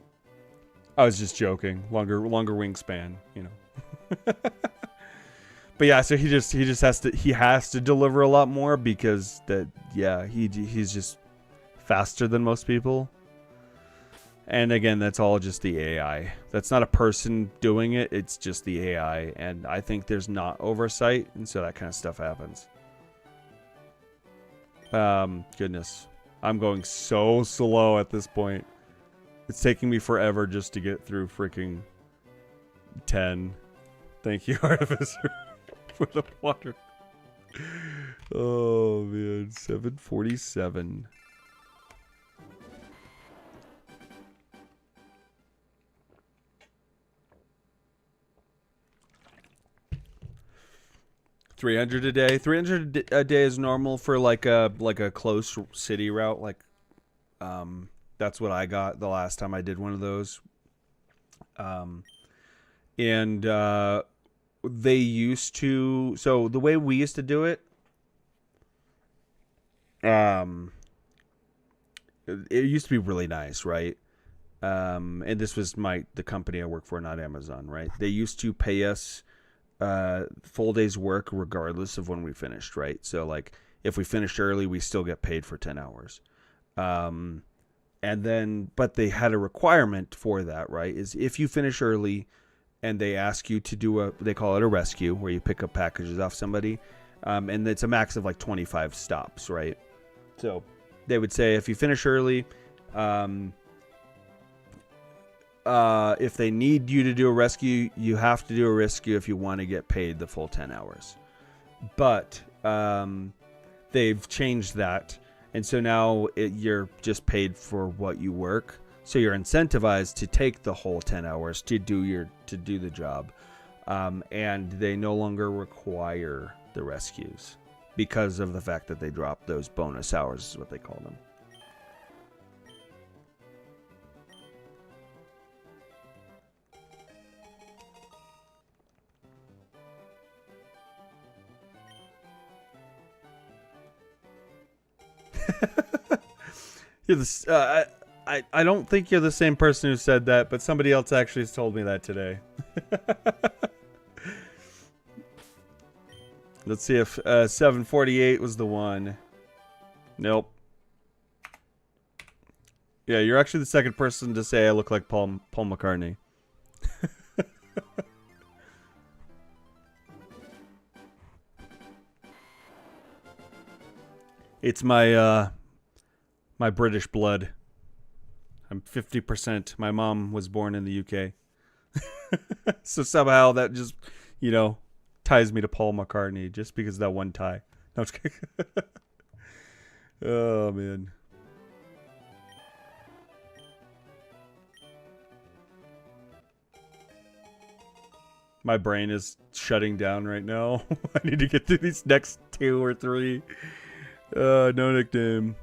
I was just joking. Longer wingspan, But yeah, so he just has to deliver a lot more because he's just faster than most people. And again, that's all just the AI. That's not a person doing it, it's just the AI, and I think there's not oversight, and so that kind of stuff happens. Goodness. I'm going so slow at this point. It's taking me forever just to get through freaking 10. Thank you, Artificer, for the water. Oh, man. 747. $300 a day. $300 a day is normal for like a close city route. Like, that's what I got the last time I did one of those. And they used to. So the way we used to do it, it used to be really nice, right? And this was the company I work for, not Amazon, right? They used to pay us full day's work regardless of when we finished, right? So like if we finished early, we still get paid for 10 hours. And then, but they had a requirement for that, right? Is if you finish early and they ask you to do they call it a rescue, where you pick up packages off somebody. And it's a max of like 25 stops, right? So they would say, if you finish early, if they need you to do a rescue, you have to do a rescue if you want to get paid the full 10 hours. But they've changed that. And so now you're just paid for what you work. So you're incentivized to take the whole 10 hours to do the job. And they no longer require the rescues. because of the fact that they dropped those bonus hours, is what they call them. You're the, I don't think you're the same person who said that, but somebody else actually has told me that today. Let's see if 748 was the one. Nope. Yeah, you're actually the second person to say I look like Paul McCartney. It's my my British blood. I'm 50%. My mom was born in the UK. So somehow that just, you know, ties me to Paul McCartney just because of that one tie. No, I'm just kidding. Oh, man. My brain is shutting down right now. I need to get through these next 2 or 3. No nickname.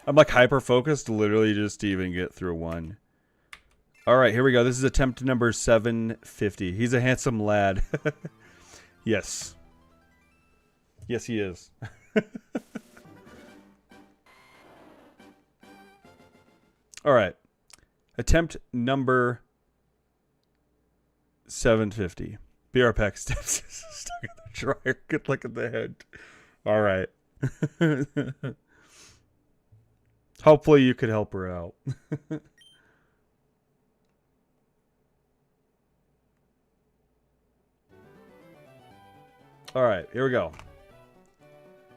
I'm like hyper focused literally just to even get through one. All right, here we go. This is attempt number 750. He's a handsome lad. Yes. Yes, he is. All right. Attempt number 750. BR pack steps stuck in the dryer. Good luck at the head. All right. Hopefully you could help her out. All right, here we go.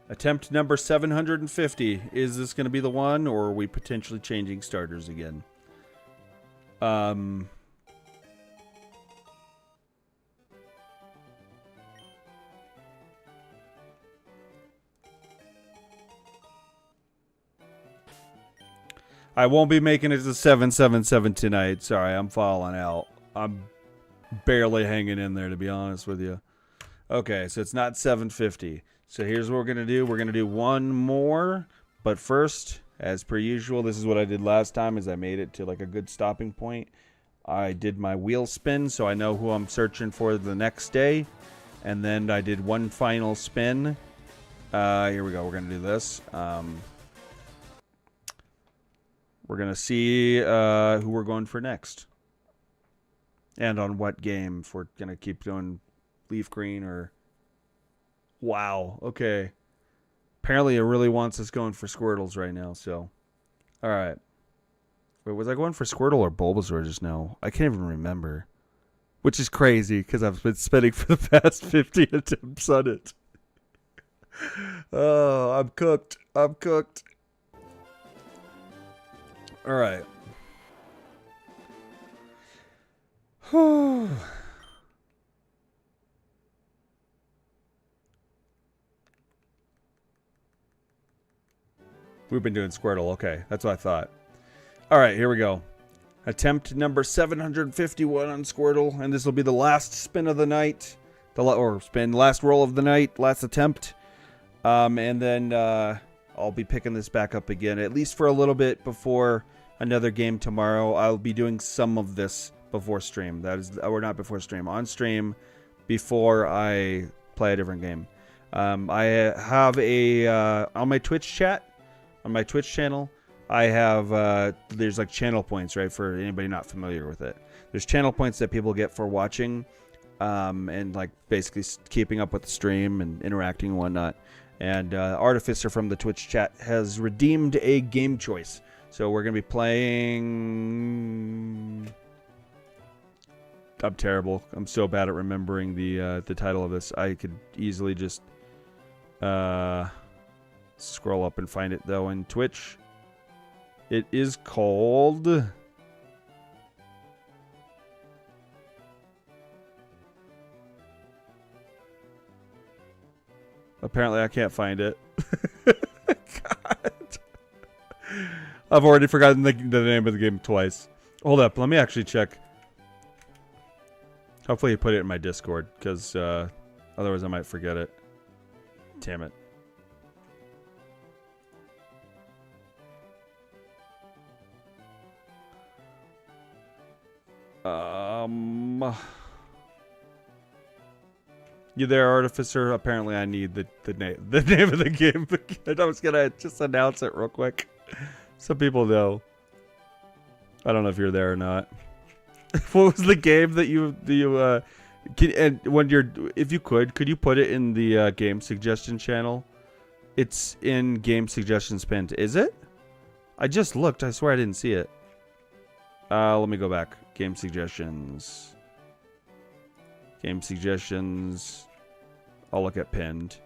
Attempt number 750. Is this going to be the one, or are we potentially changing starters again? I won't be making it to 777 tonight. Sorry, I'm falling out. I'm barely hanging in there, to be honest with you. Okay, so it's not 750. So here's what we're going to do. We're going to do one more. But first, as per usual, this is what I did last time, is I made it to like a good stopping point. I did my wheel spin, so I know who I'm searching for the next day. And then I did one final spin. Here we go. We're going to do this. We're going to see who we're going for next. And on what game. If we're going to keep doing Leaf Green or... Wow. Okay. Apparently it really wants us going for Squirtles right now, so... Alright. Wait, was I going for Squirtle or Bulbasaur just now? I can't even remember. Which is crazy, because I've been spending for the past 50 attempts on it. Oh, I'm cooked. I'm cooked. Alright. We've been doing Squirtle. Okay, that's what I thought. Alright, here we go. Attempt number 751 on Squirtle, and this will be the last spin of the night. Last roll of the night, last attempt. And then I'll be picking this back up again, at least for a little bit before another game tomorrow. I'll be doing some of this before stream. That is, or not before stream, on stream before I play a different game. I have a on my Twitch chat, on my Twitch channel, I have there's like channel points, right, for anybody not familiar with it. There's channel points that people get for watching and like basically keeping up with the stream and interacting and whatnot. And Artificer from the Twitch chat has redeemed a game choice. So we're going to be playing... I'm terrible. I'm so bad at remembering the title of this. I could easily just scroll up and find it, though, in Twitch. It is called... Apparently, I can't find it. God. I've already forgotten the name of the game twice. Hold up. Let me actually check. Hopefully you put it in my Discord, because otherwise I might forget it. Damn it. You there, Artificer? Apparently I need the name of the game. I was gonna just announce it real quick. Some people know. I don't know if you're there or not. What was the game that if you could you put it in the game suggestion channel? It's in game suggestions pinned. Is it? I just looked. I swear I didn't see it. Let me go back. Game suggestions. Game suggestions. I'll look at pinned.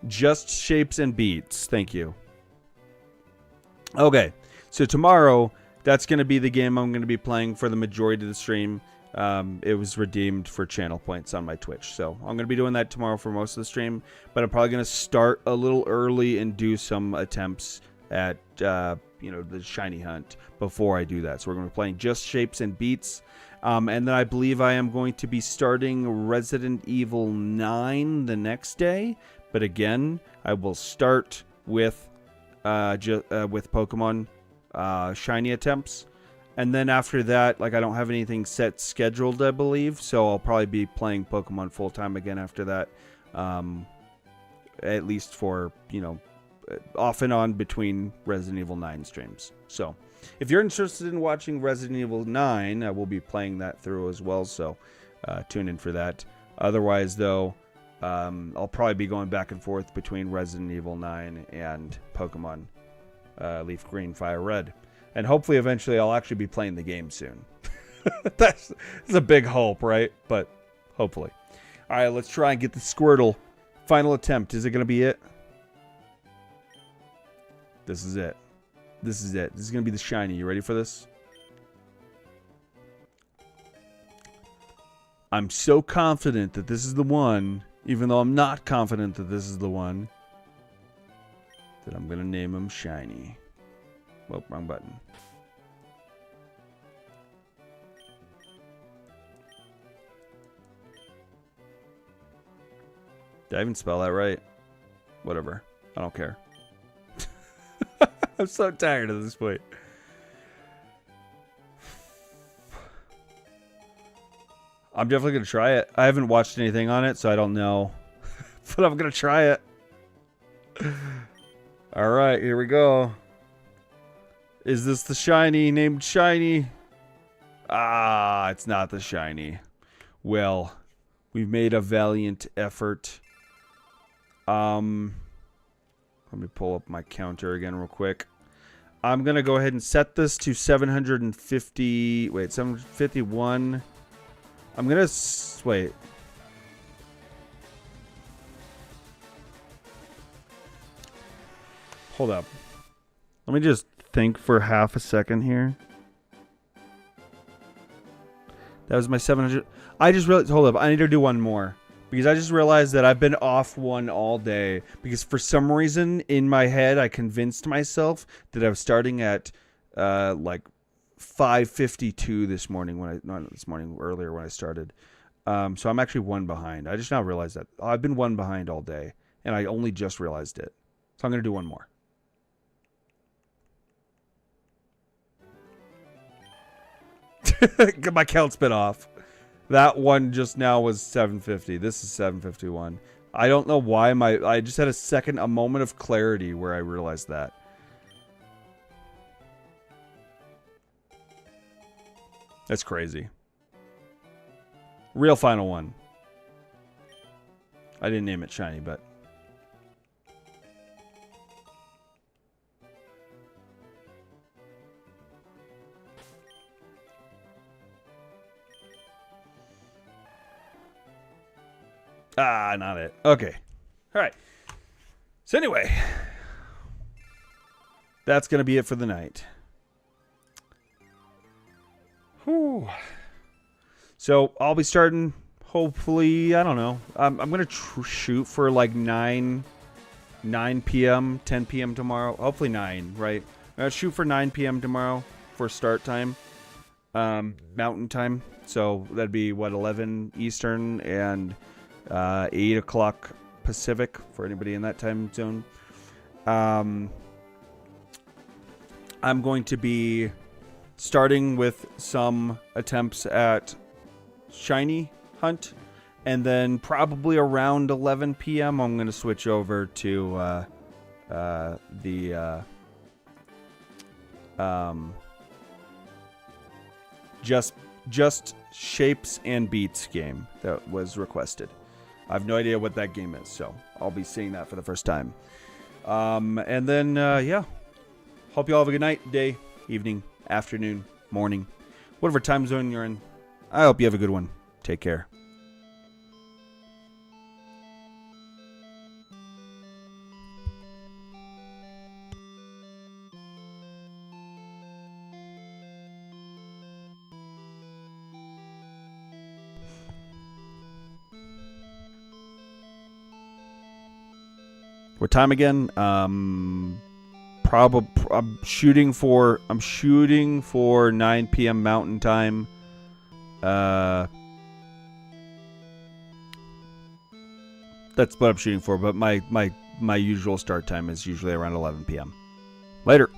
Just Shapes and Beats. Thank you. Okay. So tomorrow, that's going to be the game I'm going to be playing for the majority of the stream. It was redeemed for channel points on my Twitch. So I'm going to be doing that tomorrow for most of the stream. But I'm probably going to start a little early and do some attempts at the shiny hunt before I do that. So we're going to be playing Just Shapes and Beats. And then I believe I am going to be starting Resident Evil 9 the next day. But again, I will start with Pokemon shiny attempts. And then after that, I don't have anything set scheduled, I believe. So I'll probably be playing Pokemon full time again after that. At least for, off and on between Resident Evil 9 streams. So if you're interested in watching Resident Evil 9, I will be playing that through as well. So tune in for that. Otherwise, though, I'll probably be going back and forth between Resident Evil 9 and Pokemon Leaf Green, Fire Red. And hopefully, eventually, I'll actually be playing the game soon. That's a big hope, right? But hopefully. All right, let's try and get the Squirtle. Final attempt. Is it going to be it? This is it. This is it. This is going to be the shiny. You ready for this? I'm so confident that this is the one, even though I'm not confident that this is the one, that I'm going to name him Shiny. Well, wrong button. Did I even spell that right? Whatever. I don't care. I'm so tired at this point. I'm definitely going to try it. I haven't watched anything on it, so I don't know. But I'm going to try it. Alright, here we go. Is this the shiny named Shiny? Ah, it's not the shiny. Well, we've made a valiant effort. Let me pull up my counter again real quick. I'm going to go ahead and set this to 750. Wait, 751. I'm going to wait. Hold up. Let me just think for half a second here. That was my 700. I just realized, hold up, I need to do one more. Because I just realized that I've been off one all day. Because for some reason, in my head, I convinced myself that I was starting at, 5:52 this morning. Earlier when I started. So I'm actually one behind. I just now realized that. I've been one behind all day. And I only just realized it. So I'm going to do one more. My count's been off. That one just now was 750. This is 751. I don't know why I just had a moment of clarity where I realized that. That's crazy. Real final one. I didn't name it Shiny, but... Ah, not it. Okay. All right. So anyway, that's going to be it for the night. Whew. So I'll be starting, hopefully, I don't know. I'm going to shoot for like 9 p.m., 10 p.m. tomorrow. Hopefully 9, right? I'm going to shoot for 9 p.m. tomorrow for start time. Mountain time. So that'd be, what, 11 Eastern and 8 o'clock Pacific for anybody in that time zone. I'm going to be starting with some attempts at shiny hunt, and then probably around 11 p.m. I'm going to switch over to just shapes and beats game that was requested. I have no idea what that game is, so I'll be seeing that for the first time. And then, yeah. Hope you all have a good night, day, evening, afternoon, morning, whatever time zone you're in. I hope you have a good one. Take care. What time again? Probably I'm shooting for 9 p.m. Mountain Time. That's what I'm shooting for, but my usual start time is usually around 11 p.m. Later.